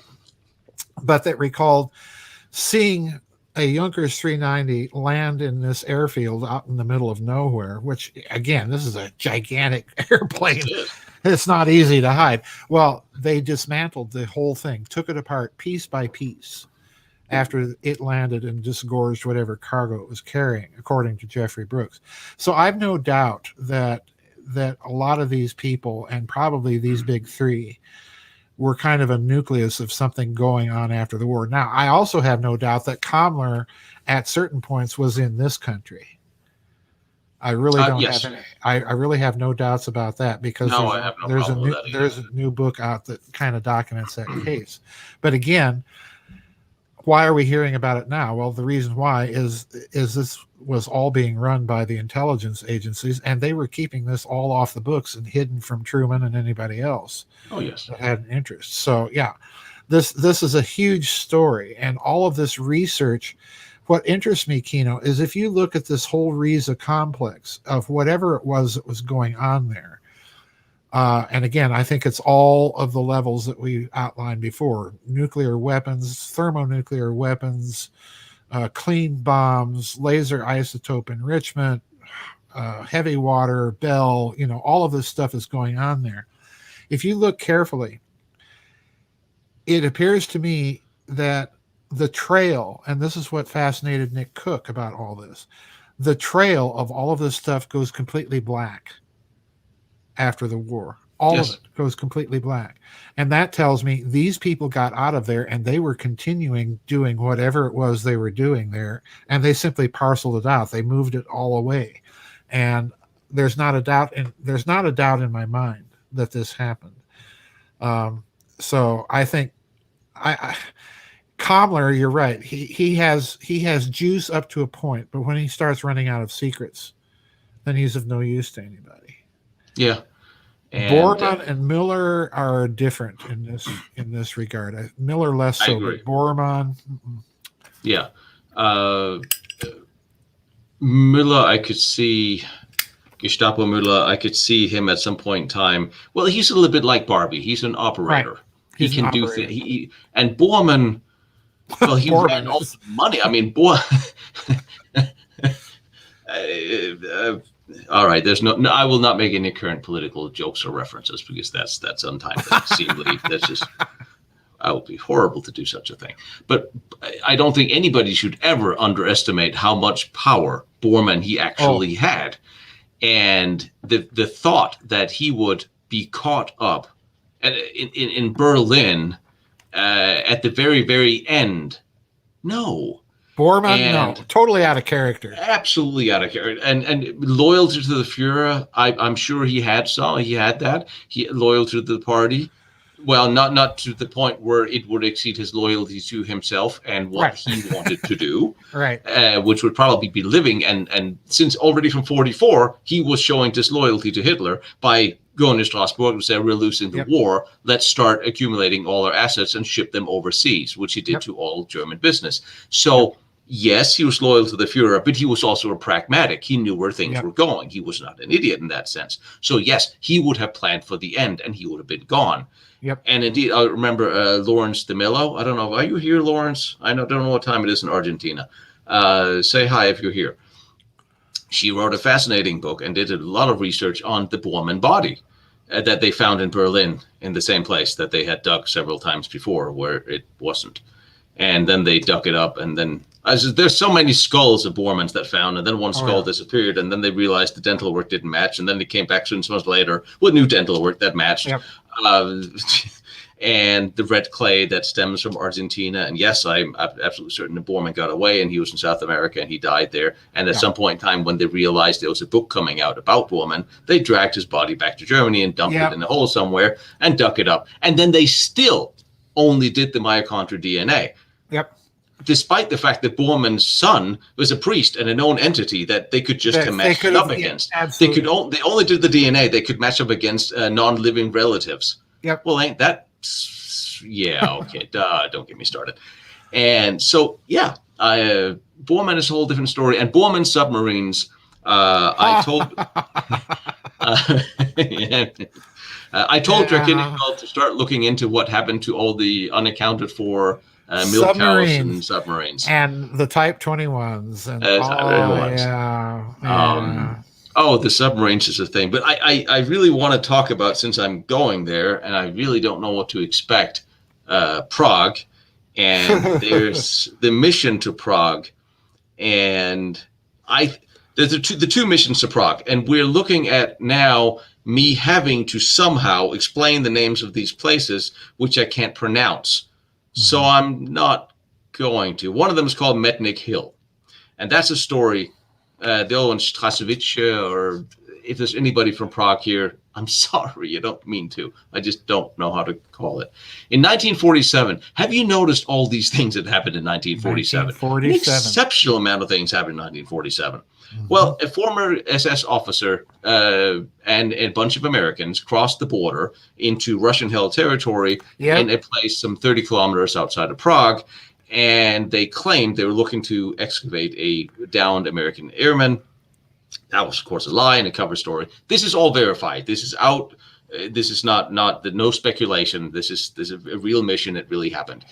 but that recalled seeing a Junkers 390 land in this airfield out in the middle of nowhere, which, again, this is a gigantic airplane. It's not easy to hide. Well, they dismantled the whole thing, took it apart piece by piece after it landed and disgorged whatever cargo it was carrying, according to Jeffrey Brooks. So I've no doubt that a lot of these people, and probably these big three, were kind of a nucleus of something going on after the war. Now, I also have no doubt that Kammler at certain points was in this country. I really don't yes. have any, I really have no doubts about that, because there's a new book out that kind of documents that case. But again, why are we hearing about it now? Well, the reason why is this was all being run by the intelligence agencies, and they were keeping this all off the books and hidden from Truman and anybody else that had an interest. So yeah, this is a huge story, and all of this research. What interests me, Kino, is if you look at this whole Riza complex of whatever it was that was going on there, and again, I think it's all of the levels that we outlined before: nuclear weapons, thermonuclear weapons, clean bombs, laser isotope enrichment, heavy water, Bell, all of this stuff is going on there. If you look carefully, it appears to me that the trail, and this is what fascinated Nick Cook about all this, the trail of all of this stuff goes completely black after the war. All of it goes completely black. And that tells me these people got out of there and they were continuing doing whatever it was they were doing there, and they simply parceled it out. They moved it all away. And there's not a doubt in my mind that this happened. So I think Kammler, you're right. He has juice up to a point, but when he starts running out of secrets, then he's of no use to anybody. Yeah. And Bormann and Miller are different in this regard. Miller less so, but Bormann. Yeah. Müller, I could see, Gestapo Müller, I could see him at some point in time. Well, he's a little bit like Barbie. He's an operator. Right. He can do things. And Bormann, well, he ran all the money. I mean, all right. There's no. I will not make any current political jokes or references, because that's untimely. Seemingly, that's just. I would be horrible to do such a thing. But I don't think anybody should ever underestimate how much power Bormann he actually had, and the thought that he would be caught up in Berlin at the very, very end. No. Bormann, no, totally out of character. Absolutely out of character. And loyalty to the Fuhrer, I'm sure he had that. Loyal to the party. Well, not to the point where it would exceed his loyalty to himself and what he wanted to do. Right. Which would probably be living. And since already from 1944, he was showing disloyalty to Hitler by going to Strasbourg and say, we're losing the war. Let's start accumulating all our assets and ship them overseas, which he did to all German business. So, yes, he was loyal to the Fuhrer, but he was also a pragmatic. He knew where things were going. He was not an idiot in that sense. So, yes, he would have planned for the end, and he would have been gone. Yep. And indeed, I remember Lawrence de Mello. I don't know. Are you here, Lawrence? I don't know what time it is in Argentina. Say hi if you're here. She wrote a fascinating book and did a lot of research on the Bormann body that they found in Berlin, in the same place that they had dug several times before, where it wasn't. And then they dug it up, and then there's so many skulls of Bormann's that found, and then one skull disappeared, and then they realized the dental work didn't match, and then they came back 6 months later with new dental work that matched. Yep. And the red clay that stems from Argentina. And yes, I'm absolutely certain that Bormann got away, and he was in South America, and he died there. And at some point in time, when they realized there was a book coming out about Bormann, they dragged his body back to Germany and dumped it in a hole somewhere and dug it up. And then they still only did the mitochondrial DNA. Yep. Despite the fact that Bormann's son was a priest and a known entity that they could just match up against. Absolutely. They only did the DNA. They could match up against non-living relatives. Yep. Well, ain't that? Yeah. Okay. Don't get me started. And so, Bormann is a whole different story. And Bormann submarines, I told Drakenigel to start looking into what happened to all the unaccounted for milk cows and submarines. And the Type 21s. And the submarines is a thing. But I really want to talk about, since I'm going there and I really don't know what to expect, Prague. And there's the mission to Prague. And there's the two missions to Prague. And we're looking at now me having to somehow explain the names of these places, which I can't pronounce. So I'm not going to. One of them is called Metnik Hill. And that's a story. The other one's Strasovice, or if there's anybody from Prague here, I'm sorry, I don't mean to. I just don't know how to call it. In 1947, have you noticed all these things that happened in 1947? An exceptional amount of things happened in 1947. Well, a former SS officer and a bunch of Americans crossed the border into Russian-held territory in a place some 30 kilometers outside of Prague, and they claimed they were looking to excavate a downed American airman. That was, of course, a lie and a cover story. This is all verified. This is out. This is no speculation. This is a real mission. It really happened.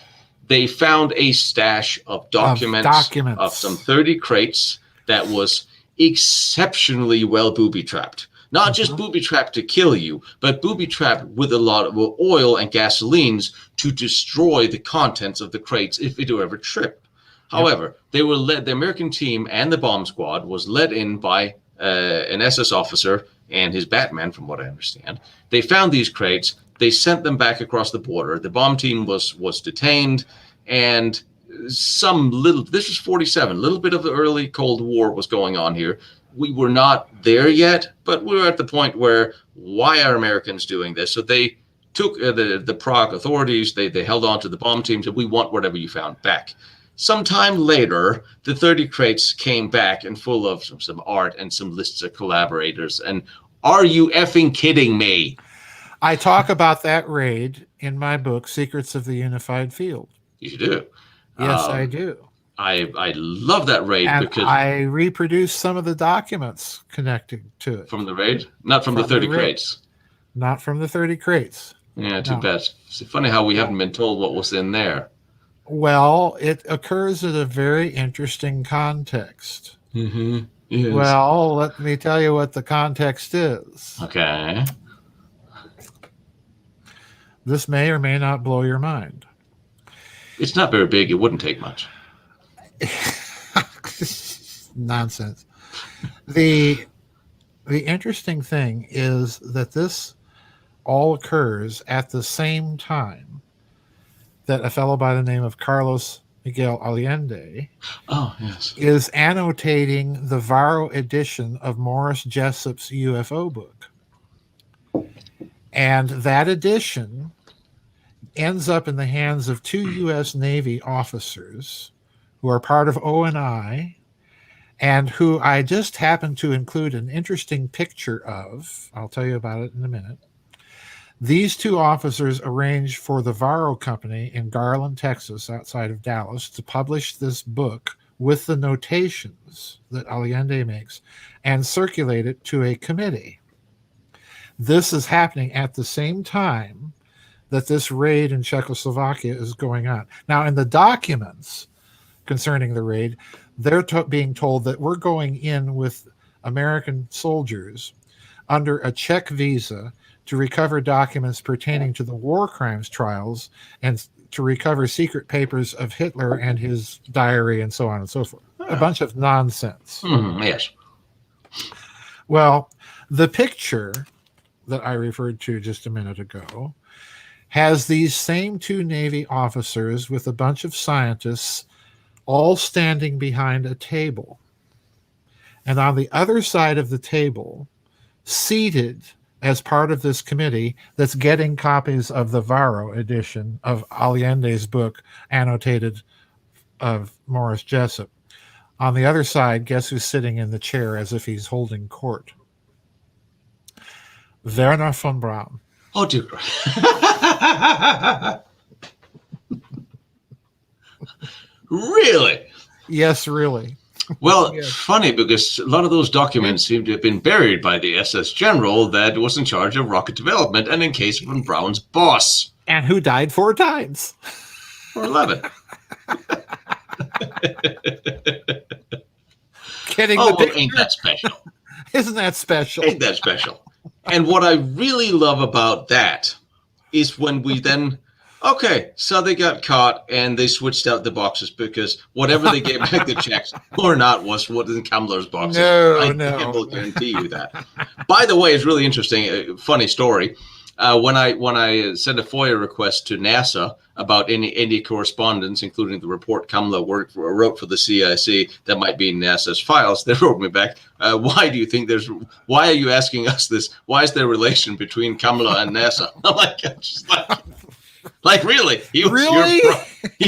They found a stash of documents of some 30 crates that was exceptionally well booby-trapped. Not just booby-trapped to kill you, but booby-trapped with a lot of oil and gasolines to destroy the contents of the crates if it were ever tripped. However, they were led. The American team and the bomb squad was led in by an SS officer and his Batman, from what I understand. They found these crates. They sent them back across the border. The bomb team was detained, and this was 47, a little bit of the early Cold War was going on here. We were not there yet, but we were at the point where, why are Americans doing this? So they took the Prague authorities, they held on to the bomb team, said, we want whatever you found back. Sometime later, the 30 crates came back and full of some art and some lists of collaborators. And are you effing kidding me? I talk about that raid in my book, Secrets of the Unified Field. You do. Yes, I do. I love that raid, and because I reproduced some of the documents connected to it. From the raid? Not from the 30 crates. Not from the 30 crates. Yeah, too bad. It's funny how we haven't been told what was in there. Well, it occurs in a very interesting context. Yes. Well, let me tell you what the context is. Okay. This may or may not blow your mind. It's not very big. It wouldn't take much. Nonsense. The interesting thing is that this all occurs at the same time that a fellow by the name of Carlos Miguel Allende is annotating the Varro edition of Morris Jessup's UFO book. And that edition ends up in the hands of two U.S. Navy officers who are part of ONI, and who I just happened to include an interesting picture of. I'll tell you about it in a minute. These two officers arranged for the Varro Company in Garland, Texas, outside of Dallas, to publish this book with the notations that Allende makes and circulate it to a committee. This is happening at the same time that this raid in Czechoslovakia is going on. Now, in the documents concerning the raid, they're being told that we're going in with American soldiers under a Czech visa to recover documents pertaining to the war crimes trials and to recover secret papers of Hitler and his diary and so on and so forth. A bunch of nonsense. Yes. Well, the picture that I referred to just a minute ago has these same two Navy officers with a bunch of scientists all standing behind a table. And on the other side of the table, seated as part of this committee that's getting copies of the Varro edition of Allende's book, annotated of Morris Jessup. On the other side, guess who's sitting in the chair as if he's holding court? Werner von Braun. Oh, dear. Really? Yes, really. Well, funny, because a lot of those documents seem to have been buried by the SS general that was in charge of rocket development and in case von Braun's boss. And who died 4 times. Or 11. Getting Oh, the well, picture. ain't that special? Isn't that special? Ain't that special? And what I really love about that is when we then, okay, so they got caught and they switched out the boxes because whatever they gave back the checks or not was what in Kamler's boxes. I will guarantee you that. By the way, it's really interesting, funny story. When I sent a FOIA request to NASA about any correspondence, including the report Kamla wrote for the CIC that might be in NASA's files, they wrote me back, why are you asking us this? Why is there a relation between Kamla and NASA? I'm just like really? He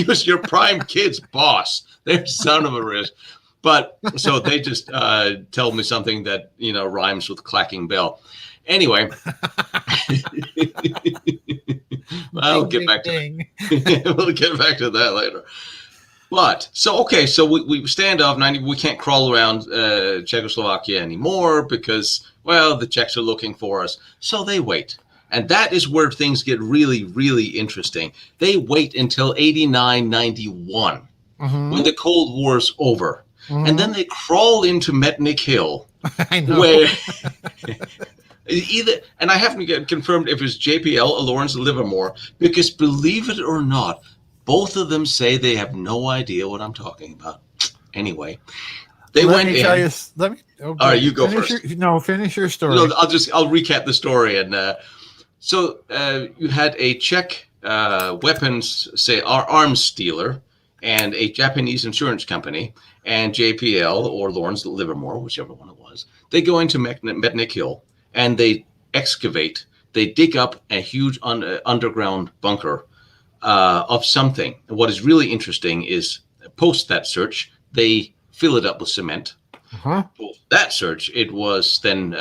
was your prime kid's boss. There's son of a risk. But so they just tell me something that, rhymes with clacking bell. Anyway, we'll get back to that later. But so we stand off 90. We can't crawl around Czechoslovakia anymore because, well, the Czechs are looking for us. So they wait. And that is where things get really, really interesting. They wait until 89, 91 when the Cold War's over. And then they crawl into Metnik Hill. I know. Where and I haven't get confirmed if it's JPL or Lawrence Livermore, because believe it or not, both of them say they have no idea what I'm talking about. Anyway, they went in. All right, you go first. Finish your story. I'll recap the story. And so you had a Czech weapons, say, arms dealer, and a Japanese insurance company, and JPL or Lawrence Livermore, whichever one it was. They go into Metnik Hill. And they excavate, they dig up a huge underground bunker of something. And what is really interesting is post that search, they fill it up with cement. Post that search, it was then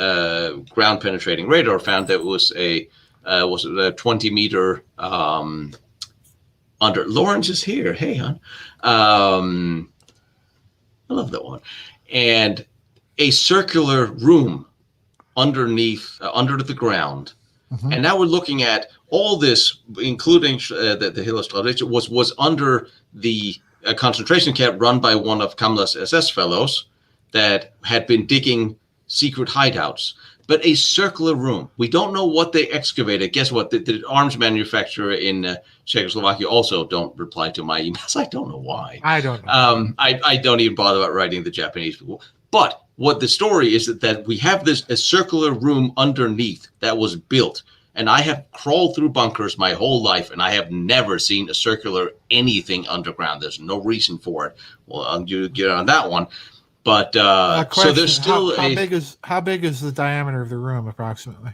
ground penetrating radar found that it was a 20-meter under. Lawrence is here. Hey, hon. I love that one. And a circular room underneath, under the ground. And now we're looking at all this, including the Hillerstraße, was under the concentration camp run by one of Kamla's SS fellows that had been digging secret hideouts. But a circular room. We don't know what they excavated. Guess what? The arms manufacturer in Czechoslovakia also don't reply to my emails. I don't know why. I don't know. I don't even bother about writing the Japanese people. But what the story is that we have a circular room underneath that was built. And I have crawled through bunkers my whole life, and I have never seen a circular anything underground. There's no reason for it. Well, I'll get on that one. But so there's still how big is the diameter of the room approximately?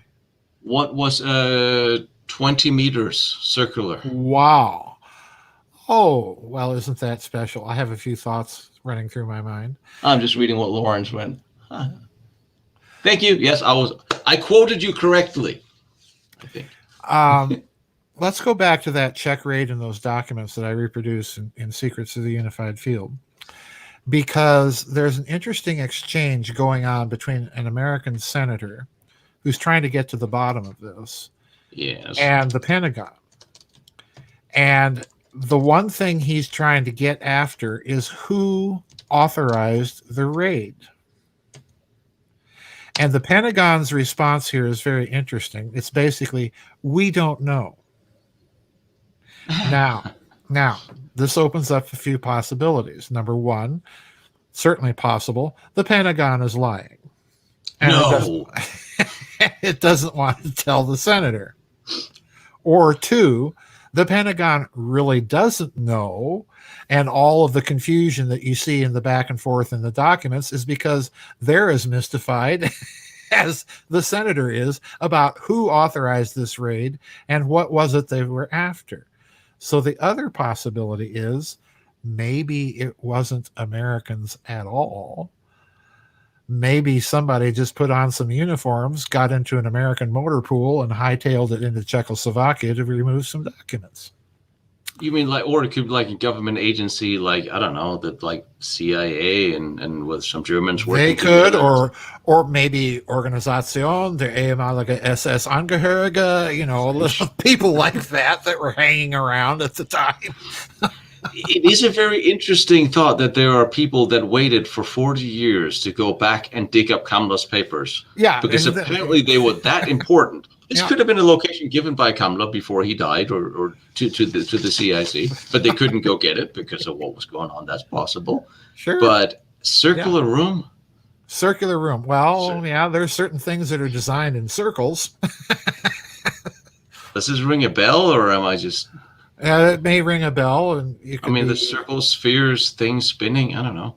What was 20 meters circular? Wow. Oh, well, isn't that special? I have a few thoughts running through my mind. I'm just reading what Lawrence went. Thank you. Yes, I quoted you correctly, I think. Let's go back to that Czech raid and those documents that I reproduce in Secrets of the Unified Field, because there's an interesting exchange going on between an American senator who's trying to get to the bottom of this, yes, and the Pentagon. And the one thing he's trying to get after is who authorized the raid. And the Pentagon's response here is very interesting. It's basically, we don't know. Now, this opens up a few possibilities. Number one, certainly possible, the Pentagon is lying. And it doesn't want to tell the senator. Or two, the Pentagon really doesn't know, and all of the confusion that you see in the back and forth in the documents is because they're as mystified as the senator is about who authorized this raid and what was it they were after. So the other possibility is maybe it wasn't Americans at all. Maybe somebody just put on some uniforms, got into an American motor pool, and hightailed it into Czechoslovakia to remove some documents. You mean or it could be like a government agency, like, I don't know, that like CIA and with some Germans working They could, together. or maybe Organisation der ehemalige SS Angehörige, little people like that were hanging around at the time. It is a very interesting thought that there are people that waited for 40 years to go back and dig up Kamla's papers. Yeah, Because apparently they were that important. This could have been a location given by Kamla before he died or to the CIC, but they couldn't go get it because of what was going on. That's possible. Sure. But circular room? Circular room. Well, yeah, there's certain things that are designed in circles. Does this ring a bell, or am I just... It may ring a bell, and the circles, spheres, things spinning. I don't know.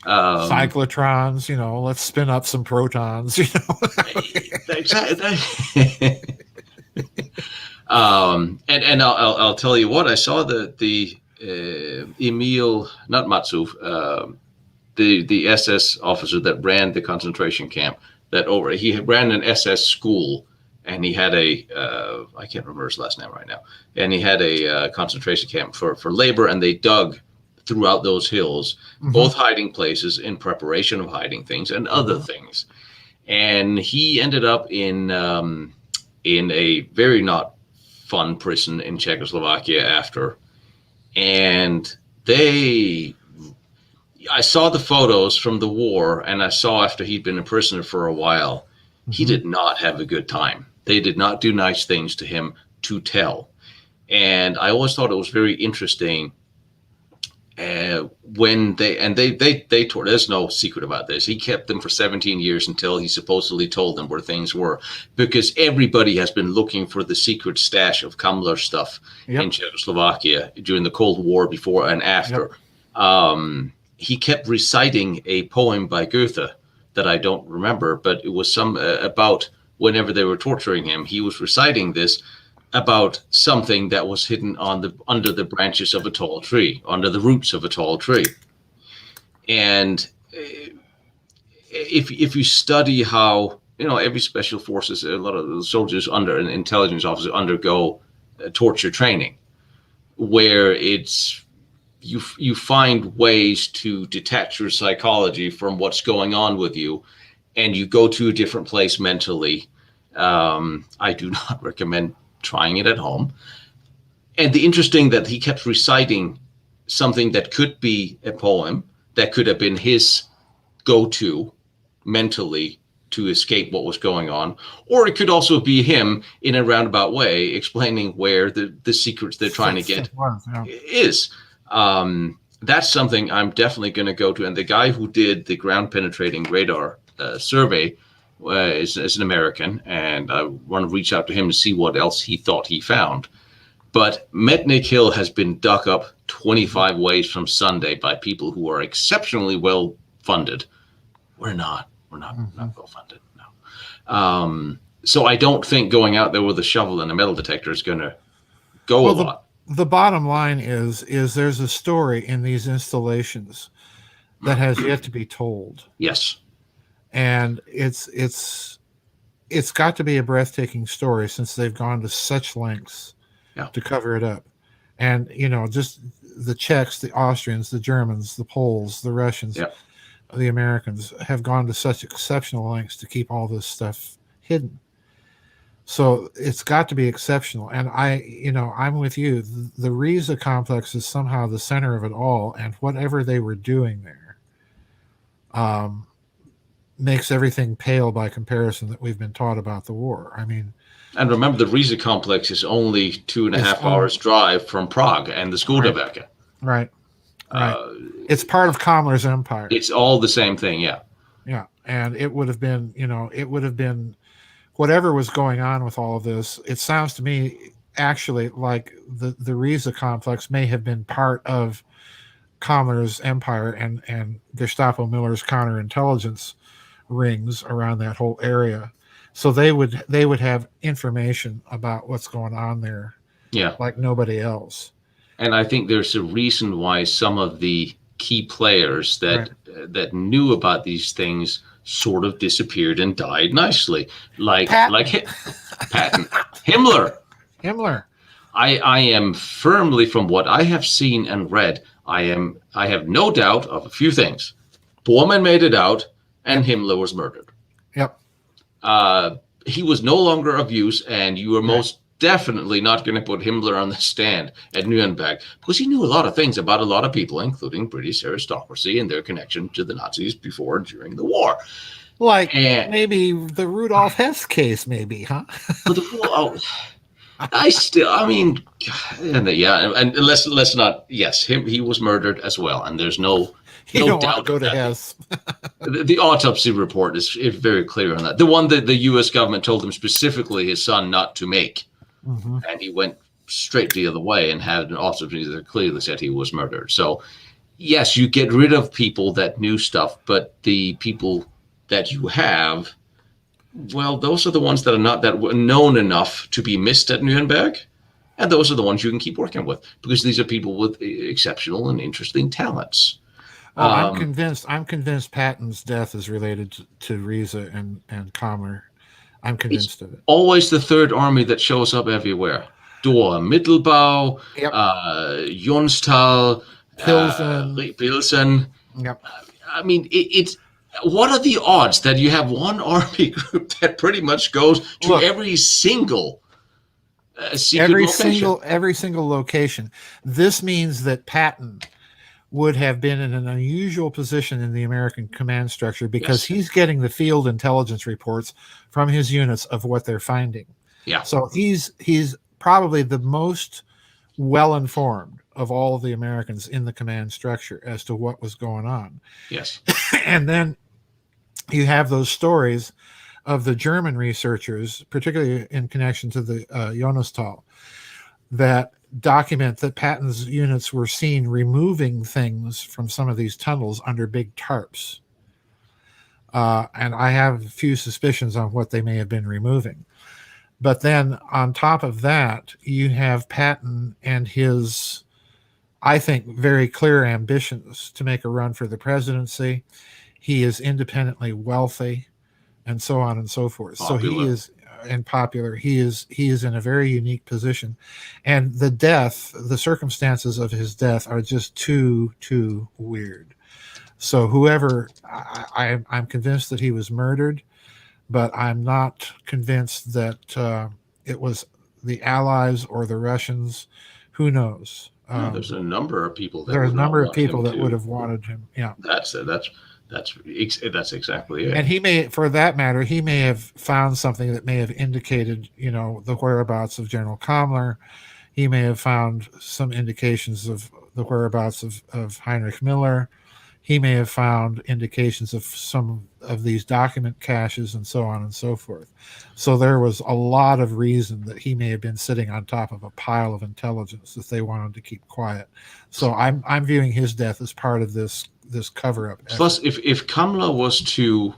Cyclotrons. Let's spin up some protons. Exactly. And I'll tell you what. I saw the Emil, not Matsu, the SS officer that ran the concentration camp. He ran an SS school. And he had I can't remember his last name right now. And he had a concentration camp for labor, and they dug throughout those hills, both hiding places in preparation of hiding things and other things. And he ended up in a very not fun prison in Czechoslovakia after. And I saw the photos from the war, and I saw after he'd been a prisoner for a while, he did not have a good time. They did not do nice things to him to tell. And I always thought it was very interesting when they told, there's no secret about this. He kept them for 17 years until he supposedly told them where things were, because everybody has been looking for the secret stash of Kamler stuff in Czechoslovakia during the Cold War, before and after. He kept reciting a poem by Goethe that I don't remember, but it was some about whenever they were torturing him, he was reciting this about something that was hidden under the branches of a tall tree, under the roots of a tall tree. And if you study how, every special forces, a lot of the soldiers under an intelligence officer undergo torture training, where it's, you find ways to detach your psychology from what's going on with you, and you go to a different place mentally. I do not recommend trying it at home. And the interesting that he kept reciting something that could be a poem, that could have been his go-to mentally to escape what was going on, or it could also be him in a roundabout way explaining where the secrets they're trying to get is. That's something I'm definitely going to go to. And the guy who did the ground penetrating radar survey is an American, and I want to reach out to him to see what else he thought he found. But Mednick Hill has been dug up 25 ways from Sunday by people who are exceptionally well funded. We're not well funded. No. So I don't think going out there with a shovel and a metal detector is going to go a lot. The bottom line is there's a story in these installations that has yet to be told. Yes. And it's got to be a breathtaking story, since they've gone to such lengths to cover it up. And, just the Czechs, the Austrians, the Germans, the Poles, the Russians, the Americans have gone to such exceptional lengths to keep all this stuff hidden. So it's got to be exceptional. And I'm with you. The Riesa complex is somehow the center of it all. And whatever they were doing there makes everything pale by comparison that we've been taught about the war. And remember, the Riesa complex is only 2.5 hours drive from Prague and the Skodawerke. Right. It's part of Kamler's empire. It's all the same thing, yeah. Yeah, and it would have been, whatever was going on with all of this. It sounds to me actually like the Riesa complex may have been part of Kamler's empire and Gestapo Miller's counterintelligence rings around that whole area. So they would have information about what's going on there, like nobody else. And I think there's a reason why some of the key players that knew about these things sort of disappeared and died nicely, like Patton, Himmler. I am firmly, from what I have seen and read, I have no doubt of a few things. Bormann made it out, and Himmler was murdered. Yep. He was no longer of use, and you were most definitely not going to put Himmler on the stand at Nuremberg because he knew a lot of things about a lot of people, including British aristocracy and their connection to the Nazis before and during the war. Like And maybe the Rudolf Hess case, maybe, huh? but I mean, and let's not. Yes, he was murdered as well, and there's no You don't want to doubt go of to that. Hess. The autopsy report is very clear on that. The one that the U.S. government told him specifically his son not to make, and he went straight the other way and had an autopsy that clearly said he was murdered. So, yes, you get rid of people that knew stuff, but the people that you have, well, those are the ones that are not that known enough to be missed at Nuremberg. And those are the ones you can keep working with because these are people with exceptional and interesting talents. Oh, I'm convinced. I'm convinced Patton's death is related to Riese and Kammler. I'm convinced of it. Always the Third Army that shows up everywhere. Dor, Mittelbau, Yep. Jonstal, Pilsen. Yep. I mean, it's what are the odds that you have one army group that pretty much goes to every single location? Every single location. This means that Patton would have been in an unusual position in the American command structure because he's getting the field intelligence reports from his units of what they're finding. Yeah. So he's probably the most well-informed of all of the Americans in the command structure as to what was going on. Yes. And then you have those stories of the German researchers, particularly in connection to the Jonas-Tal, that document that Patton's units were seen removing things from some of these tunnels under big tarps. And I have a few suspicions on what they may have been removing. But then on top of that, you have Patton and his, I think, very clear ambitions to make a run for the presidency. He is independently wealthy and so on and so forth. Popular. So he is, and popular. He is in a very unique position. And the circumstances of his death are just too weird. So whoever, I'm convinced that he was murdered, but I'm not convinced that it was the Allies or the Russians. Who knows? There's a number of people. There's a number of people that would have wanted him. Yeah, that's exactly it. And he may, for that matter, he may have found something that may have indicated, the whereabouts of General Kammler. He may have found some indications of the whereabouts of Heinrich Miller. He may have found indications of some of these document caches and so on and so forth. So there was a lot of reason that he may have been sitting on top of a pile of intelligence that they wanted to keep quiet. So I'm viewing his death as part of this cover-up effort. Plus, if Kammler was to,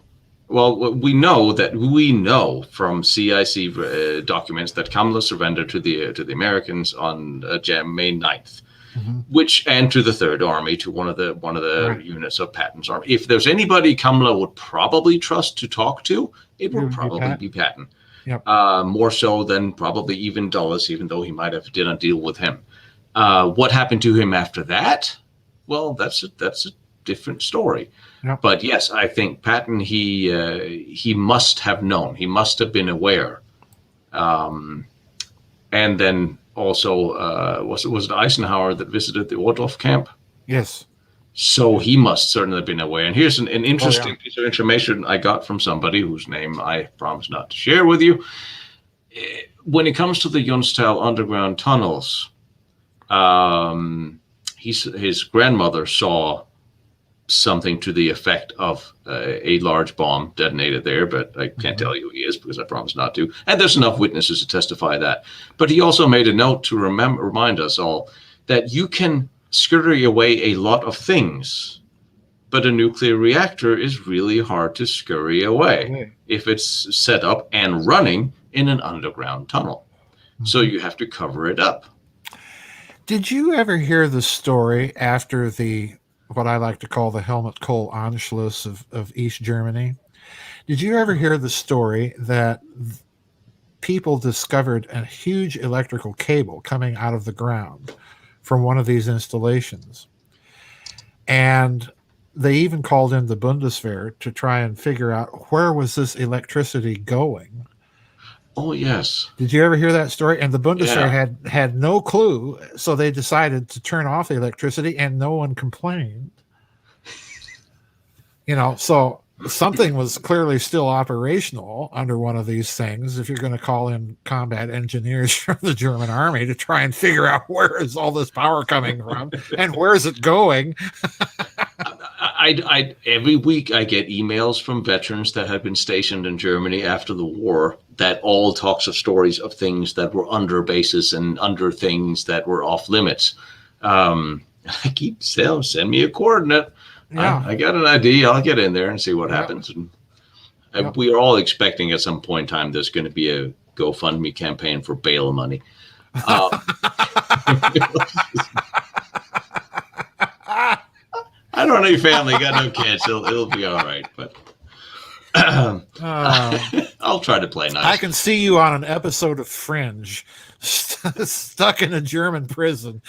well, we know from CIC documents that Kammler surrendered to the Americans on May 9th. Mm-hmm. And to the Third Army, to one of the right. units of Patton's army. If there's anybody Kammler would probably trust to talk to, it would probably be Patton. Yep. More so than probably even Dulles, even though he might have did a deal with him. What happened to him after that? Well, that's a different story. Yep. But yes, I think Patton, he must have known. He must have been aware. And then also, was it Eisenhower that visited the Ordorf camp? Yes. So he must certainly have been aware. And here's an interesting piece of information I got from somebody whose name I promise not to share with you. When it comes to the Jonstal underground tunnels, his grandmother saw something to the effect of a large bomb detonated there, but I can't tell you who he is because I promised not to. And there's enough witnesses to testify that. But he also made a note to remind us all that you can scurry away a lot of things, but a nuclear reactor is really hard to scurry away if it's set up and running in an underground tunnel. So you have to cover it up. Did you ever hear the story after what I like to call the Helmut Kohl Anschluss of East Germany? Did you ever hear the story that people discovered a huge electrical cable coming out of the ground from one of these installations? And they even called in the Bundeswehr to try and figure out where was this electricity going. Oh, yes. Did you ever hear that story? And the Bundeswehr Yeah. had no clue, so they decided to turn off the electricity, and no one complained. So something was clearly still operational under one of these things. If you're going to call in combat engineers from the German army to try and figure out where is all this power coming from and where is it going. Every week I get emails from veterans that have been stationed in Germany after the war that all talks of stories of things that were under bases and under things that were off limits. I keep saying, send me a coordinate. Yeah. I got an ID. I'll get in there and see what happens. And we are all expecting at some point in time there's going to be a GoFundMe campaign for bail money. I don't know your family, got no kids. It'll be all right. But I'll try to play nice. I can see you on an episode of Fringe, stuck in a German prison,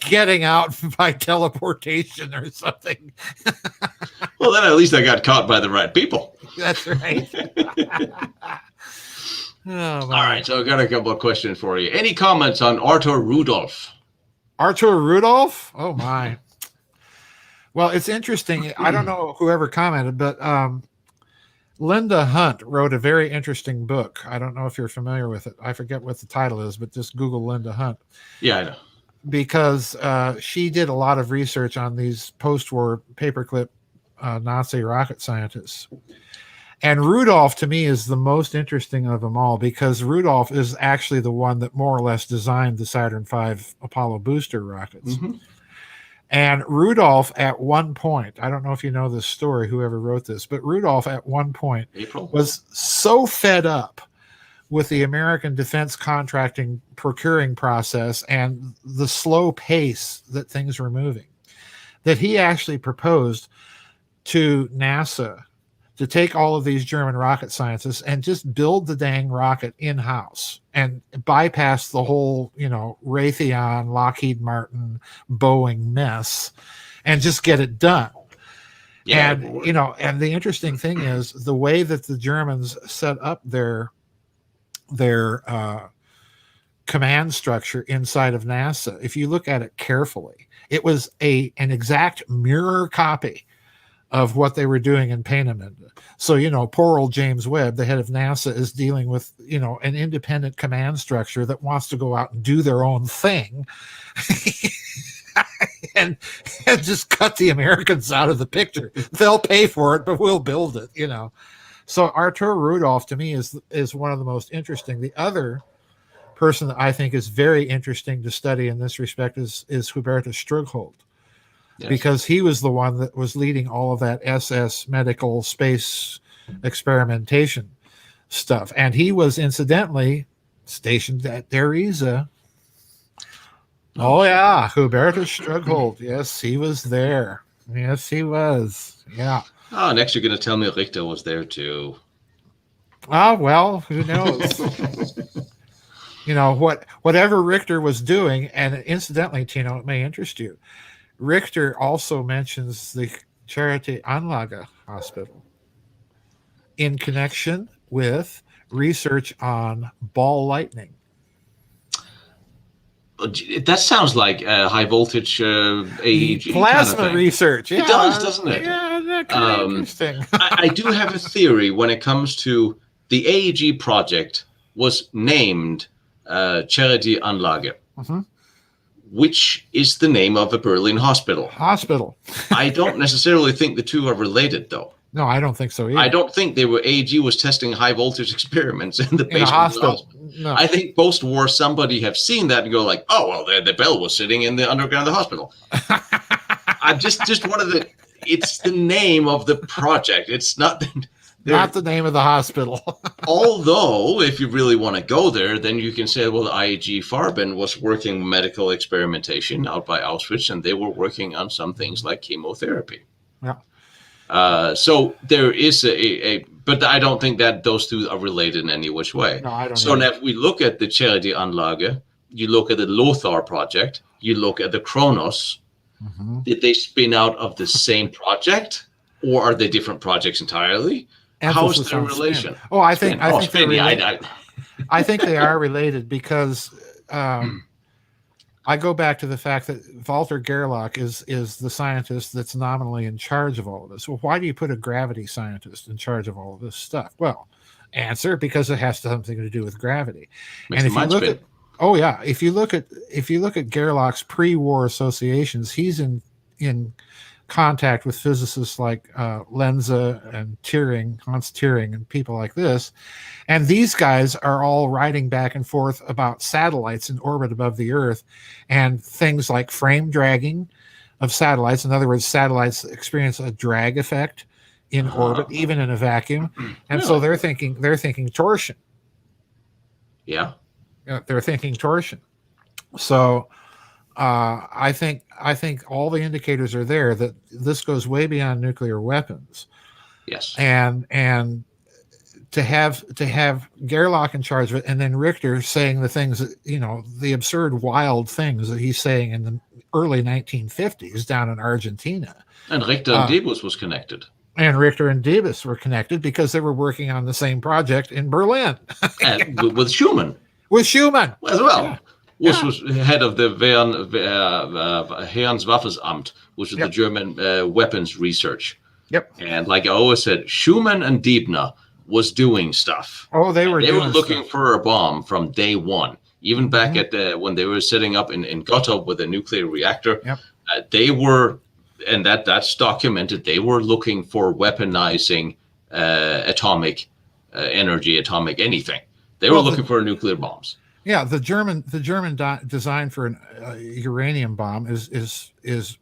getting out by teleportation or something. Well, then at least I got caught by the right people. That's right. All right, so I've got a couple of questions for you. Any comments on Arthur Rudolph? Arthur Rudolph? Oh, my. Well, it's interesting. I don't know whoever commented, but Linda Hunt wrote a very interesting book. I don't know if you're familiar with it. I forget what the title is, but just Google Linda Hunt. Yeah, I know. Because she did a lot of research on these post-war paperclip Nazi rocket scientists. And Rudolph, to me, is the most interesting of them all because Rudolph is actually the one that more or less designed the Saturn V Apollo booster rockets. Mm-hmm. And Rudolph, at one point, I don't know if you know this story, whoever wrote this, but Rudolph, at one point, was so fed up with the American defense contracting procuring process and the slow pace that things were moving, that he actually proposed to NASA to take all of these German rocket scientists and just build the dang rocket in-house and bypass the whole, Raytheon, Lockheed Martin, Boeing mess and just get it done. Yeah, and, and the interesting thing is the way that the Germans set up their command structure inside of NASA, if you look at it carefully, it was an exact mirror copy of what they were doing in Peenemünde. So, poor old James Webb, the head of NASA, is dealing with, an independent command structure that wants to go out and do their own thing and just cut the Americans out of the picture. They'll pay for it, but we'll build it, So Arthur Rudolph, to me, is one of the most interesting. The other person that I think is very interesting to study in this respect is Hubertus Strughold. Yes. Because he was the one that was leading all of that SS medical space experimentation stuff. And he was incidentally stationed at Derisa. Oh, yeah. Hubertus Strughold. Yes, he was there. Yes, he was. Yeah. Oh, next you're going to tell me Richter was there too. Oh, well, who knows? Whatever Richter was doing, and incidentally, Tino, it may interest you. Richter also mentions the Charité Anlage Hospital in connection with research on ball lightning. That sounds like high voltage AEG plasma kind of research. Yeah, it does, doesn't it? Yeah, that's kind of interesting. I do have a theory when it comes to the AEG project was named Charité Anlage. Mm-hmm. Which is the name of a Berlin hospital. I don't necessarily think the two are related, though. No, I don't think so either. I don't think AEG was testing high voltage experiments in the basement of the hospital. No. I think post-war somebody have seen that and go like, oh, well, the bell was sitting in the underground of the hospital. I'm just one of the. It's the name of the project. It's not. Not the name of the hospital. Although, if you really want to go there, then you can say, well, the IAG Farben was working medical experimentation out by Auschwitz, and they were working on some things like chemotherapy. Yeah. So there is but I don't think that those two are related in any which way. No, I don't So now if we look at the Charité Anlage, you look at the Lothar project, you look at the Kronos, did they spin out of the same project, or are they different projects entirely? How is emphasis their on spin. relation? Oh, I think Spin. I Oh, think they're spin. Yeah, related. I think they are related because I go back to the fact that Walter Gerlach is the scientist that's nominally in charge of all of this. Well, why do you put a gravity scientist in charge of all of this stuff? Well, answer, because it has something to do with gravity. makes And the if you mind look at spin. oh yeah, if you look at Gerlach's pre-war associations, he's in contact with physicists like Lenza and Hans Turing, and people like this. And these guys are all writing back and forth about satellites in orbit above the Earth and things like frame dragging of satellites. In other words, satellites experience a drag effect in orbit, even in a vacuum. And so Really? they're thinking torsion. Yeah. They're thinking torsion. So I think all the indicators are there that this goes way beyond nuclear weapons, Yes. and to have Gerlach in charge of it, and then Richter saying the things that the absurd, wild things that he's saying in the early 1950s down in Argentina. And Richter and Debus was connected. And Richter and Davis were connected because they were working on the same project in Berlin. And with Schumann With Schumann as well. Yeah. Which Yeah. was head of the Herrenswaffesamt, which is the Yep. German weapons research. Yep. And like I always said, Schumann and Diebner was doing stuff. Oh, they were doing looking stuff. for a bomb from day one. Even back at when they were setting up in Gotha with a nuclear reactor, Yep. they were, and that's documented, they were looking for weaponizing atomic energy, atomic anything. They were looking for nuclear bombs. Yeah, the German design for an uranium bomb is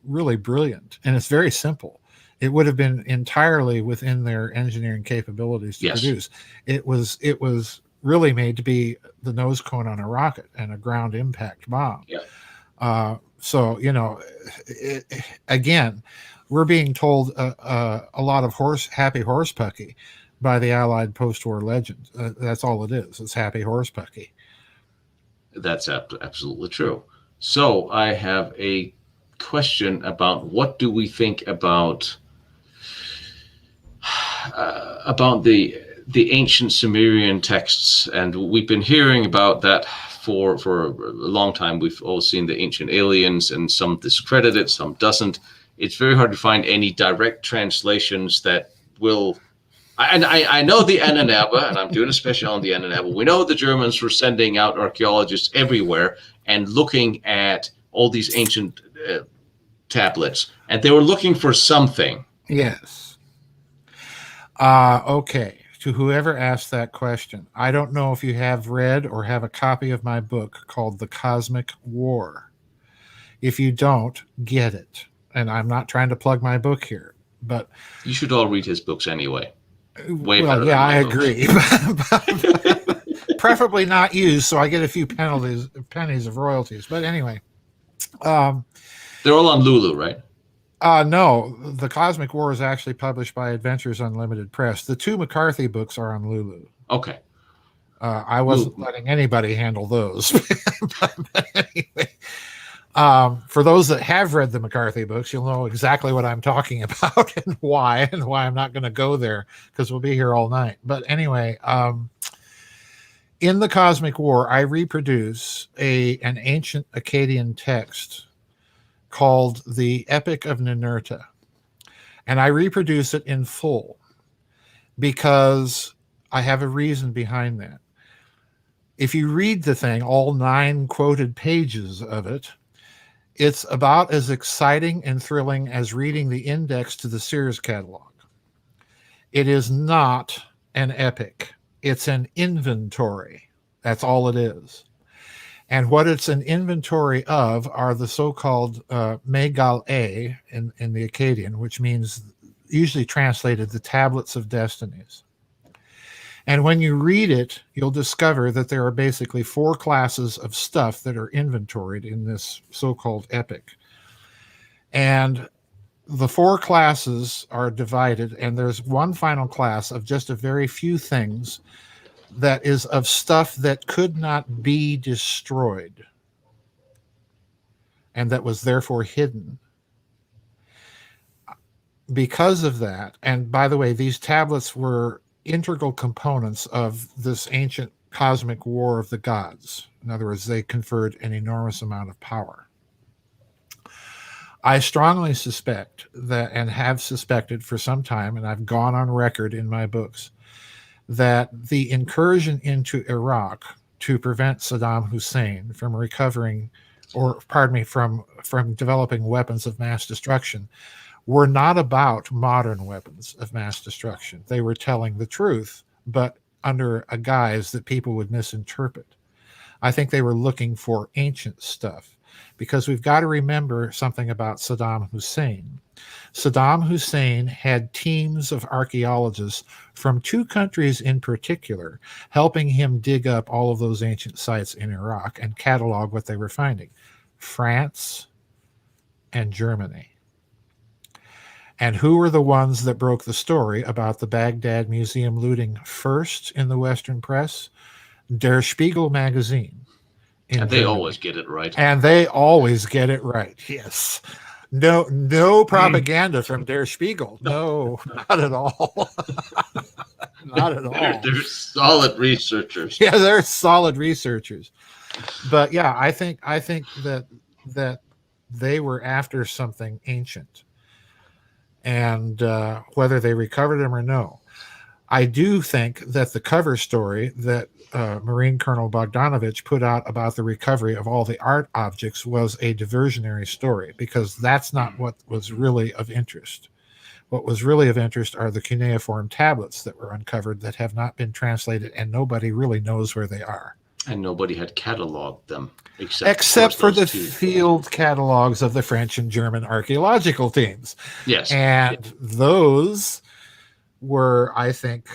really brilliant, and it's very simple. It would have been entirely within their engineering capabilities to produce. It was really made to be the nose cone on a rocket and a ground impact bomb. Yeah. So again, we're being told a lot of happy horse pucky by the Allied post-war legend. That's all it is. It's happy horse pucky. That's absolutely true. So I have a question about what do we think about the ancient Sumerian texts, and we've been hearing about that for a long time. We've all seen the ancient aliens, and some discredit it, some doesn't. It's very hard to find any direct translations that will. I know the Anunnaki, and I'm doing a special on the Anunnaki. We know the Germans were sending out archaeologists everywhere and looking at all these ancient tablets, and they were looking for something. Yes. Okay. To whoever asked that question, I don't know if you have read or have a copy of my book called The Cosmic War. If you don't, get it. And I'm not trying to plug my book here, but you should all read his books anyway. I agree. Preferably not used, so I get a few pennies of royalties. But anyway, they're all on Lulu, right? No, The Cosmic War is actually published by Adventures Unlimited Press. The two McCarthy books are on Lulu. Okay. I wasn't letting anybody handle those. but anyway, for those that have read the McCarthy books, you'll know exactly what I'm talking about and why I'm not going to go there because we'll be here all night. But anyway, in The Cosmic War, I reproduce an ancient Akkadian text called the Epic of Ninurta. And I reproduce it in full because I have a reason behind that. If you read the thing, all 9 quoted pages of it, it's about as exciting and thrilling as reading the index to the Sears catalog. It is not an epic. It's an inventory. That's all it is. And what it's an inventory of are the so-called Megal-A in the Akkadian, which means, usually translated, the tablets of destinies. And when you read it, you'll discover that there are basically 4 classes of stuff that are inventoried in this so-called epic. And the 4 classes are divided, and there's one final class of just a very few things that is of stuff that could not be destroyed and that was therefore hidden. Because of that, and by the way, these tablets were integral components of this ancient cosmic war of the gods. In other words, they conferred an enormous amount of power. I strongly suspect that, and have suspected for some time, and I've gone on record in my books, that the incursion into Iraq to prevent Saddam Hussein from recovering, or pardon me, from developing weapons of mass destruction, were not about modern weapons of mass destruction. They were telling the truth, but under a guise that people would misinterpret. I think they were looking for ancient stuff, because we've got to remember something about Saddam Hussein. Saddam Hussein had teams of archaeologists from 2 countries in particular helping him dig up all of those ancient sites in Iraq and catalog what they were finding: France and Germany. And who were the ones that broke the story about the Baghdad Museum looting first in the Western press? Der Spiegel magazine. And they always get it right. And they always get it right. Yes. No propaganda from Der Spiegel. No, not at all. Not at all. They're solid researchers. Yeah, they're solid researchers. But yeah, I think that they were after something ancient. And whether they recovered them or no. I do think that the cover story that Marine Colonel Bogdanovich put out about the recovery of all the art objects was a diversionary story, because that's not what was really of interest. What was really of interest are the cuneiform tablets that were uncovered that have not been translated, and nobody really knows where they are. And nobody had cataloged them except for the field catalogs of the French and German archaeological teams. Yes. And those were, I think,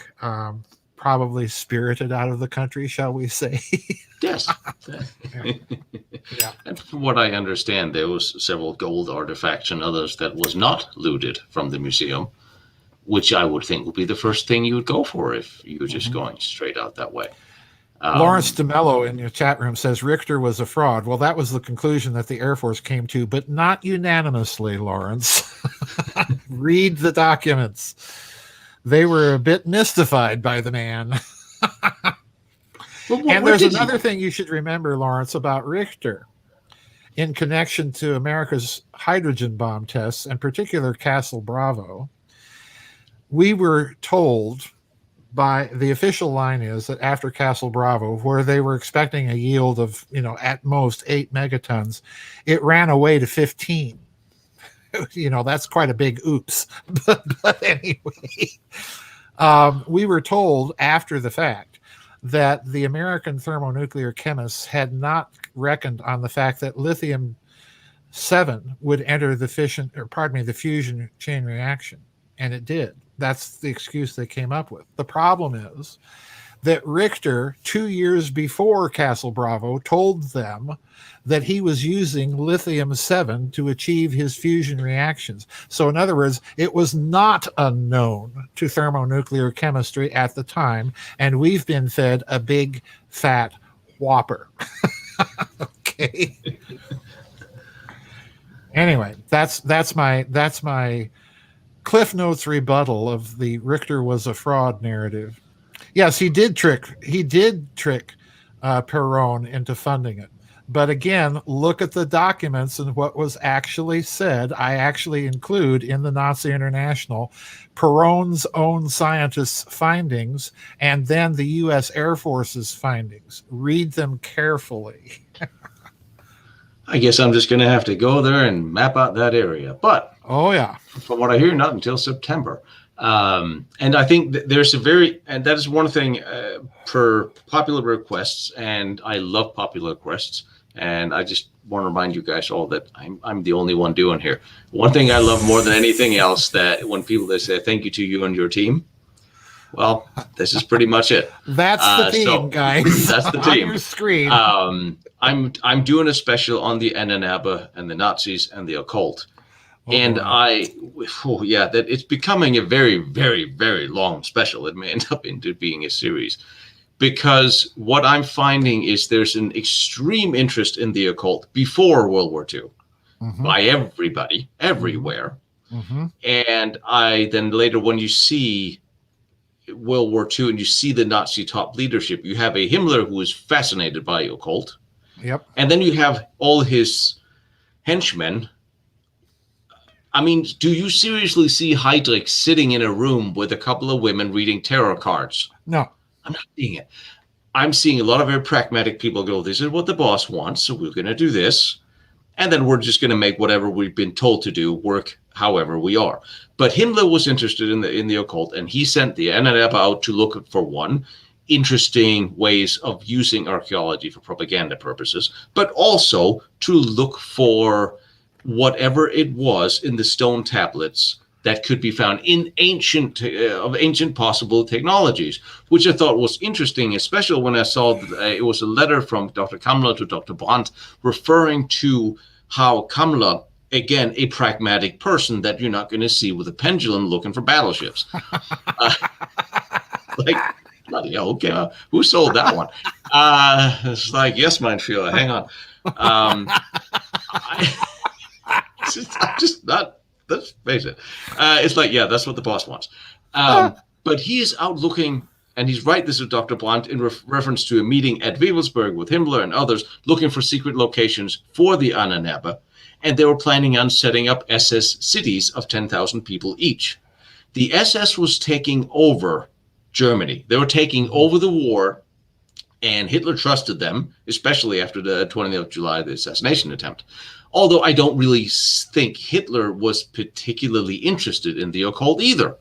probably spirited out of the country, shall we say? Yes. Yeah. And from what I understand, there was several gold artifacts and others that was not looted from the museum, which I would think would be the first thing you would go for if you were just going straight out that way. Lawrence DeMello in your chat room says Richter was a fraud. Well, that was the conclusion that the Air Force came to, but not unanimously, Lawrence. Read the documents. They were a bit mystified by the man. And there's another thing you should remember, Lawrence, about Richter in connection to America's hydrogen bomb tests, and particular Castle Bravo. We were told by the official line is that after Castle Bravo, where they were expecting a yield of, at most 8 megatons, it ran away to 15. That's quite a big oops. But anyway, we were told after the fact that the American thermonuclear chemists had not reckoned on the fact that lithium-7 would enter the fusion chain reaction, and it did. That's the excuse they came up with. The problem is that Richter, 2 years before Castle Bravo, told them that he was using lithium-7 to achieve his fusion reactions. So in other words, it was not unknown to thermonuclear chemistry at the time, and we've been fed a big, fat whopper. Okay. Anyway, that's my Cliff Notes rebuttal of the Richter was a fraud narrative. Yes, he did trick Perron into funding it. But again, look at the documents and what was actually said. I actually include in the Nazi International Perron's own scientists' findings and then the U.S. Air Force's findings. Read them carefully. I guess I'm just going to have to go there and map out that area. But oh yeah, from what I hear, not until September. And I think that and that is one thing per popular requests, and I love popular requests. And I just want to remind you guys all that I'm the only one doing here. One thing I love more than anything else, that when they say thank you to you and your team, well, this is pretty much it. That's the team, guys. That's the team. On your screen. I'm doing a special on the Anunnaki and the Nazis and the occult. And that it's becoming a very, very, very long special. It may end up into being a series, because what I'm finding is there's an extreme interest in the occult before World War II by everybody, everywhere. And then later when you see World War II and you see the Nazi top leadership, you have a Himmler who is fascinated by occult. Yep. And then you have all his henchmen. I mean, do you seriously see Heydrich sitting in a room with a couple of women reading tarot cards? No. I'm not seeing it. I'm seeing a lot of very pragmatic people go, this is what the boss wants, so we're going to do this. And then we're just going to make whatever we've been told to do work however we are. But Himmler was interested in the occult, and he sent the NNF out to look for one, interesting ways of using archaeology for propaganda purposes, but also to look for whatever it was in the stone tablets that could be found in ancient possible technologies, which I thought was interesting, especially when I saw that it was a letter from Dr. Kammler to Dr. Brandt referring to how Kammler, again, a pragmatic person that you're not going to see with a pendulum looking for battleships. Like, bloody hell, okay, who sold that one? It's like, yes, mein Führer, hang on. I'm just not. Let's face it. It's like, yeah, that's what the boss wants. But he is out looking, and he's right. This is Dr. Brandt in reference to a meeting at Wewelsburg with Himmler and others, looking for secret locations for the Ahnenerbe, and they were planning on setting up SS cities of 10,000 people each. The SS was taking over Germany. They were taking over the war, and Hitler trusted them, especially after the 20th of July, the assassination attempt. Although I don't really think Hitler was particularly interested in the occult either.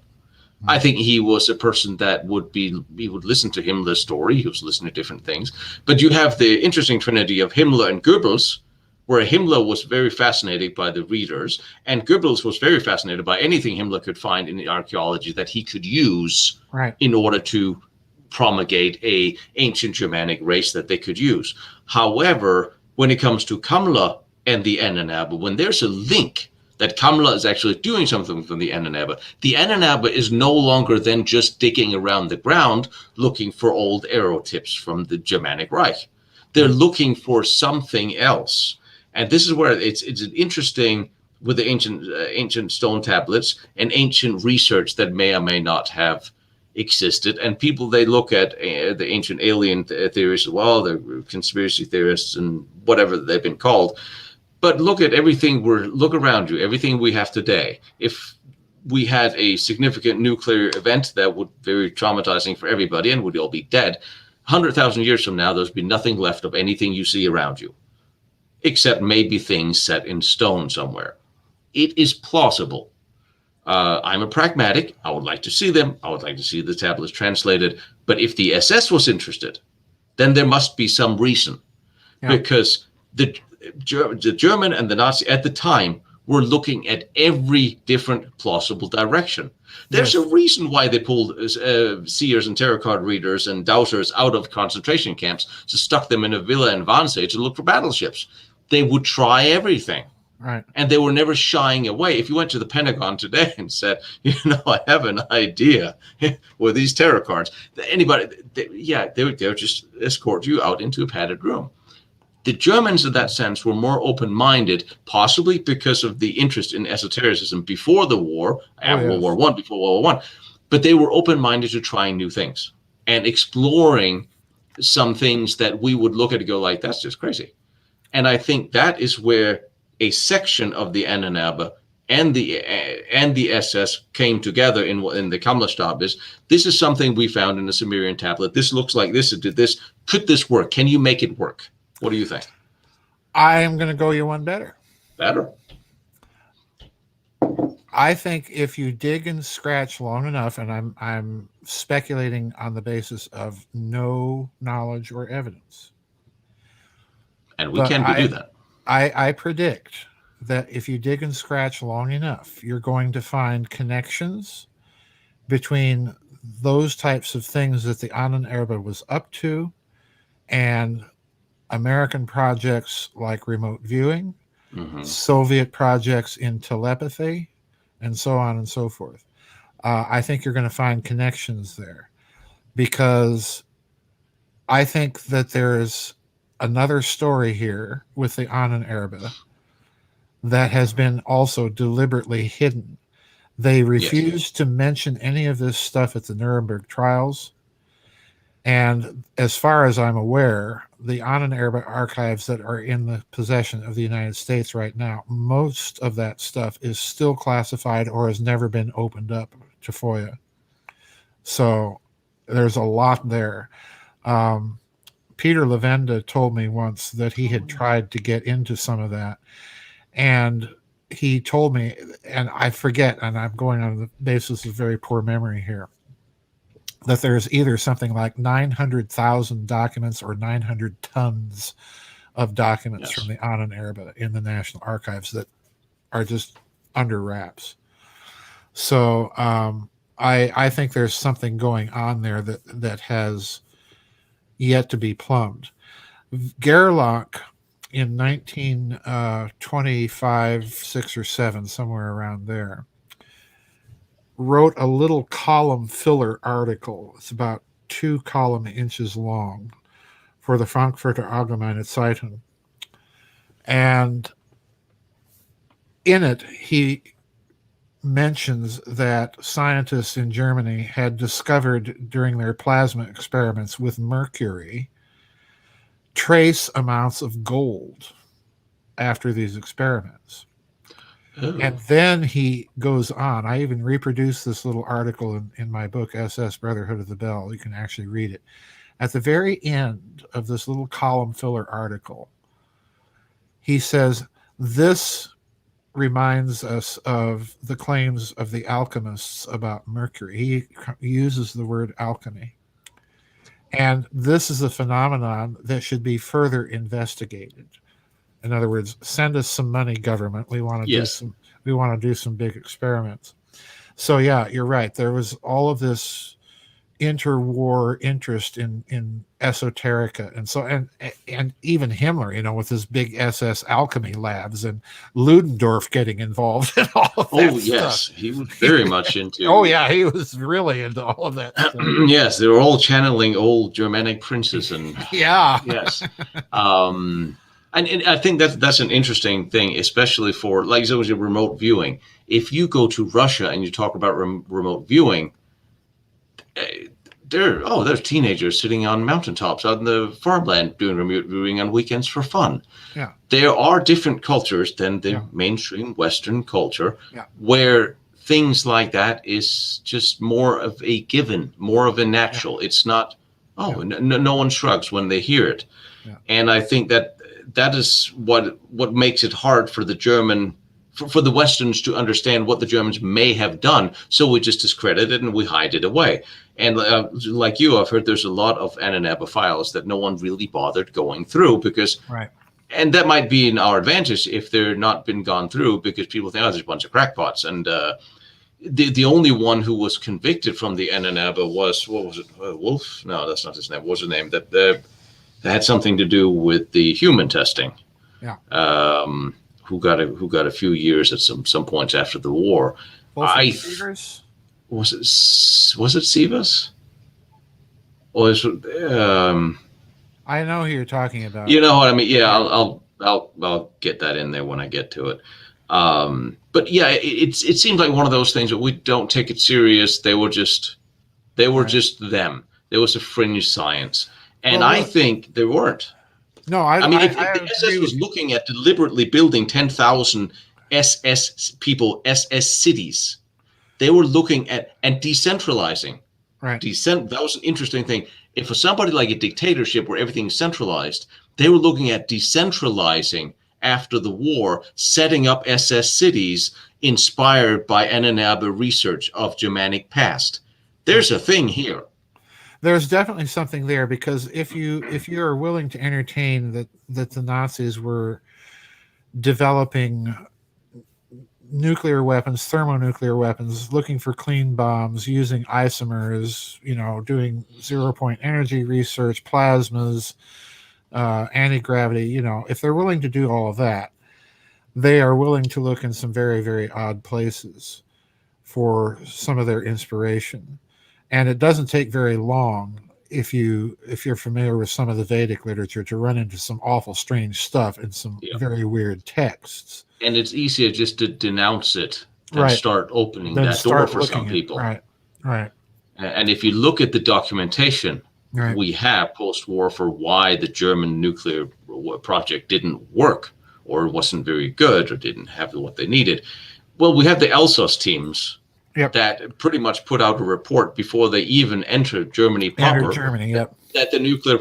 I think he was a person that he would listen to Himmler's story. He was listening to different things. But you have the interesting trinity of Himmler and Goebbels, where Himmler was very fascinated by the readers, and Goebbels was very fascinated by anything Himmler could find in the archaeology that he could use in order to promulgate a ancient Germanic race that they could use. However, when it comes to Kammler and the Ahnenerbe, when there's a link that Kammler is actually doing something from the Ahnenerbe is no longer than just digging around the ground looking for old arrow tips from the Germanic Reich. They're looking for something else. And this is where it's an interesting, with the ancient stone tablets and ancient research that may or may not have existed. And people, they look at the ancient alien theories as well, the conspiracy theorists and whatever they've been called. But look at everything, look around you, everything we have today. If we had a significant nuclear event that would be very traumatizing for everybody and we'd all be dead, 100,000 years from now, there's be nothing left of anything you see around you, except maybe things set in stone somewhere. It is plausible. I'm a pragmatic. I would like to see them. I would like to see the tablets translated. But if the SS was interested, then there must be some reason. Because the German and the Nazi at the time were looking at every different plausible direction. There's a reason why they pulled seers and tarot card readers and doubters out of concentration camps to stuck them in a villa in Wannsee to look for battleships. They would try everything. Right. And they were never shying away. If you went to the Pentagon today and said, I have an idea with these tarot cards, anybody, they would just escort you out into a padded room. The Germans, in that sense, were more open-minded, possibly because of the interest in esotericism before the war, World War I, before World War I. But they were open-minded to trying new things and exploring some things that we would look at and go like, that's just crazy. And I think that is where a section of the Ahnenerbe and the SS came together in the Kammlerstab. This is something we found in the Sumerian tablet. This looks like this. It did this. Could this work? Can you make it work? What do you think? I am going to go you one better. Better? I think if you dig and scratch long enough, and I'm speculating on the basis of no knowledge or evidence. And we can do that. I predict that if you dig and scratch long enough, you're going to find connections between those types of things that the Ahnenerbe was up to and American projects like remote viewing, Soviet projects in telepathy, and so on and so forth. I think you're going to find connections there because I think that there's another story here with the Ahnenerbe that has been also deliberately hidden They Yes. refused to mention any of this stuff at the Nuremberg trials. And as far as I'm aware, the Ahnenerbe archives that are in the possession of the United States right now, most of that stuff is still classified or has never been opened up to FOIA. So there's a lot there. Peter Levenda told me once that he had tried to get into some of that. And he told me, and I forget, and I'm going on the basis of very poor memory here, that there's either something like 900,000 documents or 900 tons of documents Yes. from the Ahnenerbe in the National Archives that are just under wraps. So I think there's something going on there that has yet to be plumbed. Gerlach in 1925, 6 or 7, somewhere around there, wrote a little column filler article. It's about 2 column inches long for the Frankfurter Allgemeine Zeitung. And in it, he mentions that scientists in Germany had discovered during their plasma experiments with mercury trace amounts of gold after these experiments. Oh. And then he goes on. I even reproduced this little article in my book, SS Brotherhood of the Bell. You can actually read it. At the very end of this little column filler article, he says, this reminds us of the claims of the alchemists about mercury. He uses the word alchemy. And this is a phenomenon that should be further investigated. In other words, send us some money, government. We want to do some big experiments. So yeah, you're right. There was all of this interwar interest in esoterica, and so and even Himmler, with his big SS alchemy labs, and Ludendorff getting involved in all of that yes, stuff. he was very much into. Oh yeah, he was really into all of that stuff. Yes, they were all channeling old Germanic princes, and yeah, yes, and I think that's an interesting thing, especially for, like, so remote viewing. If you go to Russia and you talk about remote viewing, there's teenagers sitting on mountaintops out in the farmland doing remote viewing on weekends for fun. Yeah. There are different cultures than the mainstream Western culture, yeah. where things like that is just more of a given, more of a natural. Yeah. It's not, no one shrugs when they hear it. Yeah. And I think that is what makes it hard for the German, for the Westerns to understand what the Germans may have done. So we just discredit it and we hide it away. And like you, I've heard there's a lot of Ahnenerbe files that no one really bothered going through because, right. And that might be in our advantage if they're not been gone through, because people think, there's a bunch of crackpots. And the only one who was convicted from the Ahnenerbe was, what was it? Wolf? No, that's not his name. What was his name? That had something to do with the human testing. Yeah. Who got a few years at some points after the war. Was it Sivas? Or is it, I know who you're talking about. You know what I mean? Yeah, I'll get that in there when I get to it. But yeah, it seems like one of those things that we don't take it serious. They were just them. There was a fringe science, and I think there weren't. No, I mean, if the SS was looking at deliberately building 10,000 SS cities, they were looking at and decentralizing. Right. That was an interesting thing. If for somebody like a dictatorship where everything's centralized, they were looking at decentralizing after the war, setting up SS cities inspired by Ahnenerbe research of Germanic past. There's a thing here. There's definitely something there, because if you are willing to entertain that the Nazis were developing nuclear weapons, thermonuclear weapons, looking for clean bombs, using isomers, doing 0-point energy research, plasmas, anti-gravity, if they're willing to do all of that, they are willing to look in some very, very odd places for some of their inspiration. And it doesn't take very long, if you're familiar with some of the Vedic literature, to run into some awful strange stuff in some very weird texts. And it's easier just to denounce it and Right. start opening Then that door start for some looking at people. right. And if you look at the documentation Right. we have post-war for why the German nuclear project didn't work or wasn't very good or didn't have what they needed, well, we have the Alsos teams Yep. that pretty much put out a report before they even entered Germany proper. Yep. That the nuclear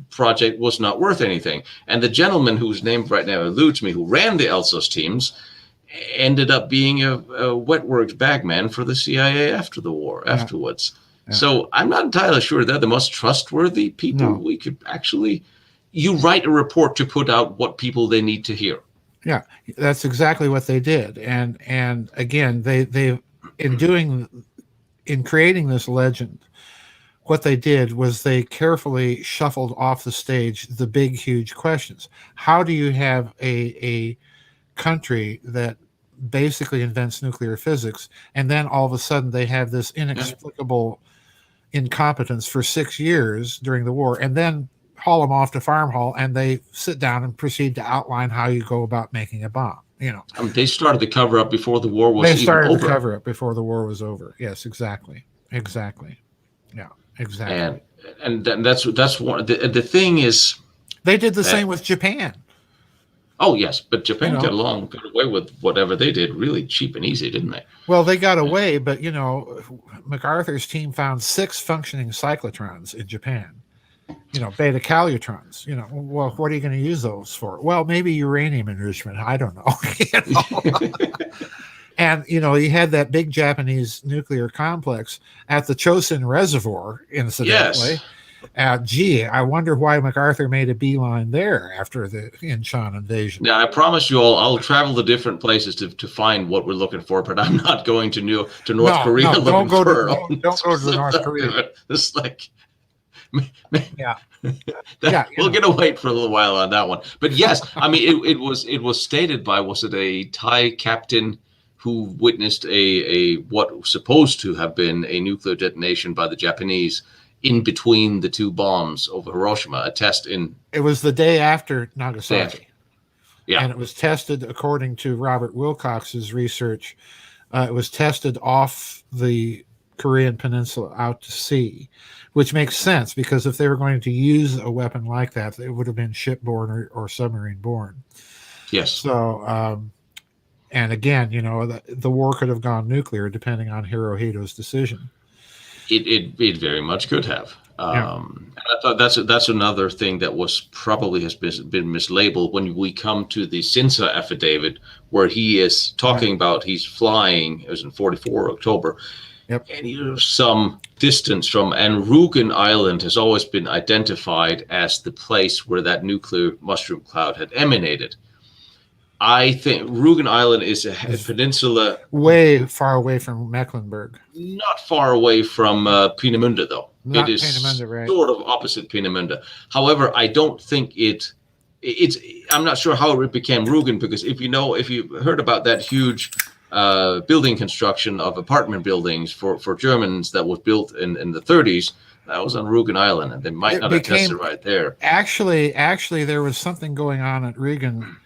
project was not worth anything. And the gentleman whose name right now eludes me, who ran the Alsos teams, ended up being a wet works bagman for the CIA after the war, afterwards. Yeah. So I'm not entirely sure they're the most trustworthy people we could actually. You write a report to put out what people they need to hear. Yeah, that's exactly what they did. And again, they in creating this legend, what they did was they carefully shuffled off the stage the big, huge questions. How do you have a country that basically invents nuclear physics, and then all of a sudden they have this inexplicable incompetence for 6 years during the war, and then haul them off to Farm Hall, and they sit down and proceed to outline how you go about making a bomb. I mean, they started the cover up before the war was even over. They started the cover up before the war was over. Yes, exactly. Yeah, exactly. And that's one. The thing is, they did the same with Japan. Oh yes, but Japan got away with whatever they did really cheap and easy, didn't they? Well, they got away, but MacArthur's team found 6 functioning cyclotrons in Japan. Beta calutrons. Well, what are you going to use those for? Well, maybe uranium enrichment. I don't know. And he had that big Japanese nuclear complex at the Chosin Reservoir, incidentally. Yes. Gee, I wonder why MacArthur made a beeline there after the Incheon invasion. Now, I promise you all, I'll travel to different places to find what we're looking for, but I'm not going to North Korea. No, don't go to North Korea. It's like, we're gonna wait for a little while on that one. But yes, I mean, it was stated by, was it a Thai captain who witnessed a what was supposed to have been a nuclear detonation by the Japanese in between the 2 bombs over Hiroshima, a test in... It was the day after Nagasaki. Yeah. And it was tested, according to Robert Wilcox's research, it was tested off the Korean peninsula out to sea, which makes sense, because if they were going to use a weapon like that, it would have been shipborne or submarine-borne. Yes. So, and again, the war could have gone nuclear depending on Hirohito's decision. It very much could have. And I thought that's another thing that has been mislabeled when we come to the Sinsa affidavit, where he is talking about he's flying. It was in 44 October, and he's some distance from. And Rugen Island has always been identified as the place where that nuclear mushroom cloud had emanated. I think Rugen Island is a peninsula way far away from Mecklenburg. Not far away from Peenemünde, though. Not it is Peenemünde, right? Sort of opposite Peenemünde. However, I don't think it's. I'm not sure how it became Rugen, because if you heard about that huge building construction of apartment buildings for Germans that was built in the 30s. That was on Rugen Island, and they might not have tested right there. Actually, there was something going on at Rugen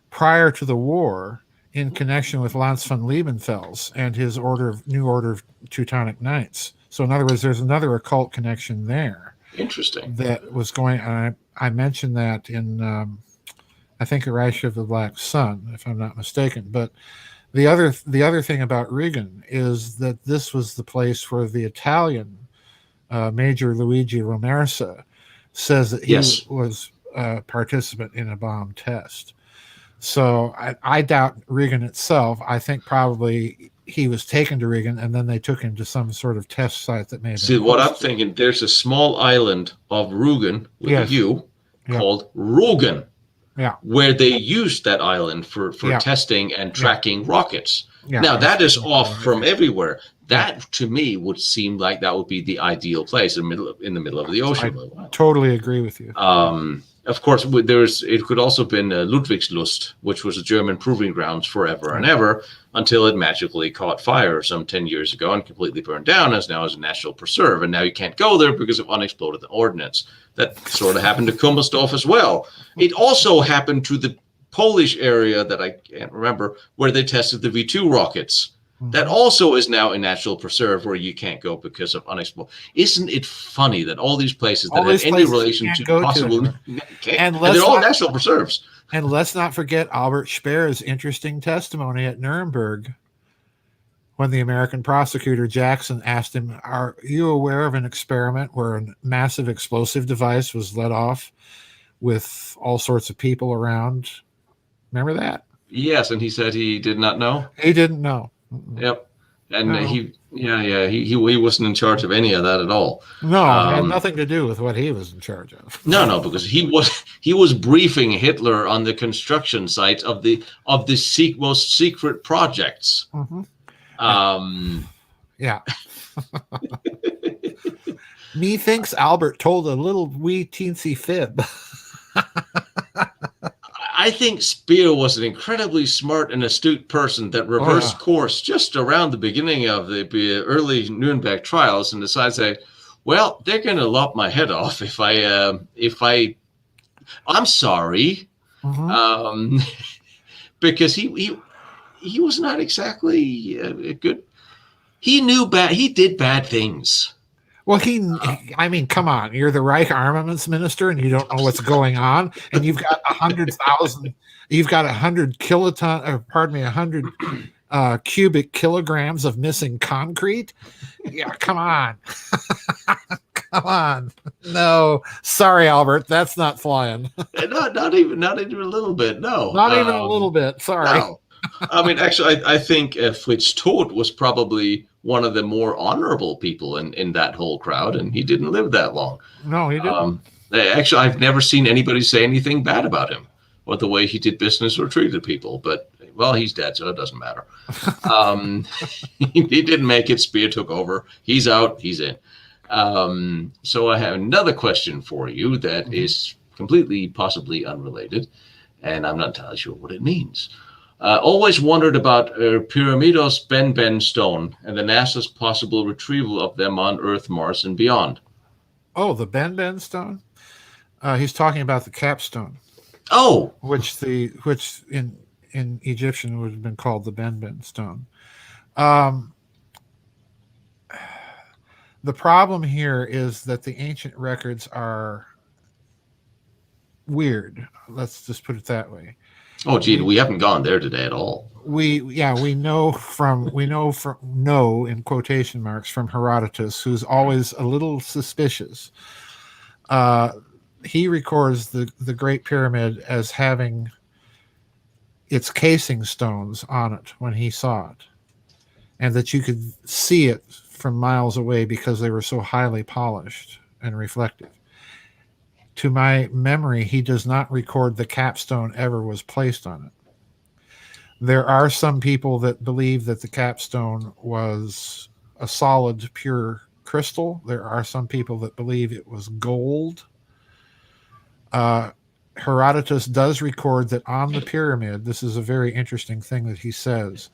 prior to the war in connection with Lanz von Liebenfels and his new order of Teutonic Knights. So in other words, there's another occult connection there. Interesting. That was going on. I mentioned that in, I think, A Reich of the Black Sun, if I'm not mistaken. But the other thing about Rugen is that this was the place where the Italian Major Luigi Romersa says that he was a participant in a bomb test. So I doubt Rugen itself. I think probably he was taken to Rugen, and then they took him to some sort of test site that may have been. See, what I'm thinking, there's a small island of Rugen with a U called Rugen, where they used that island for testing and tracking rockets. Now, that is off from everywhere. That, to me, would seem like that would be the ideal place in the middle of the ocean. I totally agree with you. Of course, it could also have been Ludwigslust, which was a German proving grounds forever and ever, until it magically caught fire some 10 years ago and completely burned down, as now is a national preserve. And now you can't go there because of unexploded ordnance. That sort of happened to Kummersdorf as well. It also happened to the Polish area that I can't remember, where they tested the V2 rockets. that also is now a natural preserve where you can't go because of unexplored. Isn't it funny that all these places that have any relation to possible and they're all national preserves? And let's not forget Albert Speer's interesting testimony at Nuremberg when the American prosecutor Jackson asked him, "Are you aware of an experiment where a massive explosive device was let off with all sorts of people around?" Remember that? Yes, and he said he did not know. He didn't know. Yep, and he wasn't in charge of any of that at all. No, it had nothing to do with what he was in charge of. No, because he was briefing Hitler on the construction site of the most secret projects. Yeah. Methinks Albert told a little wee teensy fib. I think Speer was an incredibly smart and astute person that reversed course just around the beginning of the early Nuremberg trials and decided to say, well, they're going to lop my head off if I'm sorry. Because he was not exactly a good, he did bad things. Well, I mean, come on. You're the Reich armaments minister and you don't know what's going on. And you've got 100,000, you've got 100 cubic kilograms of missing concrete. Yeah, come on. Come on. No, sorry, Albert. That's not flying. not even a little bit. No, not even a little bit. Sorry. No. I mean, actually, I think Fritz Todt was probably one of the more honorable people in that whole crowd, and he didn't live that long. No, he didn't. Actually, I've never seen anybody say anything bad about him or the way he did business or treated people. But, well, he's dead, so it doesn't matter. He didn't make it. Speer took over. He's out. He's in. So I have another question for you that is completely, possibly unrelated, and I'm not entirely sure what it means. Always wondered about Pyramidos Ben stone and the NASA's possible retrieval of them on Earth, Mars, and beyond. Oh, the Ben stone? He's talking about the capstone. Oh, which in Egyptian would have been called the Ben stone. The problem here is that the ancient records are weird. Let's just put it that way. Oh, gee, we haven't gone there today at all. We know in quotation marks from Herodotus, who's always a little suspicious. He records the Great Pyramid as having its casing stones on it when he saw it, and that you could see it from miles away because they were so highly polished and reflective. To my memory, he does not record the capstone ever was placed on it. There are some people that believe that the capstone was a solid, pure crystal. There are some people that believe it was gold. Herodotus does record that on the pyramid, this is a very interesting thing that he says,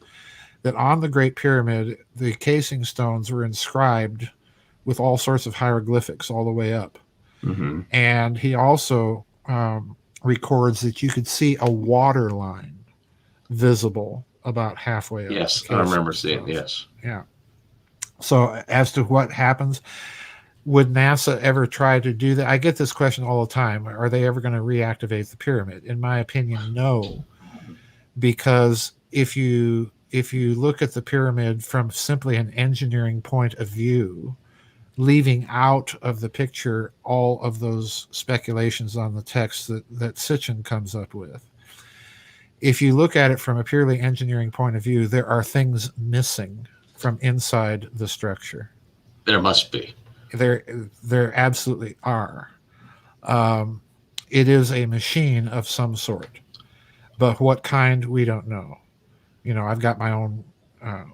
that on the Great Pyramid, the casing stones were inscribed with all sorts of hieroglyphics all the way up. Mm-hmm. And he also records that you could see a water line visible about halfway up. Yes, I remember seeing. Yes. Yeah. So as to what happens, would NASA ever try to do that? I get this question all the time. Are they ever going to reactivate the pyramid? In my opinion, no. Because if you look at the pyramid from simply an engineering point of view, leaving out of the picture all of those speculations on the text that Sitchin comes up with. If you look at it from a purely engineering point of view, there are things missing from inside the structure. There must be. There absolutely are. It is a machine of some sort, but what kind, we don't know. You know, I've got my own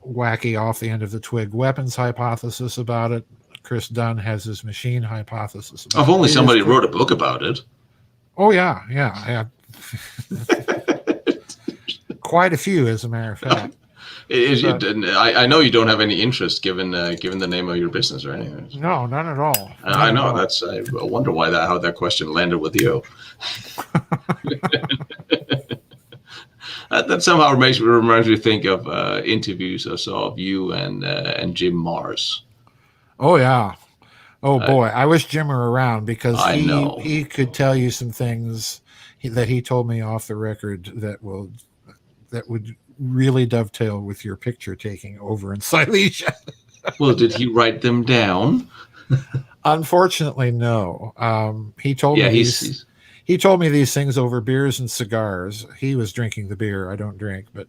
wacky off the end of the twig weapons hypothesis about it. Chris Dunn has his machine hypothesis. If only somebody wrote a book about it. Oh, yeah. Quite a few, as a matter of fact. I know you don't have any interest given the name of your business or anything. No, none at all. I know. That's. I wonder how that question landed with you. That somehow reminds me think of interviews I saw of you and Jim Mars. Oh yeah. Oh I boy, I wish Jim were around because I he know. could tell you some things that he told me off the record that would really dovetail with your picture taking over in Silesia. Well, did he write them down? Unfortunately, no. Yeah, he's He told me these things over beers and cigars. He was drinking the beer. I don't drink, but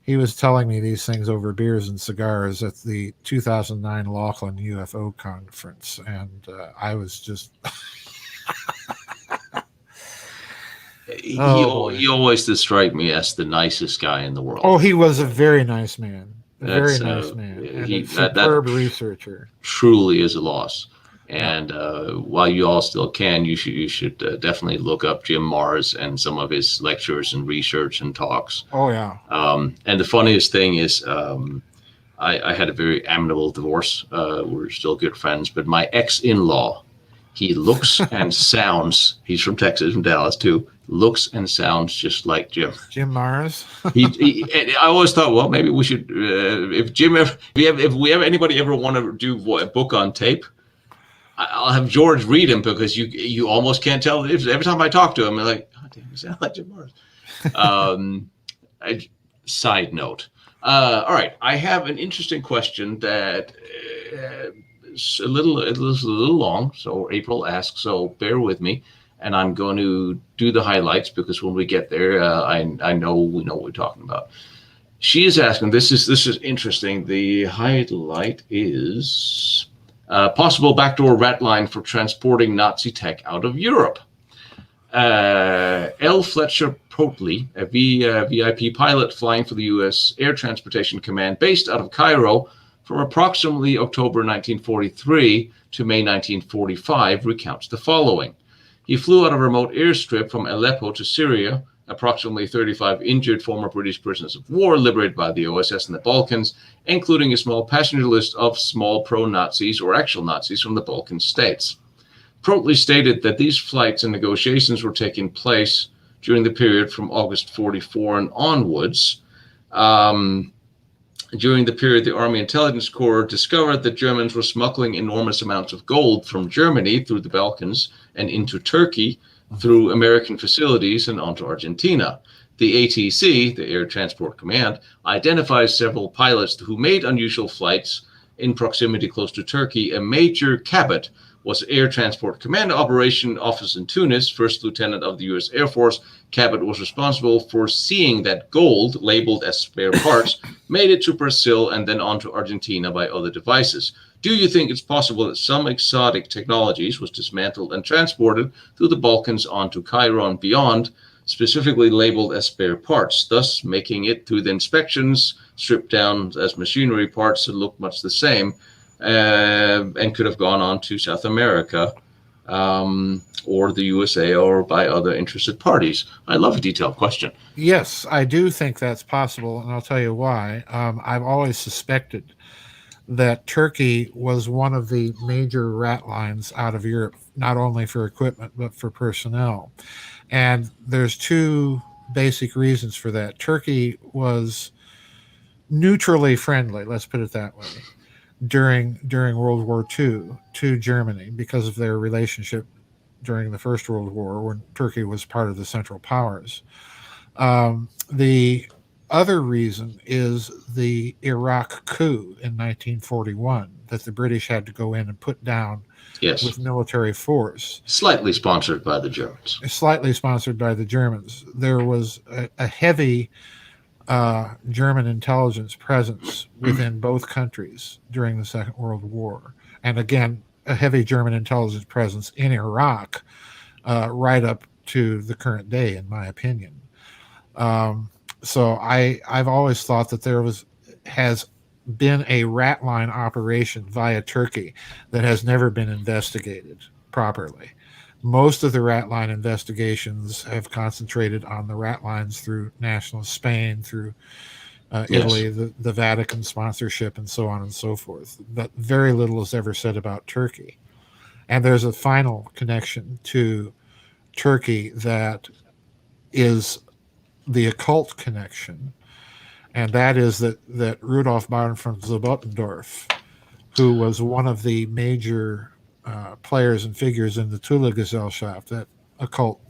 he was telling me these things over beers and cigars at the 2009 Laughlin UFO conference, and I was just, he oh boy. he always did strike me as the nicest guy in the Oh, world. he was a very nice man, a very That's nice man, and a he that superb researcher. truly is a loss. Yeah. And while you all still can, you should definitely look up Jim Mars and some of his lectures and research and talks. Oh yeah. And the funniest thing is, I had a very amicable divorce. We're still good friends, but my ex-in-law, he looks and sounds. He's from Texas, from Dallas too. Looks and sounds just like Jim. Jim Mars. I always thought, well, maybe we should, if Jim ever, if we have anybody ever want to do a book on tape, I'll have George read him because you almost can't tell. Every time I talk to him, I'm like, oh, damn, you sound like Jim Mars. Side note. All right, I have an interesting question that is a little long. So April asked, so bear with me, and I'm going to do the highlights because when we get there, I know we know what we're talking about. She is asking. This is interesting. The highlight is possible backdoor rat line for transporting Nazi tech out of Europe. L. Fletcher Protley, a VIP pilot flying for the U.S. Air Transportation Command based out of Cairo from approximately October 1943 to May 1945, recounts the following. He flew out of a remote airstrip from Aleppo to Syria, approximately 35 injured former British prisoners of war liberated by the OSS in the Balkans, including a small passenger list of small pro-Nazis or actual Nazis from the Balkan states. Protley stated that these flights and negotiations were taking place during the period from August 44 and onwards. During the period, the Army Intelligence Corps discovered that Germans were smuggling enormous amounts of gold from Germany through the Balkans and into Turkey through American facilities and onto Argentina. The ATC, the Air Transport Command, identifies several pilots who made unusual flights in proximity close to Turkey. A Major Cabot was Air Transport Command Operation Office in Tunis, First Lieutenant of the U.S. Air Force. Cabot was responsible for seeing that gold, labeled as spare parts, made it to Brazil and then on to Argentina by other devices. Do you think it's possible that some exotic technologies was dismantled and transported through the Balkans onto Cairo and beyond, specifically labeled as spare parts, thus making it through the inspections, stripped down as machinery parts that look much the same, and could have gone on to South America or the USA or by other interested parties? I love a detailed question. Yes, I do think that's possible, and I'll tell you why. I've always suspected that Turkey was one of the major rat lines out of Europe, not only for equipment, but for personnel. And there's two basic reasons for that. Turkey was neutrally friendly, let's put it that way, during World War II to Germany because of their relationship during the First World War when Turkey was part of the Central Powers. The other reason is the Iraq coup in 1941 that the British had to go in and put down with Yes, military force. slightly sponsored by the Germans. Slightly sponsored by the Germans. There was a heavy German intelligence presence within both countries during the Second World War. And again, a heavy German intelligence presence in Iraq right up to the current day, in my opinion. So I've always thought that has been a rat line operation via Turkey that has never been investigated properly. Most of the rat line investigations have concentrated on the rat lines through nationalist Spain, through Italy, the Vatican sponsorship, and so on and so forth. But very little is ever said about Turkey. And there's a final connection to Turkey that is the occult connection, and that is that Rudolf von Zobottendorf, who was one of the major players and figures in the Tula Gesellschaft, that occult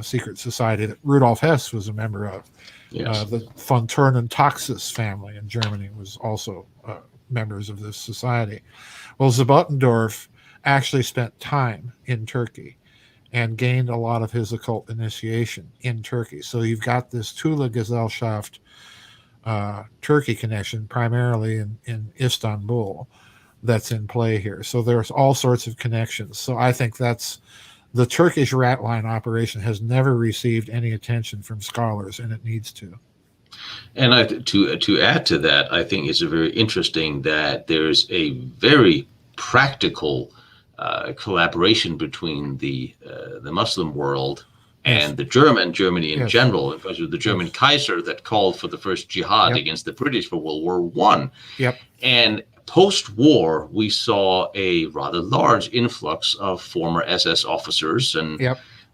secret society that Rudolf Hess was a member of. Yes. The von Turnen Taxis family in Germany was also members of this society. Well, Zobottendorf actually spent time in Turkey and gained a lot of his occult initiation in Turkey. So you've got this Tula Gesellschaft Turkey connection, primarily in Istanbul, that's in play here. So there's all sorts of connections. So I think that's the Turkish ratline operation has never received any attention from scholars, and it needs to. And to add to that, I think it's very interesting that there's a very practical collaboration between the Muslim world and the Germany in general, especially the German Kaiser that called for the first jihad against the British for World War I. Yep. And post-war, we saw a rather large influx of former SS officers and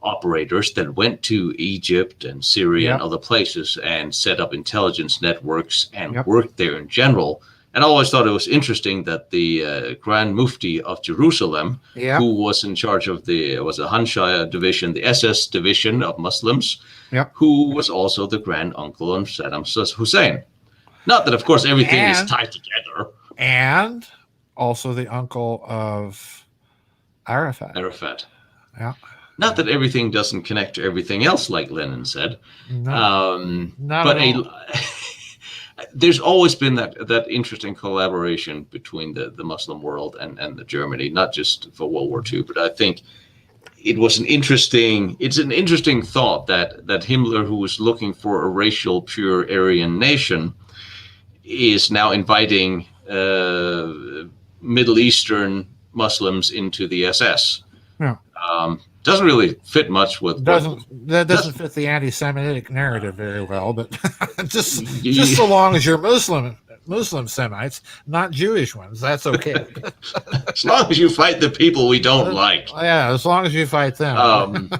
operators that went to Egypt and Syria and other places and set up intelligence networks and worked there in general. And I always thought it was interesting that the Grand Mufti of Jerusalem, who was in charge of the Hanshaya division, the SS division of Muslims, who was also the grand uncle of Saddam Hussein. Not that, of course, everything is tied together. And also the uncle of Arafat. Yeah. Not that everything doesn't connect to everything else, like Lenin said. Not but at all. There's always been that interesting collaboration between the Muslim world and the Germany, not just for World War II, but I think it's an interesting thought that Himmler, who was looking for a racial pure Aryan nation, is now inviting Middle Eastern Muslims into the SS. Yeah. Doesn't really fit much with that doesn't fit the anti-Semitic narrative very well, but just so long as you're Muslim Semites, not Jewish ones, that's okay. As long as you fight the people we don't like. Yeah, as long as you fight them.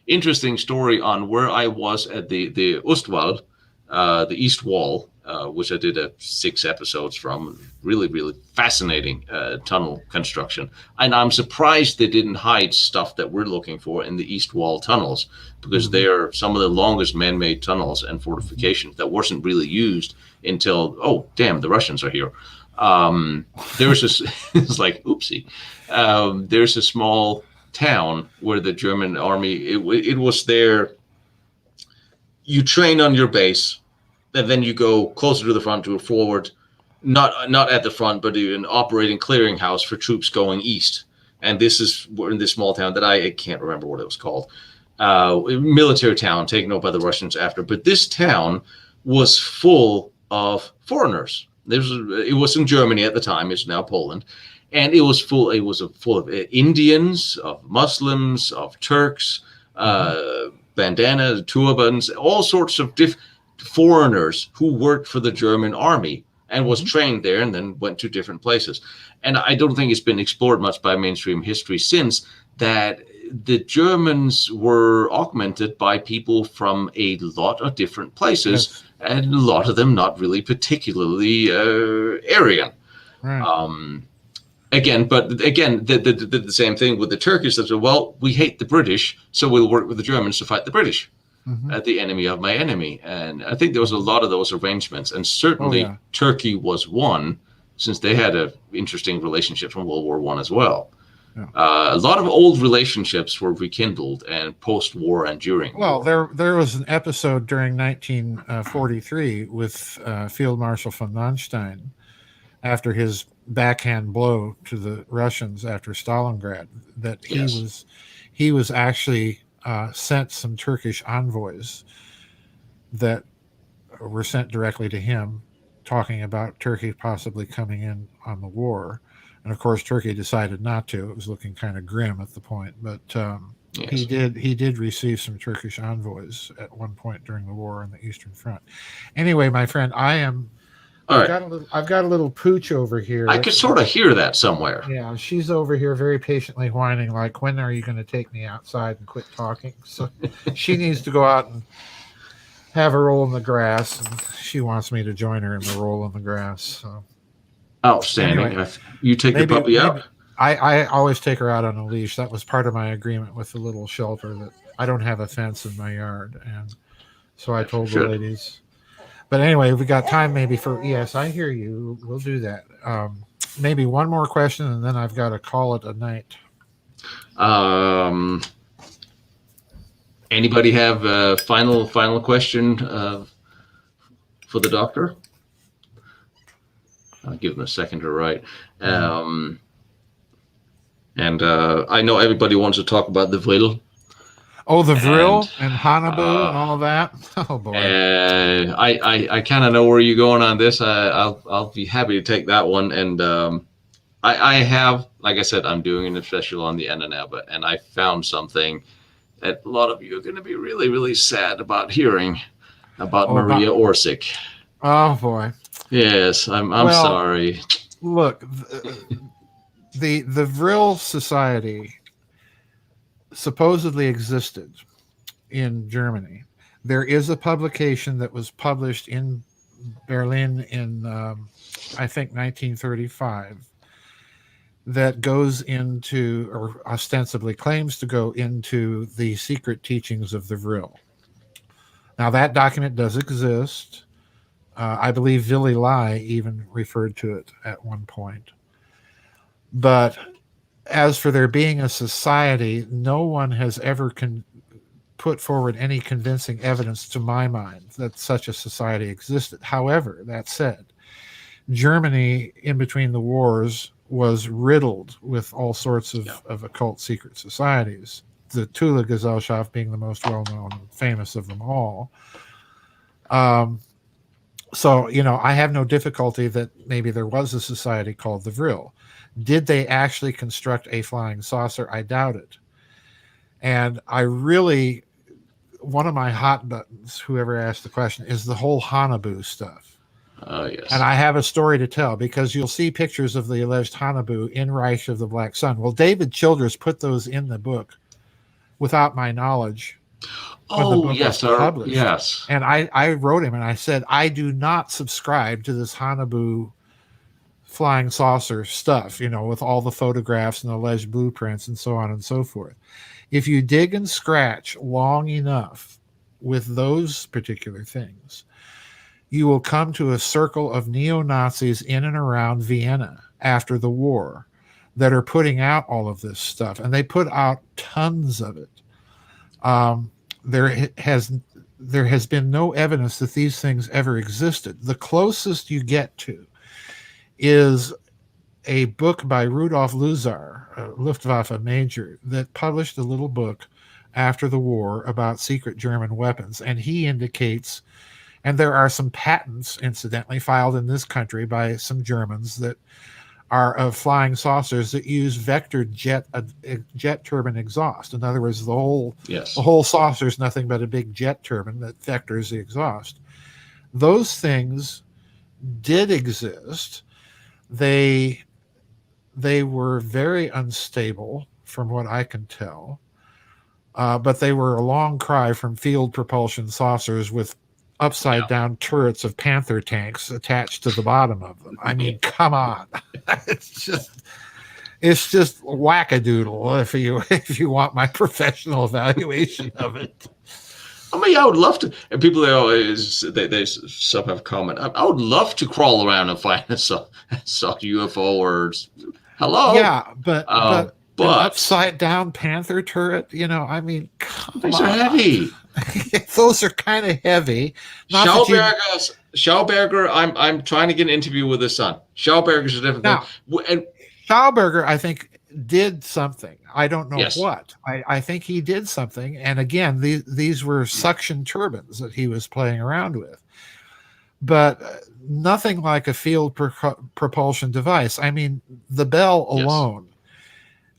Interesting story on where I was at the Ostwald, the East Wall, which I did 6 episodes from. Really, really fascinating tunnel construction. And I'm surprised they didn't hide stuff that we're looking for in the East Wall tunnels, because they're some of the longest man-made tunnels and fortifications that wasn't really used until, oh, damn, the Russians are here. There's this, it's like, oopsie. There's a small town where the German army, it was there. You train on your base, and then you go closer to the front, to a forward, not at the front, but an operating clearinghouse for troops going east. And we're in this small town that I can't remember what it was called. Military town taken over by the Russians after. But this town was full of foreigners. It was in Germany at the time. It's now Poland. And it was full of Indians, of Muslims, of Turks, bandanas, turbans, all sorts of foreigners who worked for the German army and was trained there and then went to different places. And I don't think it's been explored much by mainstream history since, that the Germans were augmented by people from a lot of different places, and a lot of them not really particularly Aryan. Right. The same thing with the Turkish. That said, well, we hate the British, so we'll work with the Germans to fight the British. The enemy of my enemy. And I think there was a lot of those arrangements, and certainly Turkey was one, since they had an interesting relationship from World War I as well. A lot of old relationships were rekindled and post-war and during. Well, there was an episode during 1943 with Field Marshal von Manstein, after his backhand blow to the Russians after Stalingrad, that he was actually sent some Turkish envoys that were sent directly to him, talking about Turkey possibly coming in on the war. And of course, Turkey decided not to. It was looking kind of grim at the point, but he did receive some Turkish envoys at one point during the war on the Eastern Front. Anyway, my friend, I am All right. I've got a little pooch over here. I could sort of hear that somewhere. Yeah, she's over here very patiently whining, like, when are you going to take me outside and quit talking? So she needs to go out and have a roll in the grass, and she wants me to join her in the roll in the grass. So Outstanding. anyway, You take the puppy out? I always take her out on a leash. That was part of my agreement with the little shelter, that I don't have a fence in my yard. And so I told the ladies. But anyway, we got time maybe for, yes, I hear you. We'll do that. Maybe one more question, and then I've got to call it a night. Anybody have a final question for the doctor? I'll give him a second to write. And I know everybody wants to talk about the Vril. Oh, the Vril and Hanabu and all of that. Oh boy. I kind of know where you're going on this. I'll be happy to take that one. And I have, like I said, I'm doing an special on the Ananaba, and I found something that a lot of you are going to be really, really sad about hearing about Maria Orsic. Oh boy. Yes, I'm sorry. Look, the Vril Society supposedly existed in Germany. There is a publication that was published in Berlin in, I think, 1935, that goes into, or ostensibly claims to go into, the secret teachings of the Vril. Now, that document does exist. I believe Willy Lai even referred to it at one point. But as for there being a society, no one has ever put forward any convincing evidence to my mind that such a society existed. However, that said, Germany, in between the wars, was riddled with all sorts of occult secret societies, the Thule Gesellschaft being the most well-known and famous of them all. So, I have no difficulty that maybe there was a society called the Vril. Did they actually construct a flying saucer? I doubt it. And one of my hot buttons, whoever asked the question, is the whole Hanabu stuff. Yes. And I have a story to tell, because you'll see pictures of the alleged Hanabu in Reich of the Black Sun. Well, David Childress put those in the book without my knowledge. Oh, yes, sir. Yes. And I wrote him and I said, I do not subscribe to this Hanabu flying saucer stuff, with all the photographs and alleged blueprints and so on and so forth. If you dig and scratch long enough with those particular things, you will come to a circle of neo-Nazis in and around Vienna after the war that are putting out all of this stuff. And they put out tons of it. There has been no evidence that these things ever existed. The closest you get to is a book by Rudolf Luzar, a Luftwaffe major, that published a little book after the war about secret German weapons. And he indicates, and there are some patents, incidentally, filed in this country by some Germans that are of flying saucers that use vector jet turbine exhaust. In other words, the whole saucer is nothing but a big jet turbine that vectors the exhaust. Those things did exist. They were very unstable, from what I can tell, but they were a long cry from field propulsion saucers with upside-down turrets of Panther tanks attached to the bottom of them. I mean, come on. It's just wackadoodle, if you want my professional evaluation of it. I mean, I would love to. And people, they some have comment. I would love to crawl around and find a UFO or hello. Yeah, but an upside down Panther turret. I mean, these are heavy. Those are kind of heavy. Schauberger. I'm trying to get an interview with his son. Schauberger's a different thing. And Schauberger, I think, did something. I don't know what. I think he did something. And again, these were suction turbines that he was playing around with. But nothing like a field propulsion device. I mean, the Bell alone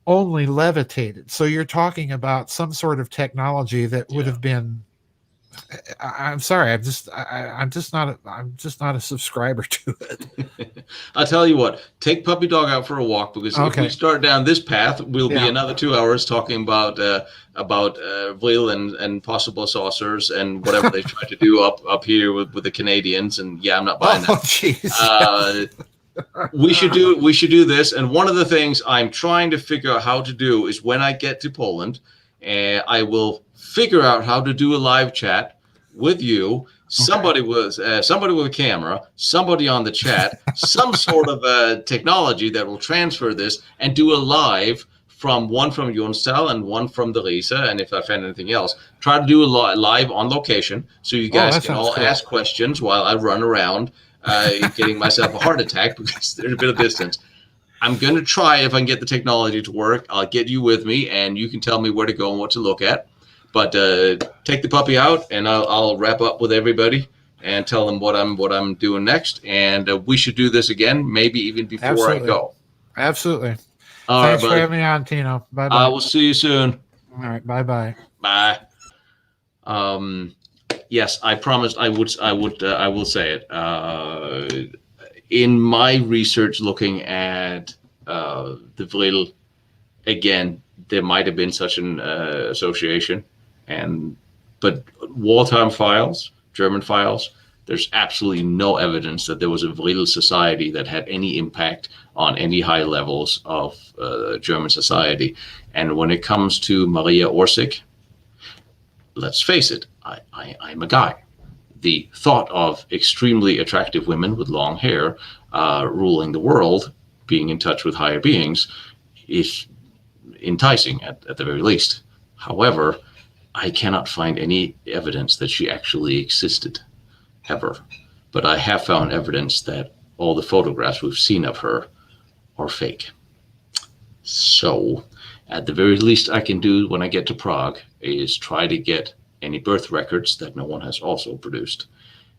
only levitated. So you're talking about some sort of technology that would have been I'm sorry. I'm just not. I'm just not a subscriber to it. I'll tell you what, take puppy dog out for a walk, because if we Okay. start down this path, we'll be Yeah. another 2 hours talking about whale and possible saucers and whatever they try to do up here with the Canadians. And yeah, I'm not buying Oh, that. jeez. We should do this. And one of the things I'm trying to figure out how to do is when I get to Poland, I will figure out how to do a live chat with you. Somebody with a camera, somebody on the chat, some sort of technology that will transfer this and do a live from Jonstal and one from the Risa. And if I find anything else, try to do a live on location so you guys that can sounds all cool. ask questions while I run around getting myself a heart attack because there's a bit of distance. I'm going to try if I can get the technology to work. I'll get you with me and you can tell me where to go and what to look at. But take the puppy out and I'll wrap up with everybody and tell them what I'm doing next. And we should do this again, maybe even before Absolutely. I go. Absolutely. All Thanks right, for having me on, Tino. Bye bye. I will see you soon. All right. Bye bye. Bye. Yes, I promised I will say it. In my research looking at the Vril, again, there might have been such an association, but wartime files, German files, there's absolutely no evidence that there was a Vril society that had any impact on any high levels of German society. And when it comes to Maria Orsic, let's face it, I'm a guy. The thought of extremely attractive women with long hair ruling the world, being in touch with higher beings, is enticing at the very least. However, I cannot find any evidence that she actually existed, ever. But I have found evidence that all the photographs we've seen of her are fake. So, at the very least I can do when I get to Prague is try to get any birth records that no one has also produced.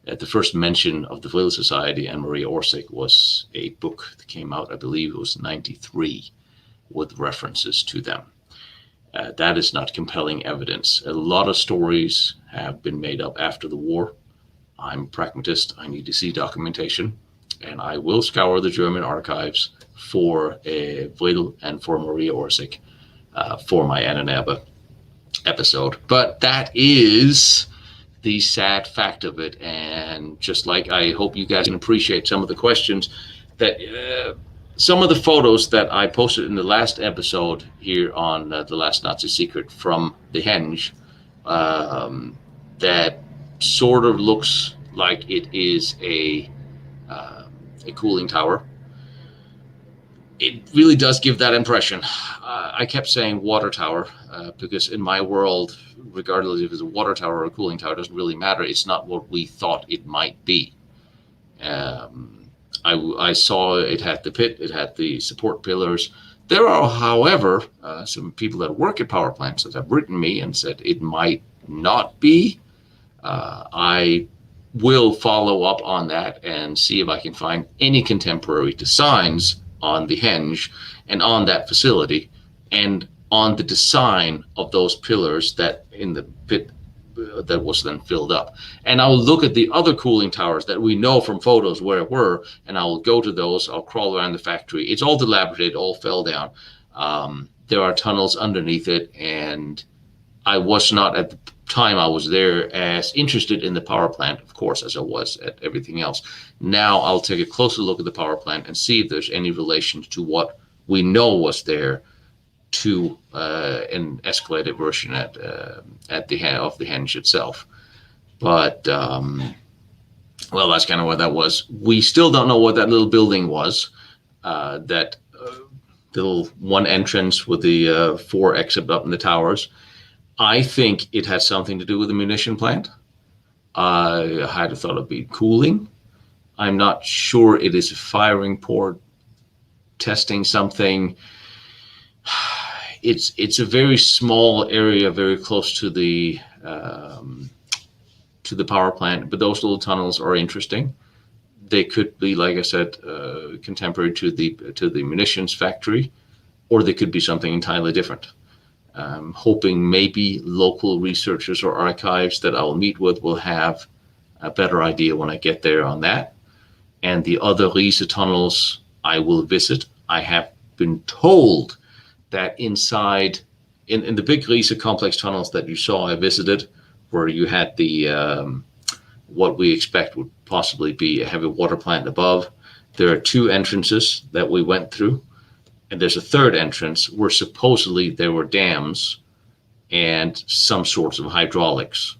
The first mention of the Vril Society and Maria Orsic was a book that came out, I believe it was 93, with references to them. That is not compelling evidence. A lot of stories have been made up after the war. I'm a pragmatist. I need to see documentation. And I will scour the German archives for Vril and for Maria Orsic for my Annenaba episode. But that is the sad fact of it. And just like I hope you guys can appreciate some of the questions that some of the photos that I posted in the last episode here on The Last Nazi Secret from the Henge, that sort of looks like it is a cooling tower. It really does give that impression. I kept saying water tower because in my world, regardless if it's a water tower or a cooling tower, it doesn't really matter. It's not what we thought it might be. I saw it had the pit, it had the support pillars. There are, however, some people that work at power plants that have written me and said it might not be. I will follow up on that and see if I can find any contemporary designs on the henge and on that facility and on the design of those pillars that in the pit that was then filled up. And I'll look at the other cooling towers that we know from photos where it were, and I'll go to those. I'll crawl around the factory. It's all dilapidated, all fell down. There are tunnels underneath it, and I was not at the time I was there as interested in the power plant, of course, as I was at everything else. Now I'll take a closer look at the power plant and see if there's any relation to what we know was there to an escalated version at the henge itself. But well, that's kind of what that was. We still don't know what that little building was. That little one entrance with the 4 exit up in the towers. I think it had something to do with the munition plant. I had thought it'd be cooling. I'm not sure it is a firing port testing something. It's a very small area, very close to the power plant. But those little tunnels are interesting. They could be, like I said, contemporary to the munitions factory, or they could be something entirely different. I'm hoping maybe local researchers or archives that I'll meet with will have a better idea when I get there on that. And the other Riese tunnels I will visit. I have been told that inside, in the big Riese complex tunnels that you saw, I visited, where you had the what we expect would possibly be a heavy water plant above. There are two entrances that we went through, and there's a third entrance where supposedly there were dams and some sorts of hydraulics.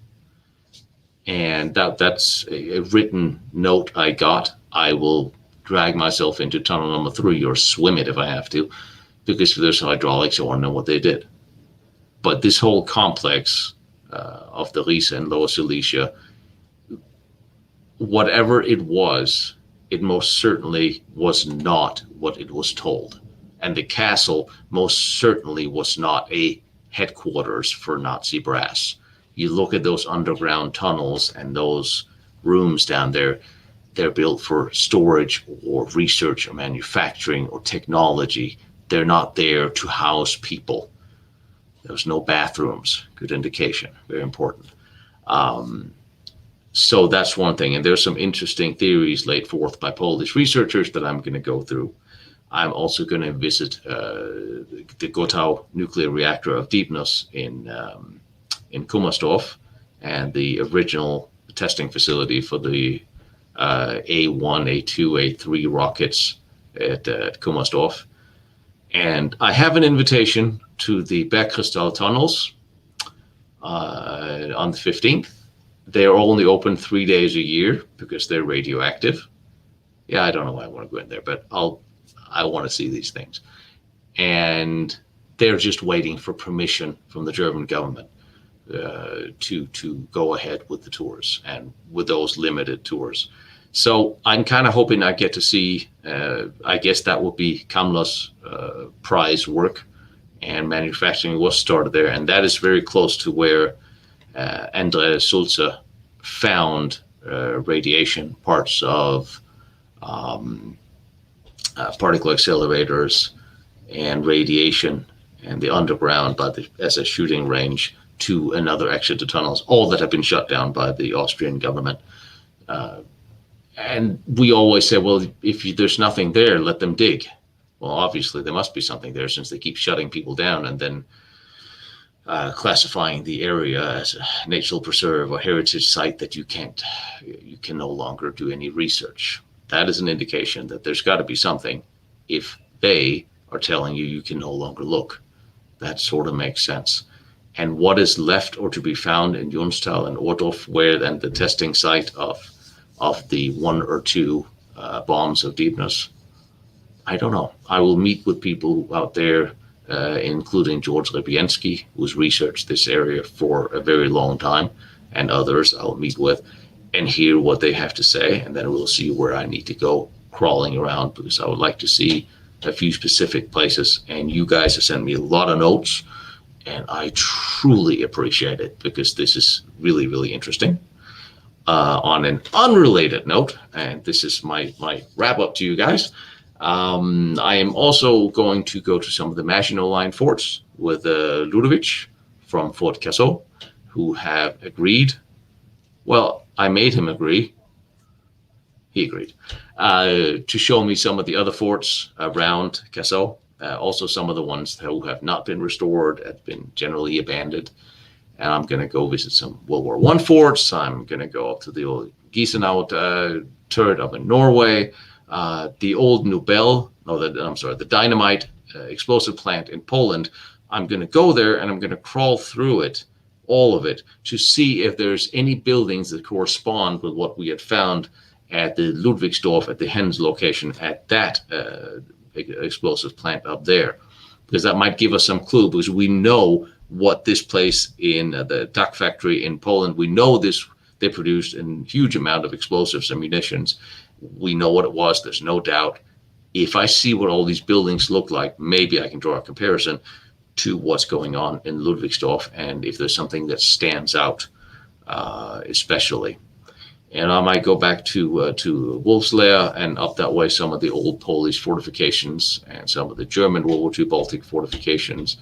And that's a written note I got. I will drag myself into tunnel number 3 or swim it if I have to, because if there's hydraulics, I want to know what they did. But this whole complex of the Riese and Lower Silesia, whatever it was, it most certainly was not what it was told. And the castle most certainly was not a headquarters for Nazi brass. You look at those underground tunnels and those rooms down there, they're built for storage or research or manufacturing or technology. They're not there to house people. There's no bathrooms. Good indication. Very important. So that's one thing. And there's some interesting theories laid forth by Polish researchers that I'm going to go through. I'm also going to visit the Gotau nuclear reactor of Deepness in Kummersdorf, and the original testing facility for the A1, A2, A3 rockets at Kummersdorf. And I have an invitation to the Bergkristall tunnels on the 15th. They're only open 3 days a year because they're radioactive. Yeah, I don't know why I want to go in there, but I want to see these things. And they're just waiting for permission from the German government to go ahead with the tours, and with those limited tours. So I'm kind of hoping I get to see, I guess that would be Kamla's prize work, and manufacturing was started there. And that is very close to where Andreas Sulzer found radiation parts of particle accelerators and radiation and the underground as a shooting range to another exit to tunnels, all that have been shut down by the Austrian government. And we always say, well, if there's nothing there, let them dig. Well, obviously there must be something there, since they keep shutting people down and then classifying the area as a natural preserve or heritage site that you can no longer do any research. That is an indication that there's got to be something if they are telling you can no longer look. That sort of makes sense. And what is left or to be found in Jonstal and Ohrdruf, where then the testing site of the 1 or 2 bombs of Deepness, I don't know. I will meet with people out there, including George Lebiensky, who's researched this area for a very long time, and others I'll meet with and hear what they have to say, and then we'll see where I need to go crawling around, because I would like to see a few specific places. And you guys have sent me a lot of notes, and I truly appreciate it, because this is really, really interesting. On an unrelated note, and this is my wrap up to you guys, I am also going to go to some of the Maginot Line forts with Ludovic from Fort Cassel, who have agreed. Well, I made him agree. He agreed to show me some of the other forts around Cassel, also some of the ones who have not been restored, have been generally abandoned. And I'm going to go visit some World War I forts. I'm going to go up to the old Giesenau turret up in Norway, the old the dynamite explosive plant in Poland. I'm going to go there and I'm going to crawl through it, all of it, to see if there's any buildings that correspond with what we had found at the Ludwigsdorf, at the Hens location, at that explosive plant up there, because that might give us some clue, because we know what this place in the duck factory in Poland, we know this, they produced a huge amount of explosives and munitions. We know what it was, there's no doubt. If I see what all these buildings look like, maybe I can draw a comparison to what's going on in Ludwigsdorf, and if there's something that stands out especially. And I might go back to Wolfslair and up that way, some of the old Polish fortifications and some of the German World War II Baltic fortifications.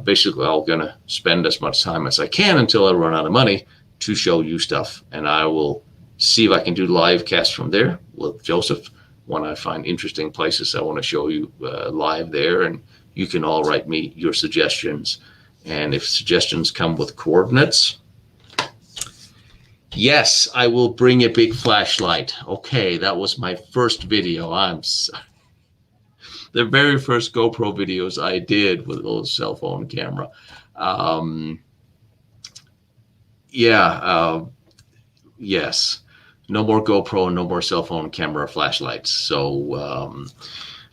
basically, I'm going to spend as much time as I can until I run out of money to show you stuff. And I will see if I can do live cast from there with Joseph when I find interesting places I want to show you live there. And you can all write me your suggestions. And if suggestions come with coordinates, yes, I will bring a big flashlight. Okay, that was my first video. I'm sorry. The very first GoPro videos I did with a little cell phone camera. Yes. No more GoPro, no more cell phone camera flashlights. So,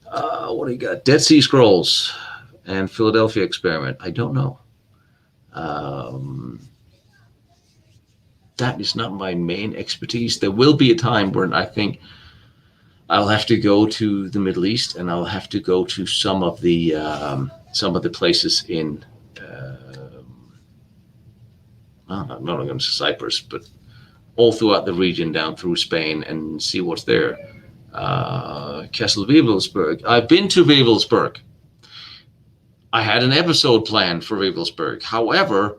what do you got? Dead Sea Scrolls and Philadelphia Experiment. I don't know. That is not my main expertise. There will be a time where I think I'll have to go to the Middle East, and I'll have to go to some of the places in. I'm not going to Cyprus, but all throughout the region down through Spain and see what's there. Castle Wewelsburg. I've been to Wewelsburg. I had an episode planned for Wewelsburg. However,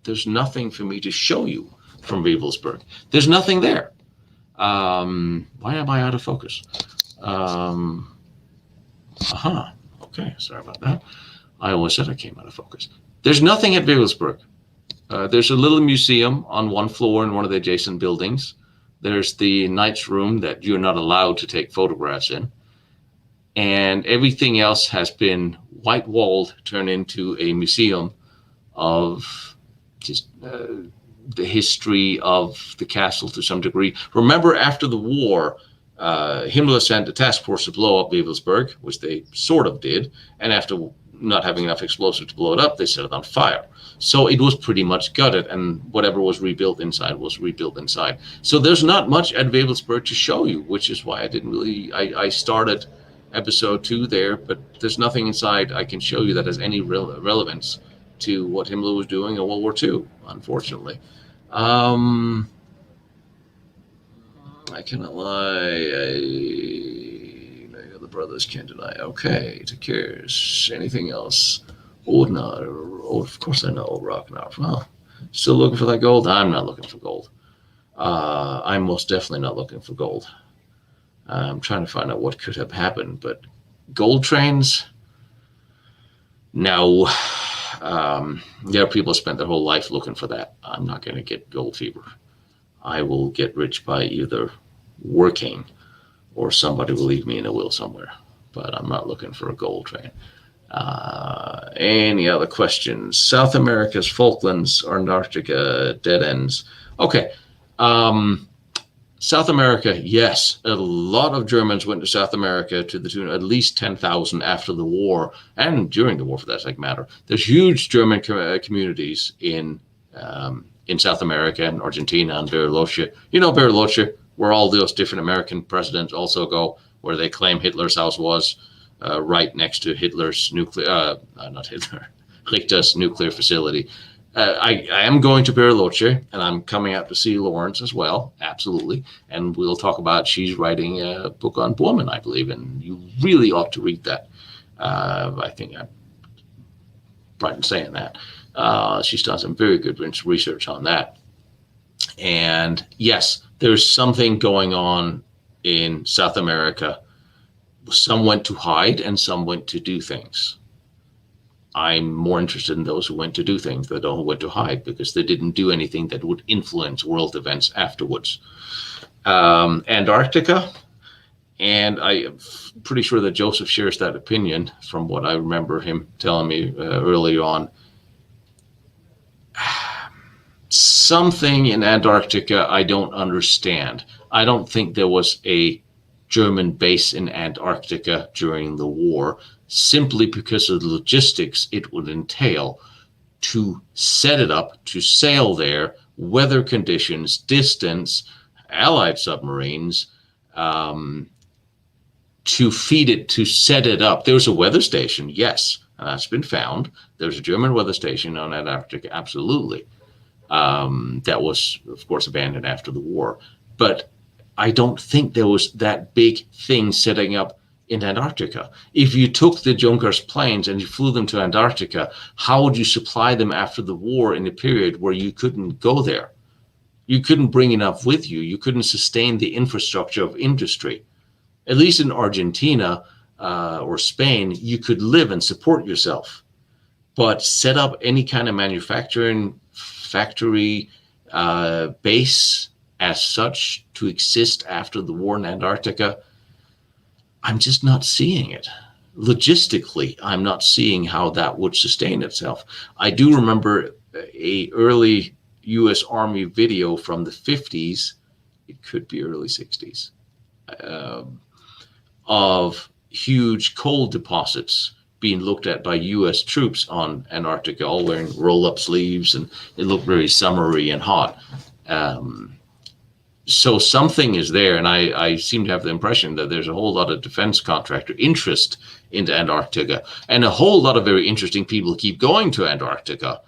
there's nothing for me to show you from Wewelsburg. There's nothing there. Why am I out of focus? Okay, sorry about that. I always said I came out of focus. There's nothing at Wewelsburg. There's a little museum on one floor in one of the adjacent buildings. There's the Knight's Room that you're not allowed to take photographs in. And everything else has been white-walled, turned into a museum of just the history of the castle to some degree. Remember, after the war, Himmler sent a task force to blow up Wewelsburg, which they sort of did. And after not having enough explosive to blow it up, they set it on fire. So it was pretty much gutted, and whatever was rebuilt inside was rebuilt inside. So there's not much at Wewelsburg to show you, which is why I didn't really, I started episode 2 there, but there's nothing inside I can show you that has any relevance to what Himmler was doing in World War II, unfortunately. I cannot lie. The brothers can't deny. Okay, take care. Anything else? Of course I know Ragnar. Well, still looking for that gold? I'm not looking for gold. I'm most definitely not looking for gold. I'm trying to find out what could have happened, but gold trains? No. There are people who spent their whole life looking for that. I'm not going to get gold fever. I will get rich by either working or somebody will leave me in a will somewhere. But I'm not looking for a gold train. Any other questions? South America's Falklands or Antarctica dead ends. Okay. South America, yes. A lot of Germans went to South America to the tune of at least 10,000 after the war and during the war, for that matter. There's huge German communities in South America and Argentina and Bariloche. You know Bariloche, where all those different American presidents also go, where they claim Hitler's house was. Right next to Hitler's Richter's nuclear facility. I am going to Bariloche, and I'm coming out to see Lawrence as well, absolutely. And we'll talk about, she's writing a book on Bormann, I believe, and you really ought to read that. I think I'm right in saying that. She's done some very good research on that. And yes, there's something going on in South America. Some went to hide and some went to do things. I'm more interested in those who went to do things than those who went to hide, because they didn't do anything that would influence world events afterwards. Antarctica, and I'm pretty sure that Joseph shares that opinion from what I remember him telling me early on. Something in Antarctica I don't understand. I don't think there was a German base in Antarctica during the war, simply because of the logistics it would entail to set it up, to sail there, weather conditions, distance, Allied submarines, to feed it, to set it up. There was a weather station, yes, and that's been found. There's a German weather station on Antarctica, absolutely. That was, of course, abandoned after the war. But I don't think there was that big thing setting up in Antarctica? If you took the Junkers planes and you flew them to Antarctica, how would you supply them after the war in a period where you couldn't go there? You couldn't bring enough with you. You couldn't sustain the infrastructure of industry. At least in Argentina or Spain, you could live and support yourself. But set up any kind of manufacturing factory base as such to exist after the war in Antarctica, I'm just not seeing it. Logistically, I'm not seeing how that would sustain itself. I do remember a early U.S. Army video from the 50s, it could be early 60s, of huge coal deposits being looked at by U.S. troops on Antarctica, all wearing roll-up sleeves, and it looked very summery and hot. So something is there, and I seem to have the impression that there's a whole lot of defense contractor interest into Antarctica, and a whole lot of very interesting people keep going to Antarctica,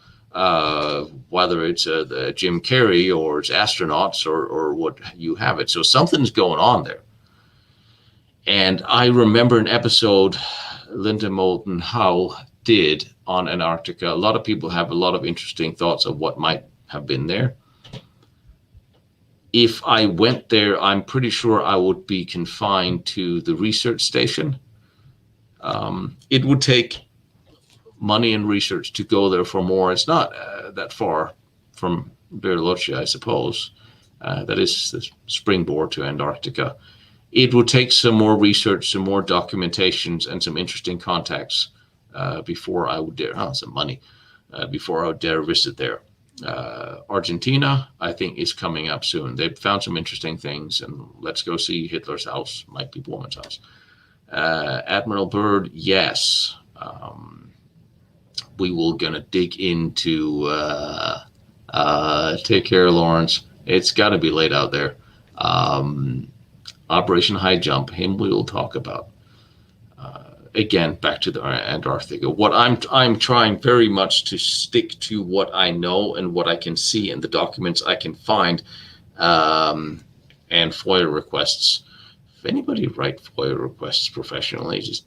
whether it's Jim Carrey or it's astronauts or what you have it. So something's going on there. And I remember an episode Linda Moulton Howe did on Antarctica. A lot of people have a lot of interesting thoughts of what might have been there. If I went there, I'm pretty sure I would be confined to the research station. It would take money and research to go there for more. It's not that far from Bariloche, I suppose. That is the springboard to Antarctica. It would take some more research, some more documentations, and some interesting contacts before I would dare, some money, before I would dare visit there. Argentina, I think, is coming up soon. They've found some interesting things, and let's go see Hitler's house, might be Bormann's house. Admiral Byrd, yes. We will gonna dig into, take care, Lawrence. It's got to be laid out there. Operation High Jump, him we will talk about. Again, back to the Antarctica. What I'm trying very much to stick to what I know and what I can see in the documents I can find, and FOIA requests. If anybody write FOIA requests professionally, just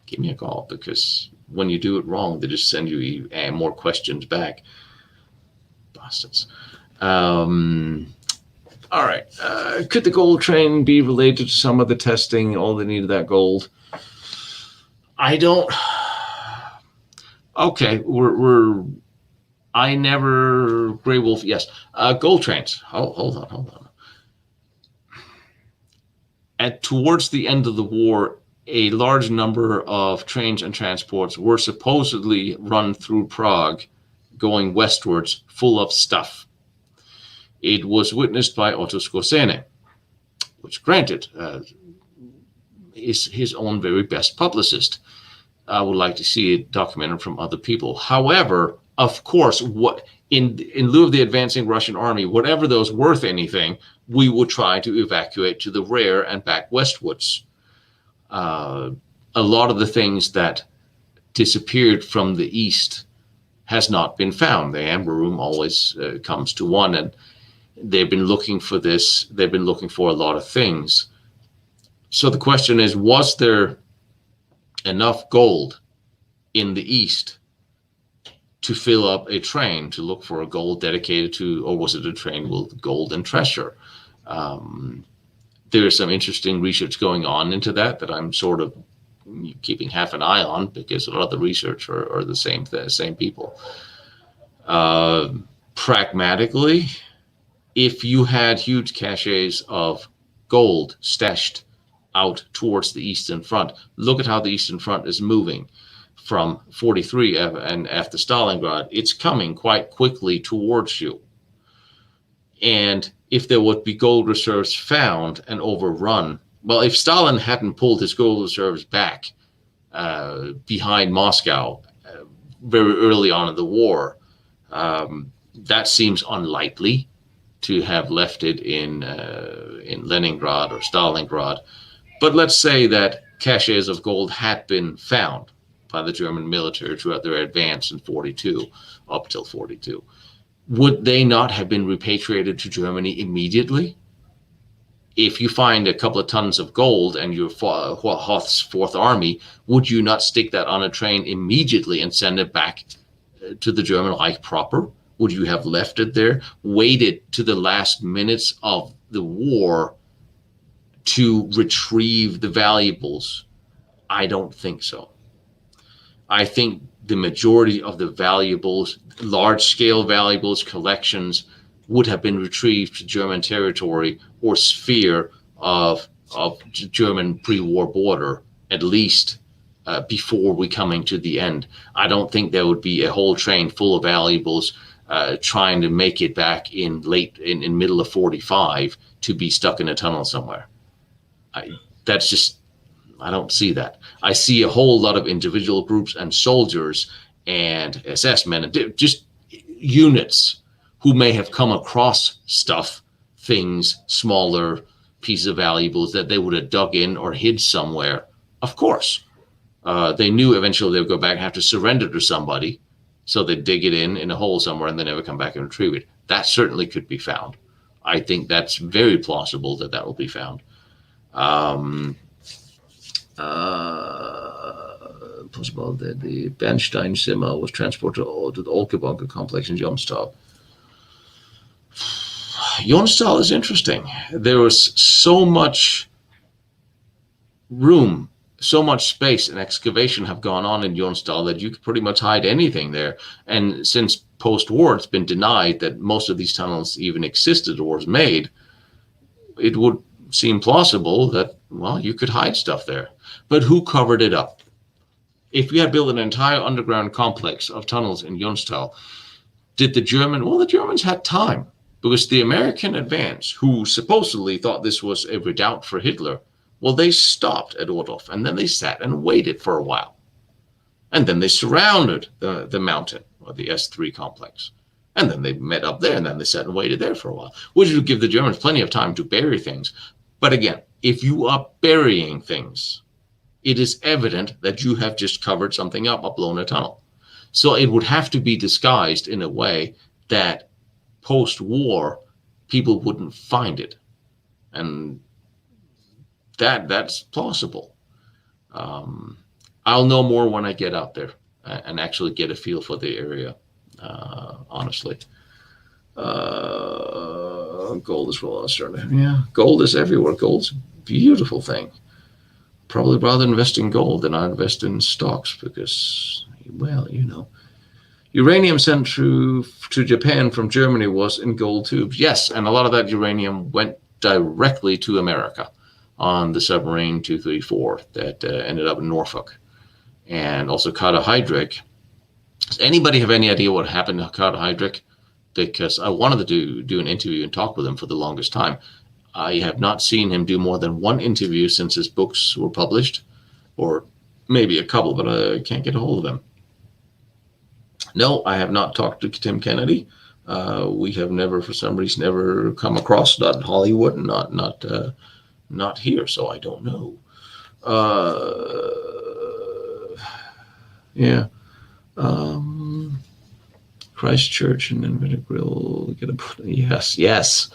give me a call, because when you do it wrong, they just send you more questions back. Bastards. All right. Could the gold train be related to some of the testing, all they needed that gold? I don't. Okay, I never. Grey Wolf, yes. Gold trains. Hold on. Towards the end of the war, a large number of trains and transports were supposedly run through Prague, going westwards, full of stuff. It was witnessed by Otto Skorseny, which, granted, is his own very best publicist. I would like to see it documented from other people. However, of course, what in lieu of the advancing Russian army, whatever those worth anything, we would try to evacuate to the rear and back westwards. A lot of the things that disappeared from the east has not been found. The Amber Room always comes to one, and they've been looking for this. They've been looking for a lot of things. So the question is, was there enough gold in the east to fill up a train to look for a gold dedicated to, or was it a train with gold and treasure? There is some interesting research going on into that I'm sort of keeping half an eye on, because a lot of the research are the same people. Pragmatically, if you had huge caches of gold stashed out towards the Eastern Front, look at how the Eastern Front is moving from 43 and after Stalingrad. It's coming quite quickly towards you. And if there would be gold reserves found and overrun, well, if Stalin hadn't pulled his gold reserves back behind Moscow very early on in the war, that seems unlikely to have left it in Leningrad or Stalingrad. But let's say that caches of gold had been found by the German military throughout their advance in 42, up till 42. Would they not have been repatriated to Germany immediately? if you find a couple of tons of gold and you're Hoth's Fourth Army, would you not stick that on a train immediately and send it back to the German Reich proper? Would you have left it there, waited to the last minutes of the war to retrieve the valuables? I don't think so. I think the majority of the valuables, large-scale valuables collections, would have been retrieved to German territory or sphere of German pre-war border, at least before we coming to the end. I don't think there would be a whole train full of valuables trying to make it back in middle of 45 to be stuck in a tunnel somewhere. I don't see that. I see a whole lot of individual groups and soldiers and SS men and just units who may have come across stuff, things, smaller pieces of valuables that they would have dug in or hid somewhere. Of course, they knew eventually they would go back and have to surrender to somebody, so they dig it in a hole somewhere and they never come back and retrieve it. That certainly could be found. I think that's very plausible that will be found. Possible that the Bernstein Zimmer was transported to the Olke complex in Jonstal. Jonstal is interesting. There was so much room, so much space and excavation have gone on in Jonstal that you could pretty much hide anything there. And since post-war, it's been denied that most of these tunnels even existed or was made, it would seem plausible that, well, you could hide stuff there. But who covered it up? If we had built an entire underground complex of tunnels in Jonstal, did the Germans had time, because the American advance, who supposedly thought this was a redoubt for Hitler, well, they stopped at Ordorf, and then they sat and waited for a while. And then they surrounded the mountain, or the S3 complex. And then they met up there, and then they sat and waited there for a while, which would give the Germans plenty of time to bury things. But again, if you are burying things, it is evident that you have just covered something up or blown a tunnel. So it would have to be disguised in a way that post-war people wouldn't find it. And that's plausible. I'll know more when I get out there and actually get a feel for the area, honestly. Gold is well started. Yeah, gold is everywhere. Gold's a beautiful thing. Probably rather invest in gold than I invest in stocks because, well, you know. Uranium sent to Japan from Germany was in gold tubes. Yes, and a lot of that uranium went directly to America on the submarine 234 that ended up in Norfolk. And also Carter-Heydrich. Does anybody have any idea what happened to Carter-Heydrich? Because I wanted to do an interview and talk with him for the longest time. I have not seen him do more than one interview since his books were published, or maybe a couple, but I can't get a hold of him. No, I have not talked to Tim Kennedy. We have never, for some reason, ever come across, not in Hollywood, not here, so I don't know. Yeah. Christchurch and then Vinegar Grill. Yes.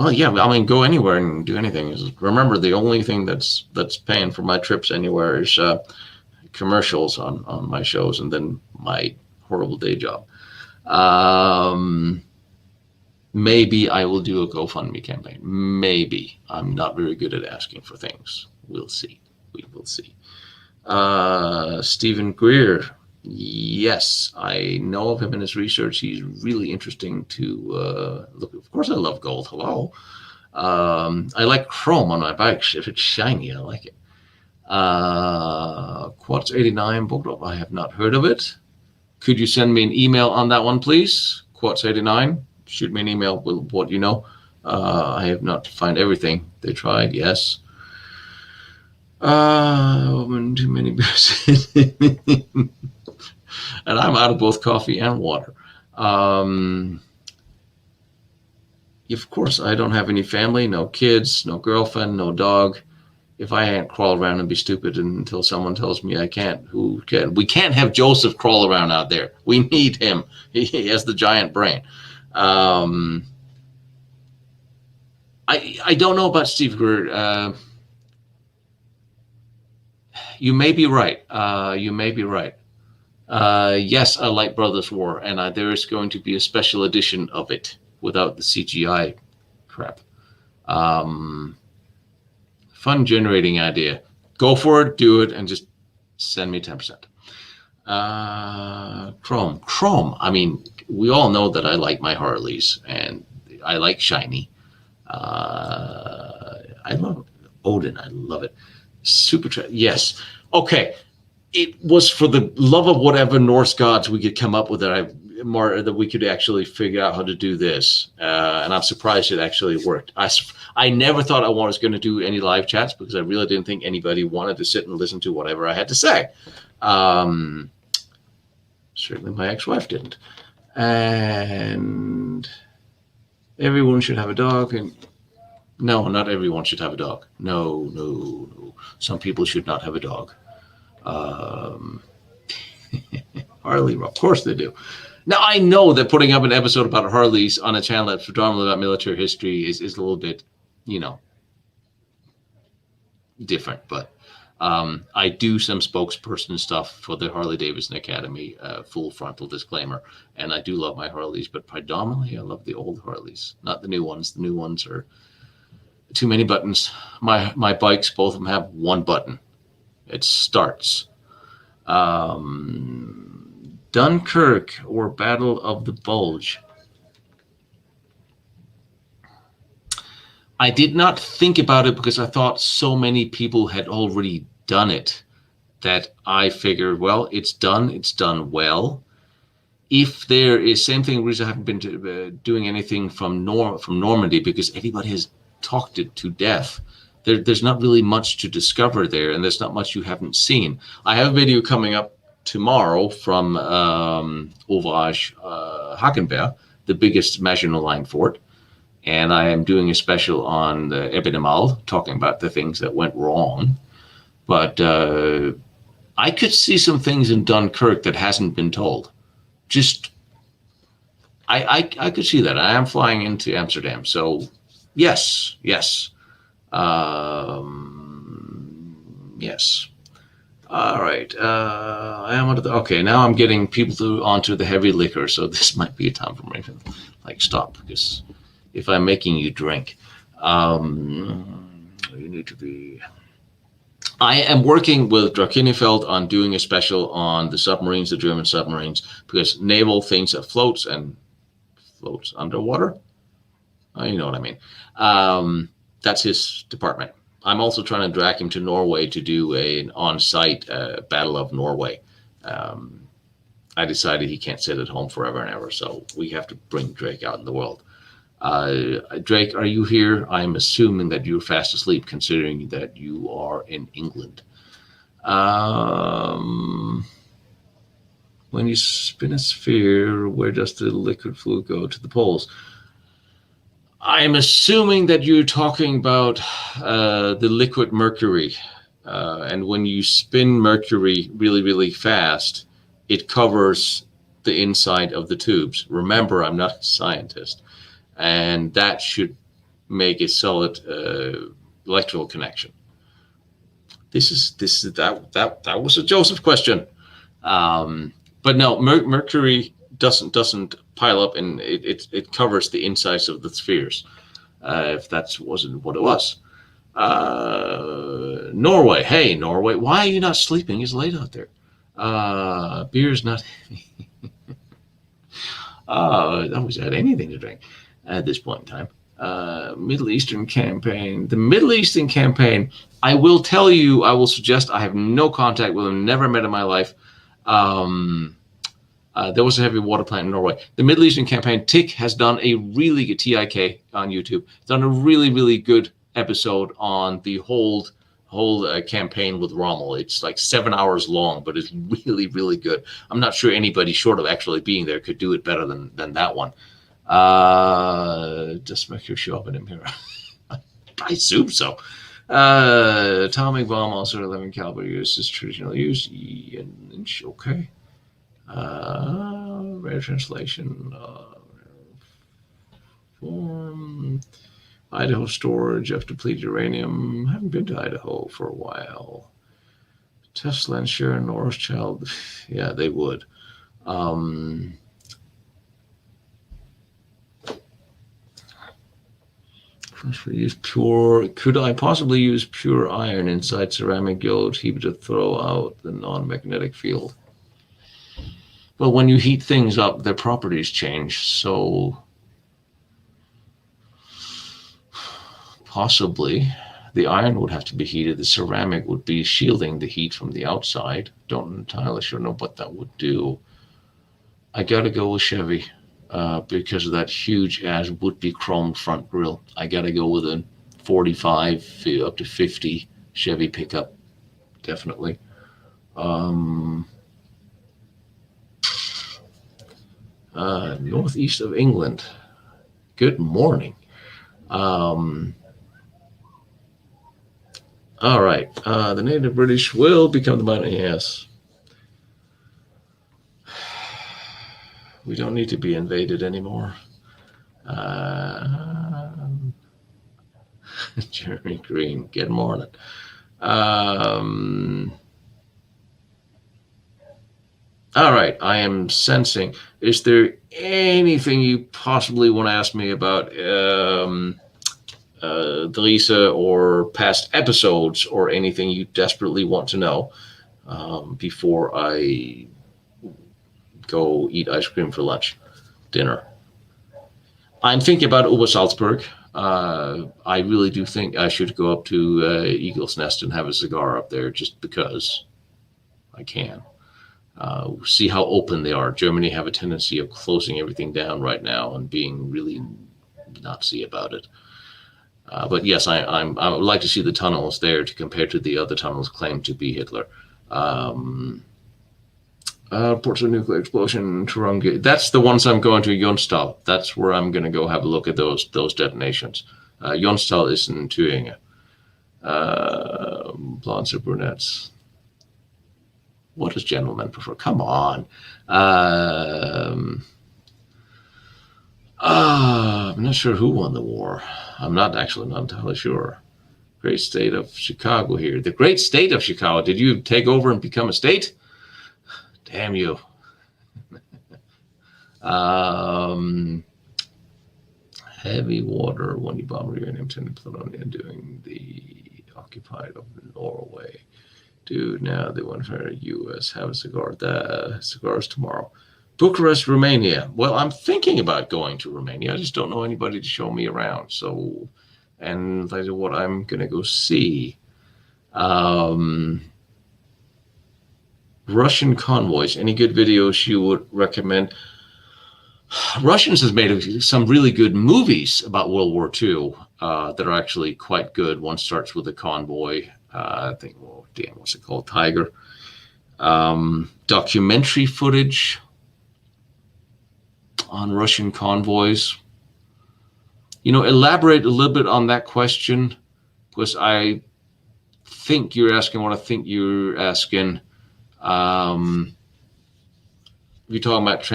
Well, yeah, I mean, go anywhere and do anything. Remember, the only thing that's paying for my trips anywhere is commercials on my shows and then my horrible day job. Maybe I will do a GoFundMe campaign. Maybe. I'm not very good at asking for things. We'll see. We will see. Stephen Greer. Yes, I know of him in his research. He's really interesting to look. Of course, I love gold. Hello. I like chrome on my bikes. If it's shiny, I like it. Quartz 89 book. I have not heard of it. Could you send me an email on that one, please? Quartz 89. Shoot me an email with what you know. I have not found everything. They tried. Yes. Too many beers. And I'm out of both coffee and water. Of course, I don't have any family, no kids, no girlfriend, no dog. If I can't crawl around and be stupid until someone tells me I can't, who can? We can't have Joseph crawl around out there. We need him. He has the giant brain. Um, I don't know about Steve Greer. You may be right. You may be right. Yes, I like Brothers War, and there is going to be a special edition of it without the CGI crap. Fun generating idea. Go for it, do it, and just send me 10%. Chrome. I mean, we all know that I like my Harleys, and I like shiny. I love Odin. I love it. Yes. Okay. It was for the love of whatever Norse gods we could come up with that we could actually figure out how to do this. And I'm surprised it actually worked. I never thought I was going to do any live chats because I really didn't think anybody wanted to sit and listen to whatever I had to say. Certainly my ex-wife didn't. And everyone should have a dog. And no, not everyone should have a dog. No. Some people should not have a dog. Harley, of course they do. Now, I know that putting up an episode about Harleys on a channel that's predominantly about military history is a little bit, different, but I do some spokesperson stuff for the Harley-Davidson Academy, full frontal disclaimer, and I do love my Harleys, but predominantly I love the old Harleys, not the new ones. The new ones are too many buttons. My bikes, both of them have one button. It starts. Dunkirk or Battle of the Bulge. I did not think about it because I thought so many people had already done it that I figured, well, it's done well. If there is same thing, reason I haven't been doing anything from Normandy because everybody has talked it to death. There's not really much to discover there, and there's not much you haven't seen. I have a video coming up tomorrow from Ouvrage Hagenberg, the biggest Maginot Line fort, and I am doing a special on the Epidemial, talking about the things that went wrong. But I could see some things in Dunkirk that hasn't been told. Just, I could see that. I am flying into Amsterdam, so yes. Yes. All right. I am okay. Now I'm getting people onto the heavy liquor, so this might be a time for me to stop because if I'm making you drink, you need to be. I am working with Drakenifeld on doing a special on the submarines, the German submarines, because naval things that floats underwater. You know what I mean. That's his department. I'm also trying to drag him to Norway to do an on-site Battle of Norway. I decided he can't sit at home forever and ever, so we have to bring Drake out in the world. Drake, are you here? I'm assuming that you're fast asleep, considering that you are in England. When you spin a sphere, where does the liquid fluid go? To the poles. I'm assuming that you're talking about the liquid mercury. And when you spin mercury really, really fast, it covers the inside of the tubes. Remember, I'm not a scientist. And that should make a solid electrical connection. That was a Joseph question. But no, mercury doesn't pile up, and it covers the insides of the spheres. If that wasn't what it was. Norway. Hey, Norway. Why are you not sleeping? It's late out there. Beer's not. I always had anything to drink at this point in time. Middle Eastern campaign. The Middle Eastern campaign, I will tell you, I will suggest, I have no contact with them, never met in my life. There was a heavy water plant in Norway. The Middle Eastern campaign, Tick has done a really good, TIK on YouTube, done a really, really good episode on the whole campaign with Rommel. It's 7 hours long, but it's really, really good. I'm not sure anybody short of actually being there could do it better than that one. Just make sure show up in him here. I assume so. Atomic bomb, also 11 caliber use is traditional use. Okay. Rare translation. Idaho storage of depleted uranium. Haven't been to Idaho for a while. Tesla and Sharon Northschild. Yeah, they would. Use pure. Could I possibly use pure iron inside ceramic gold heap to throw out the non-magnetic field? Well, when you heat things up, their properties change. So possibly the iron would have to be heated. The ceramic would be shielding the heat from the outside. Don't entirely sure know what that would do. I gotta go with Chevy because of that huge ass would-be chrome front grille. I gotta go with a 45 up to 50 Chevy pickup, definitely. Northeast of England. Good morning. All right. The native British will become the minority. Yes. We don't need to be invaded anymore. Jeremy Green. Good morning. All right. I am sensing. Is there anything you possibly want to ask me about Delisa or past episodes or anything you desperately want to know before I go eat ice cream for dinner? I'm thinking about Obersalzberg. I really do think I should go up to Eagle's Nest and have a cigar up there just because I can. See how open they are. Germany have a tendency of closing everything down right now and being really Nazi about it. But yes, I would like to see the tunnels there to compare to the other tunnels claimed to be Hitler. Ports of nuclear explosion, Turunga. That's the ones I'm going to. Jonstal. That's where I'm going to go have a look at those detonations. Jonstal is in Thuringia. Blondes or brunettes? What does gentlemen prefer? Come on. I'm not sure who won the war. I'm not entirely sure. Great state of Chicago here. The great state of Chicago. Did you take over and become a state? Damn you. Heavy water when you bomb uranium and plutonium doing the occupied of Norway. Dude, now they want to U.S. have a cigar. The cigars tomorrow. Bucharest, Romania. Well, I'm thinking about going to Romania. I just don't know anybody to show me around. So, and later what I'm going to go see. Russian convoys. Any good videos you would recommend? Russians has made some really good movies about World War II that are actually quite good. One starts with a convoy. I think, oh, damn, what's it called? Tiger. Documentary footage on Russian convoys. Elaborate a little bit on that question, because I think you're asking what I think you're asking. You're talking about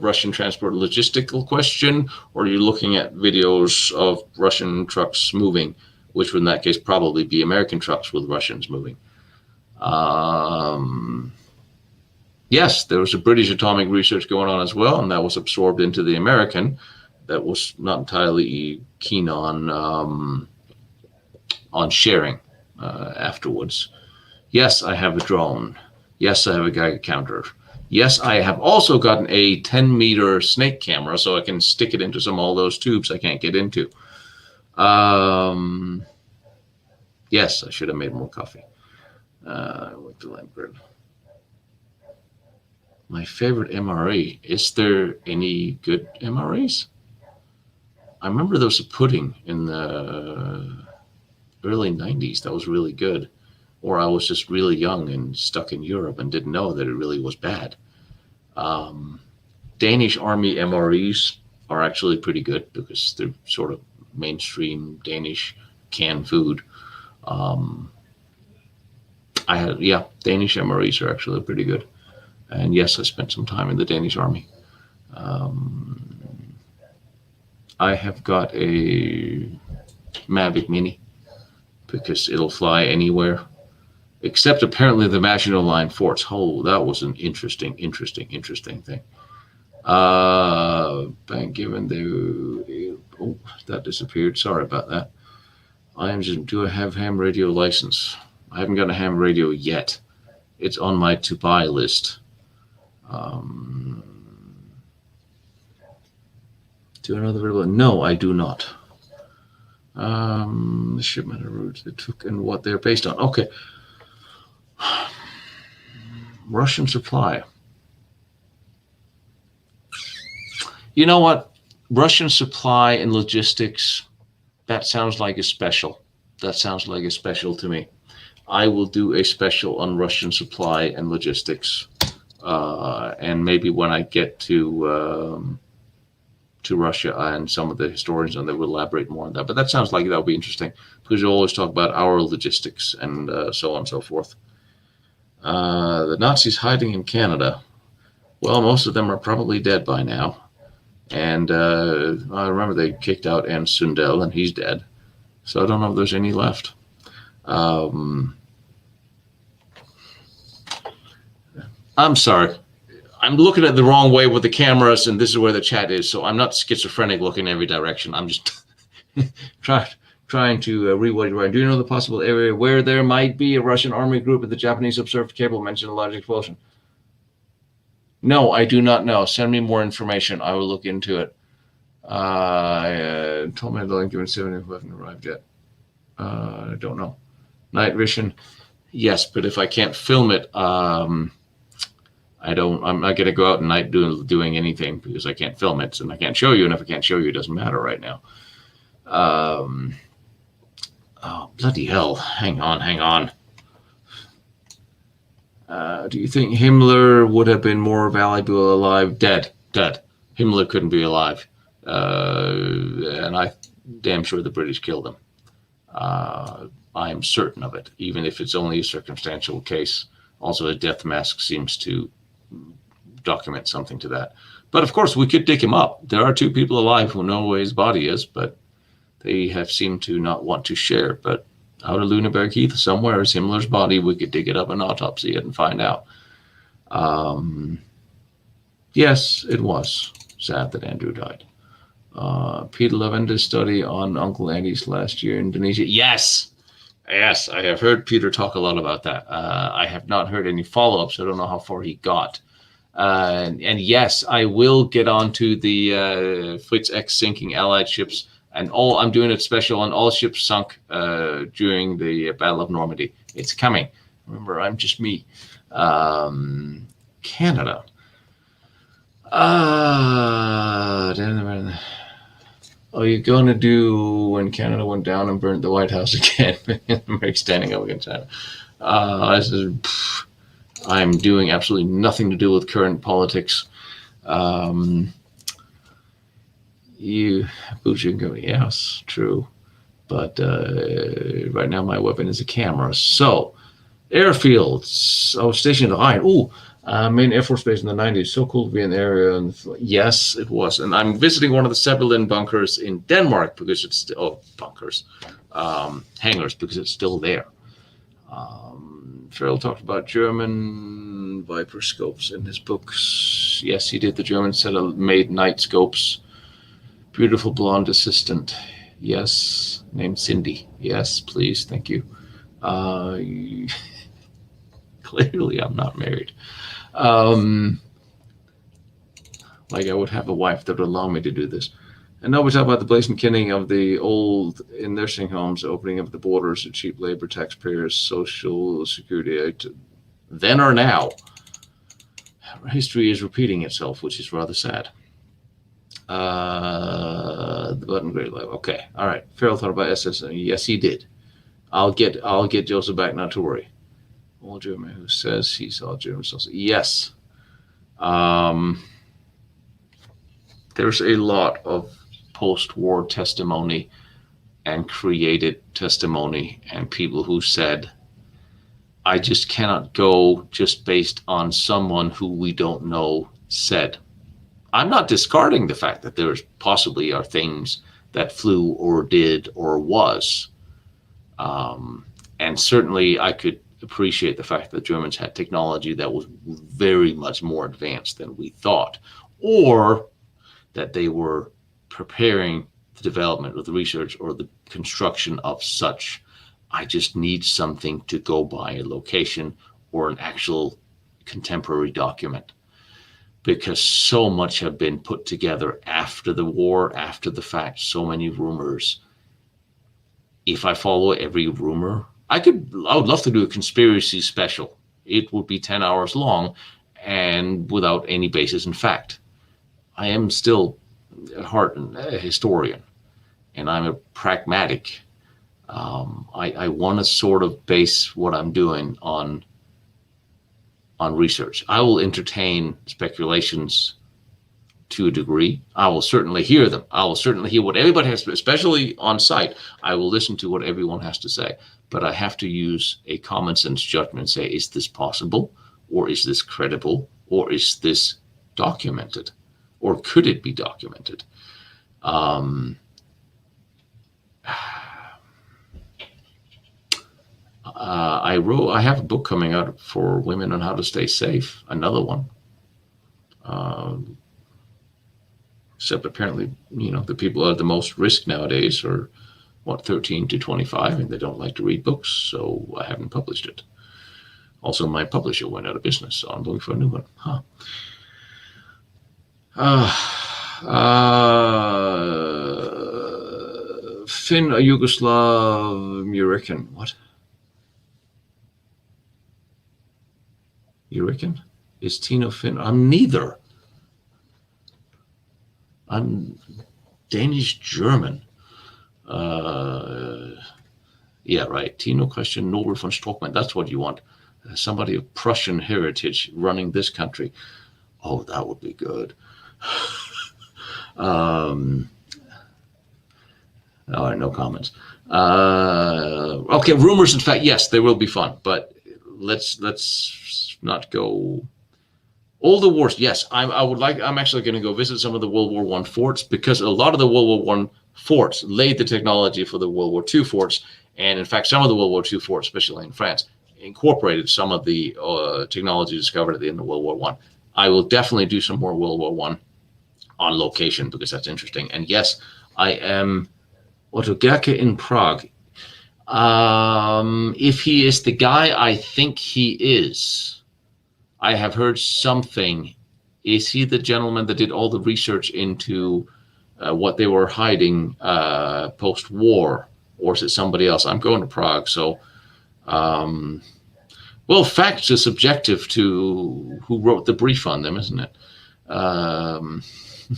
Russian transport logistical question, or you're looking at videos of Russian trucks moving, which would in that case probably be American trucks with Russians moving. Yes, there was a British atomic research going on as well, and that was absorbed into the American. That was not entirely keen on sharing afterwards. Yes, I have a drone. Yes, I have a Geiger counter. Yes, I have also gotten a 10-meter snake camera, so I can stick it into all those tubes I can't get into. Yes, I should have made more coffee. With the lamp grid. My favorite MRE. Is there any good MREs? I remember there was a pudding in the early 90s that was really good. Or I was just really young and stuck in Europe and didn't know that it really was bad. Danish Army MREs are actually pretty good because they're sort of mainstream Danish canned food. Danish MREs are actually pretty good. And yes, I spent some time in the Danish Army. I have got a Mavic Mini because it'll fly anywhere, except apparently the Maginot Line forts. Oh, that was an interesting thing. Bank given the that disappeared. Sorry about that. Do I have ham radio license? I haven't got a ham radio yet. It's on my to buy list. Do I know the variable? No, I do not. The shipment of routes it took and what they're based on. Okay. Russian supply. You know what? Russian supply and logistics, that sounds like a special. That sounds like a special to me. I will do a special on Russian supply and logistics. And maybe when I get to Russia and some of the historians on there will elaborate more on that. But that sounds like that would be interesting because you always talk about our logistics and so on and so forth. The Nazis hiding in Canada. Well, most of them are probably dead by now. And I remember they kicked out Anne Sundell, and he's dead. So I don't know if there's any left. I'm sorry. I'm looking at the wrong way with the cameras, and this is where the chat is. So I'm not schizophrenic looking in every direction. I'm just trying to read what you're writing. Do you know the possible area where there might be a Russian army group at the Japanese observed cable mentioned a large explosion? No, I do not know. Send me more information. I will look into it. Told me the link given 70 haven't arrived yet. I don't know. Night vision, yes, but if I can't film it, I'm not going to go out at night doing anything because I can't film it and I can't show you. And if I can't show you, it doesn't matter right now. Oh, bloody hell. Hang on. Do you think Himmler would have been more valuable alive? Dead. Himmler couldn't be alive. And I'm damn sure the British killed him. I'm certain of it, even if it's only a circumstantial case. Also, a death mask seems to document something to that. But of course, we could dig him up. There are two people alive who know where his body is, but they have seemed to not want to share. But out of Lüneburg Heath, somewhere is Himmler's body. We could dig it up and autopsy it and find out. Yes, it was sad that Andrew died. Peter Levende's study on Uncle Andy's last year in Indonesia. Yes, I have heard Peter talk a lot about that. I have not heard any follow-ups. I don't know how far he got. And yes, I will get onto the Fritz X sinking Allied ships. And I'm doing it special on all ships sunk during the Battle of Normandy. It's coming. Remember, I'm just me. Canada. Oh, you're going to do when Canada went down and burned the White House again. America standing up against China. I'm doing absolutely nothing to do with current politics. Yes, true. But right now my weapon is a camera. So, airfields. I was stationed at Ryan. Main Air Force Base in the 90s. So cool to be in the area. And yes, it was. And I'm visiting one of the Sebelin bunkers in Denmark because it's still hangars because it's still there. Farrell talked about German Viper scopes in his books. Yes, he did. The Germans made night scopes. Beautiful blonde assistant. Yes, named Cindy. Yes, please. Thank you. Clearly, I'm not married. Like I would have a wife that would allow me to do this. And now we talk about the blatant killing of the old in nursing homes, opening of the borders to cheap labor, taxpayers, social security. Then or now, history is repeating itself, which is rather sad. The button grade level. Okay, all right. Farrell thought about SS. Yes, he did. I'll get Joseph back. Not to worry. Old German who says he saw German cells. Yes. There's a lot of post-war testimony and created testimony and people who said, I just cannot go just based on someone who we don't know said. I'm not discarding the fact that there's possibly are things that flew or did or was. And certainly I could appreciate the fact that the Germans had technology that was very much more advanced than we thought, or that they were preparing the development or the research or the construction of such. I just need something to go by, a location or an actual contemporary document, because so much have been put together after the war, after the fact, so many rumors. If I follow every rumor, I would love to do a conspiracy special. It would be 10 hours long and without any basis in fact. I am still at heart a historian, and I'm a pragmatic. I want to sort of base what I'm doing on research. I will entertain speculations to a degree. I will certainly hear them. I will certainly hear what everybody has, especially on site. I will listen to what everyone has to say, but I have to use a common sense judgment and say, is this possible? Or is this credible? Or is this documented? Or could it be documented? I have a book coming out for women on how to stay safe, another one. Except apparently, the people at the most risk nowadays are, 13 to 25, and they don't like to read books, so I haven't published it. Also, my publisher went out of business, so I'm looking for a new one. Finn, a Yugoslav American. What? American? Is Tino Finn? I'm neither. I'm Danish-German. Yeah, right. Tino Christian Nobel von Struckmann. That's what you want. Somebody of Prussian heritage running this country. Oh, that would be good. No comments. Okay, rumors. In fact, yes, they will be fun, but let's not go. All the wars, yes. I'm actually going to go visit some of the World War I forts, because a lot of the World War I forts laid the technology for the World War II forts, and in fact, some of the World War II forts, especially in France, incorporated some of the technology discovered at the end of World War I. I will definitely do some more World War I on location, because that's interesting. And yes, I am Otto Gerke in Prague. If he is the guy I think he is, I have heard something. Is he the gentleman that did all the research into what they were hiding post-war, or is it somebody else? I'm going to Prague, so well, facts are subjective to who wrote the brief on them, isn't it?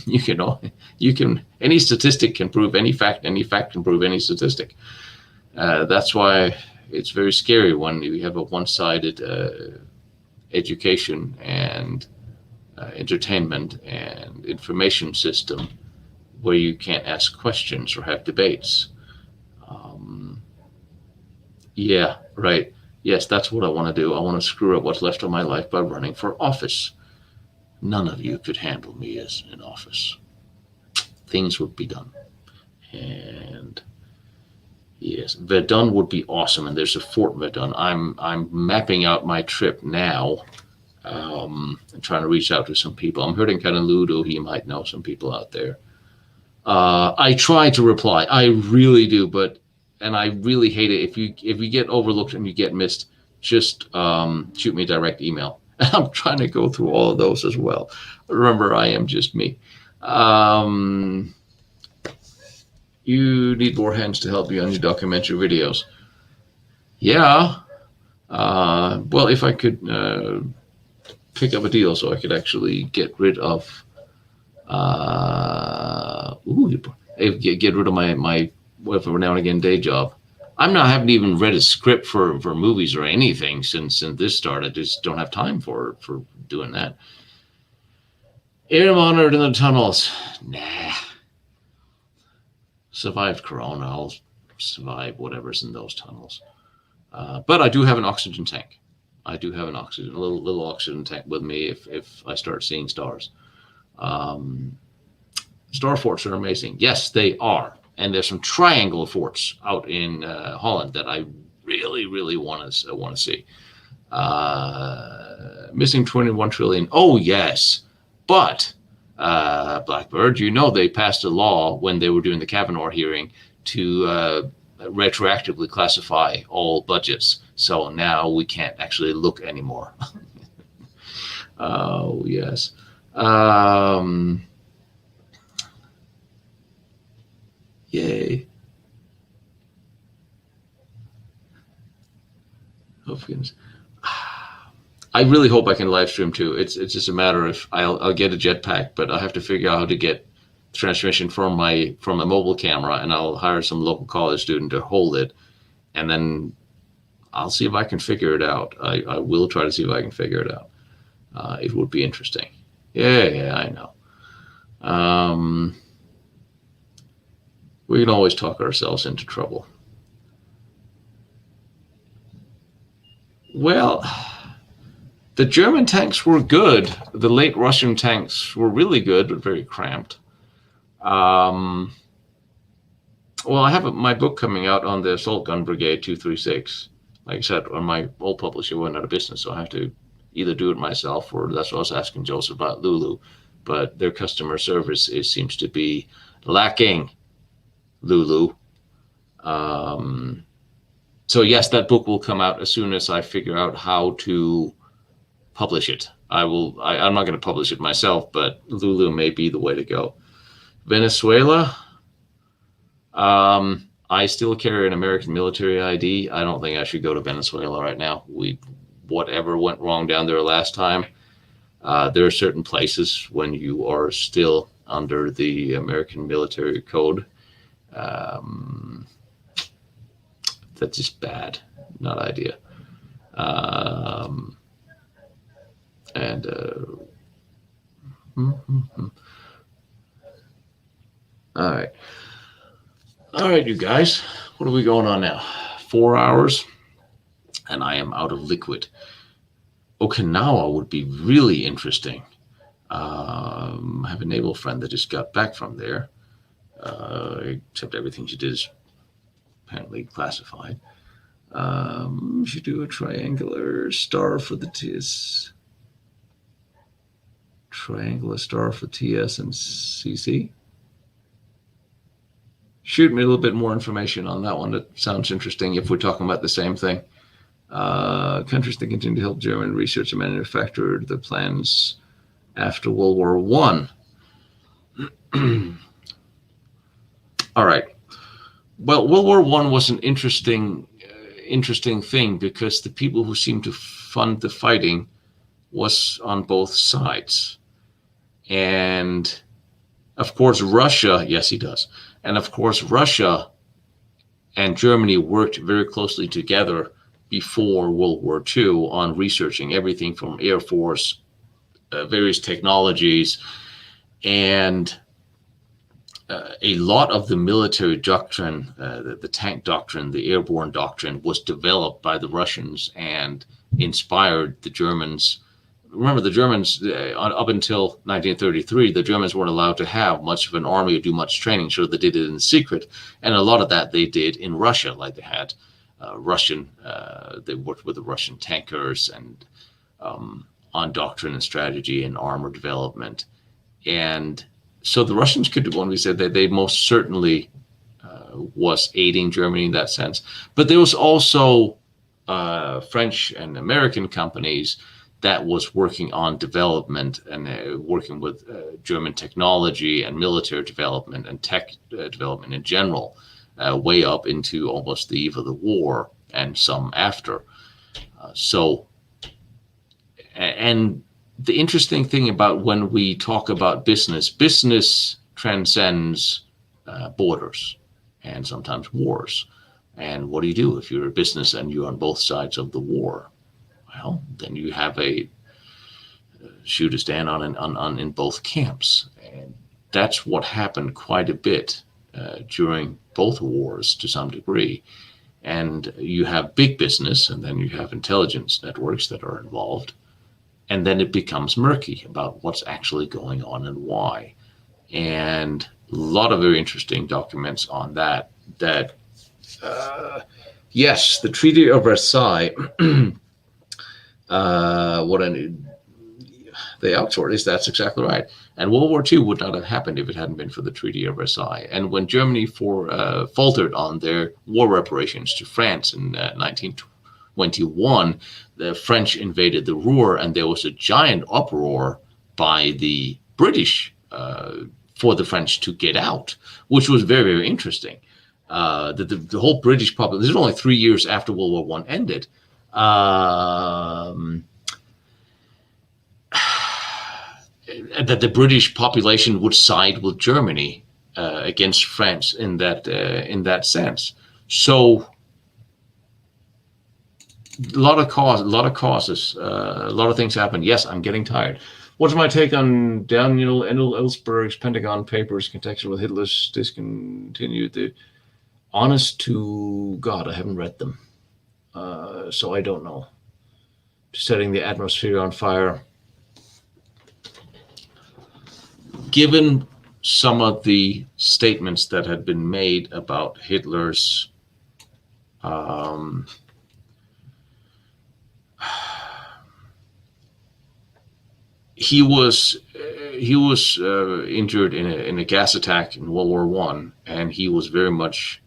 You can any statistic can prove any fact. Any fact can prove any statistic. That's why it's very scary when you have a one-sided education and entertainment and information system where you can't ask questions or have debates. Yeah, right. Yes, that's what I want to do. I want to screw up what's left of my life by running for office. None of you could handle me as in office. Things would be done. And yes, Verdun would be awesome. And there's a Fort Verdun. I'm mapping out my trip now. I'm trying to reach out to some people. I'm hurting kind of Ludo. He might know some people out there. I try to reply. I really do, and I really hate it if you get overlooked and you get missed. Just shoot me a direct email. I'm trying to go through all of those as well. Remember, I am just me. You need more hands to help you on your documentary videos. Yeah. Well, if I could pick up a deal so I could actually get rid of get rid of my whatever now and again day job. I haven't even read a script for movies or anything since this started. I just don't have time for doing that. Air monitored in the tunnels. Nah. Survived Corona. I'll survive whatever's in those tunnels. But I do have an oxygen tank. I do have a little oxygen tank with me if I start seeing stars. Star forts are amazing. Yes, they are. And there's some triangle forts out in Holland that I really, really want to see. Missing 21 trillion. Oh, yes. But, Blackbird, they passed a law when they were doing the Kavanaugh hearing to retroactively classify all budgets. So now we can't actually look anymore. Oh, yes. Yay. Oh, for goodness. I really hope I can live stream too. It's just a matter of I'll get a jetpack, but I'll have to figure out how to get transmission from a mobile camera, and I'll hire some local college student to hold it, and then I'll see if I can figure it out. I will try to see if I can figure it out. It would be interesting. Yeah, I know. We can always talk ourselves into trouble. Well, the German tanks were good. The late Russian tanks were really good, but very cramped. Well, I have my book coming out on the Assault Gun Brigade 236. Like I said, on my old publisher went out of business, so I have to either do it myself, or that's what I was asking Joseph about Lulu. But their customer service seems to be lacking, Lulu. So yes, that book will come out as soon as I figure out how to publish it. I'm not going to publish it myself, but Lulu may be the way to go. Venezuela. I still carry an American military ID. I don't think I should go to Venezuela right now. Whatever went wrong down there last time. There are certain places when you are still under the American military code. That's just bad, not idea. All right, you guys, what are we going on now? 4 hours, and I am out of liquid. Okinawa would be really interesting. I have a naval friend that just got back from there, except everything she did is apparently classified. We should do a triangular star for the TS. Triangular star for TS and CC. Shoot me a little bit more information on that one. That sounds interesting if we're talking about the same thing. Countries that continue to help German research and manufacture the plans after World War I. All right. Well, World War I was an interesting thing because the people who seemed to fund the fighting was on both sides. And of course, Russia, yes, he does. And of course, Russia and Germany worked very closely together before World War II on researching everything from Air Force, various technologies, and a lot of the military doctrine, the tank doctrine, the airborne doctrine, was developed by the Russians and inspired the Germans. Remember, the Germans, up until 1933, the Germans weren't allowed to have much of an army or do much training, so they did it in secret. And a lot of that they did in Russia, like they had they worked with the Russian tankers and on doctrine and strategy and armor development. And so the Russians could do one. We said that they most certainly was aiding Germany in that sense. But there was also French and American companies that was working on development and working with German technology and military development and tech development in general, way up into almost the eve of the war and some after. And the interesting thing about when we talk about business transcends borders and sometimes wars. And what do you do if you're a business and you're on both sides of the war? Well, then you have a shoe to stand on in both camps. And that's what happened quite a bit during both wars to some degree. And you have big business, and then you have intelligence networks that are involved. and then it becomes murky about what's actually going on and why. And a lot of very interesting documents on that. Yes, the Treaty of Versailles. What an they outsourced. That's exactly right. And World War II would not have happened if it hadn't been for the Treaty of Versailles. And when Germany faltered on their war reparations to France in 1921, the French invaded the Ruhr, and there was a giant uproar by the British for the French to get out, which was very, very interesting. The whole British population, this is only 3 years after World War I ended. That the British population would side with Germany against France in that sense. So a lot of causes, a lot of things happen. Yes, I'm getting tired. What's my take on Daniel Ellsberg's Pentagon Papers contextual with Hitler's discontinued? The honest to God, I haven't read them, so I don't know. Setting the atmosphere on fire. Given some of the statements that had been made about Hitler's he was injured in a gas attack in World War I, and he was very much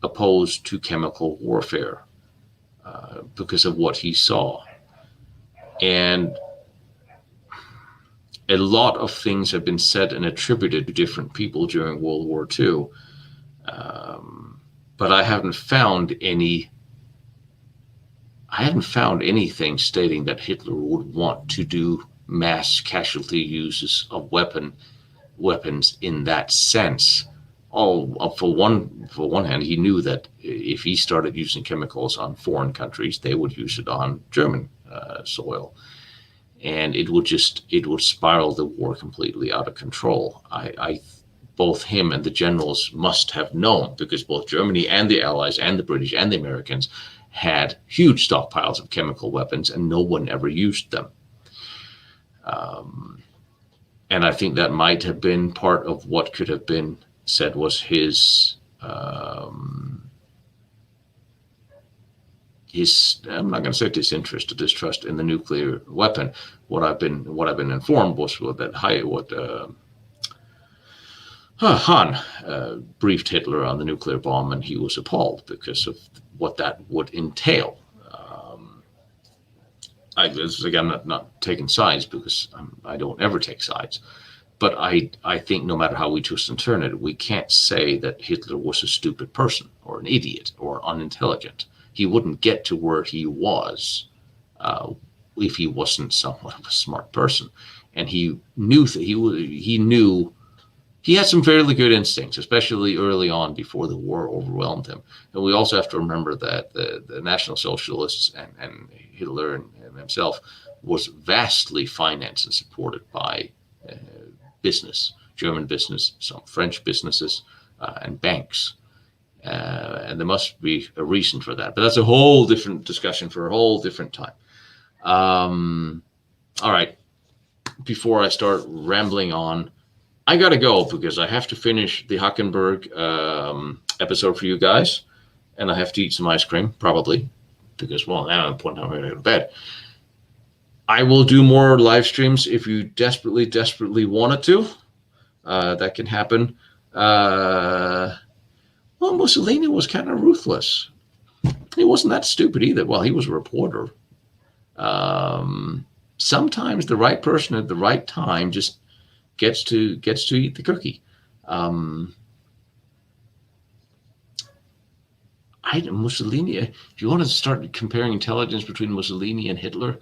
opposed to chemical warfare because of what he saw. And a lot of things have been said and attributed to different people during World War II, but I haven't found anything stating that Hitler would want to do mass casualty uses of weapons in that sense. For one hand, he knew that if he started using chemicals on foreign countries, they would use it on German soil. And it would spiral the war completely out of control. Both him and the generals must have known, because both Germany and the Allies and the British and the Americans had huge stockpiles of chemical weapons, and no one ever used them. And I think that might have been part of what could have been said was his I'm not going to say disinterest or distrust in the nuclear weapon. What I've been informed was that Hahn briefed Hitler on the nuclear bomb, and he was appalled because of what that would entail. I'm not taking sides, because I don't ever take sides. But I think no matter how we twist and turn it, we can't say that Hitler was a stupid person or an idiot or unintelligent. He wouldn't get to where he was if he wasn't somewhat of a smart person. And he knew he had some fairly good instincts, especially early on before the war overwhelmed him. And we also have to remember that the National Socialists and Hitler and himself was vastly financed and supported by business, German business, some French businesses, and banks. And there must be a reason for that. But that's a whole different discussion for a whole different time. All right. Before I start rambling on, I got to go, because I have to finish the Hackenberg episode for you guys. And I have to eat some ice cream, probably, because, well, now I'm pointing out I'm going to go to bed. I will do more live streams if you desperately wanted to. That can happen. Well, Mussolini was kind of ruthless. He wasn't that stupid either. Well, he was a reporter. Sometimes the right person at the right time just gets to eat the cookie. Mussolini. If you want to start comparing intelligence between Mussolini and Hitler,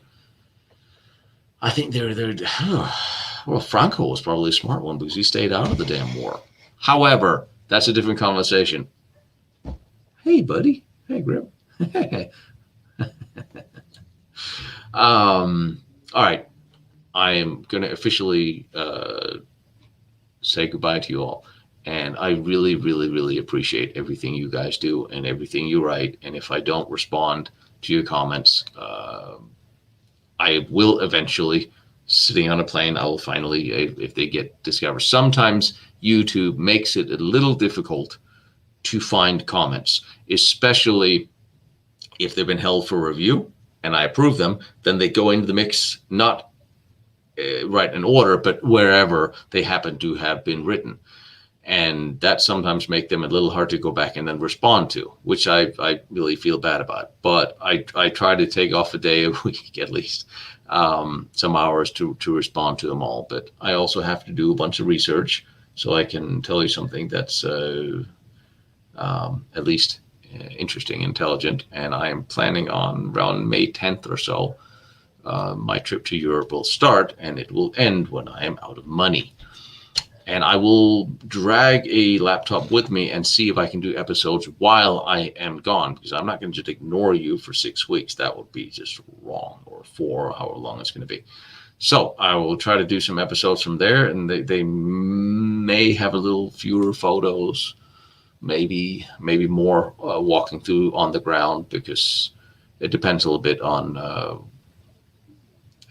I think well, Franco was probably a smart one, because he stayed out of the damn war. However, that's a different conversation. Hey, buddy. Hey, Grim. All right. I am going to officially say goodbye to you all. And I really, really, really appreciate everything you guys do and everything you write. And if I don't respond to your comments, I will eventually, sitting on a plane, I will finally, if they get discovered. Sometimes YouTube makes it a little difficult to find comments, especially if they've been held for review and I approve them, then they go into the mix, not right in order, but wherever they happen to have been written. And that sometimes make them a little hard to go back and then respond to, which I really feel bad about. But I try to take off a day a week at least, some hours to respond to them all. But I also have to do a bunch of research so I can tell you something that's at least interesting, intelligent. And I am planning on around May 10th or so. My trip to Europe will start, and it will end when I am out of money. And I will drag a laptop with me and see if I can do episodes while I am gone, because I'm not going to just ignore you for 6 weeks. That would be just wrong, or 4, or however long it's going to be. So I will try to do some episodes from there, and they may have a little fewer photos, maybe more walking through on the ground, because it depends a little bit on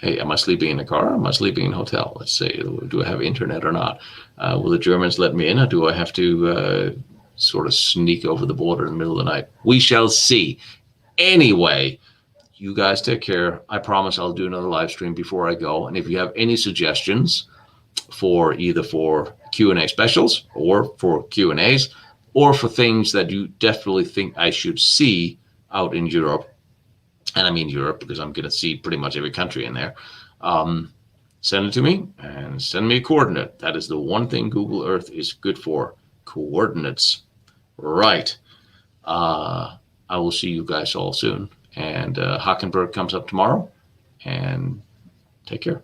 hey, am I sleeping in a car? Am I sleeping in a hotel? Let's say, do I have internet or not? Will the Germans let me in, or do I have to sort of sneak over the border in the middle of the night? We shall see. Anyway, you guys take care. I promise I'll do another live stream before I go. And if you have any suggestions for either for Q&A specials or for Q&As or for things that you definitely think I should see out in Europe, and I mean Europe because I'm going to see pretty much every country in there, send it to me and send me a coordinate. That is the one thing Google Earth is good for, coordinates. Right. I will see you guys all soon. And Hockenberg comes up tomorrow. And take care.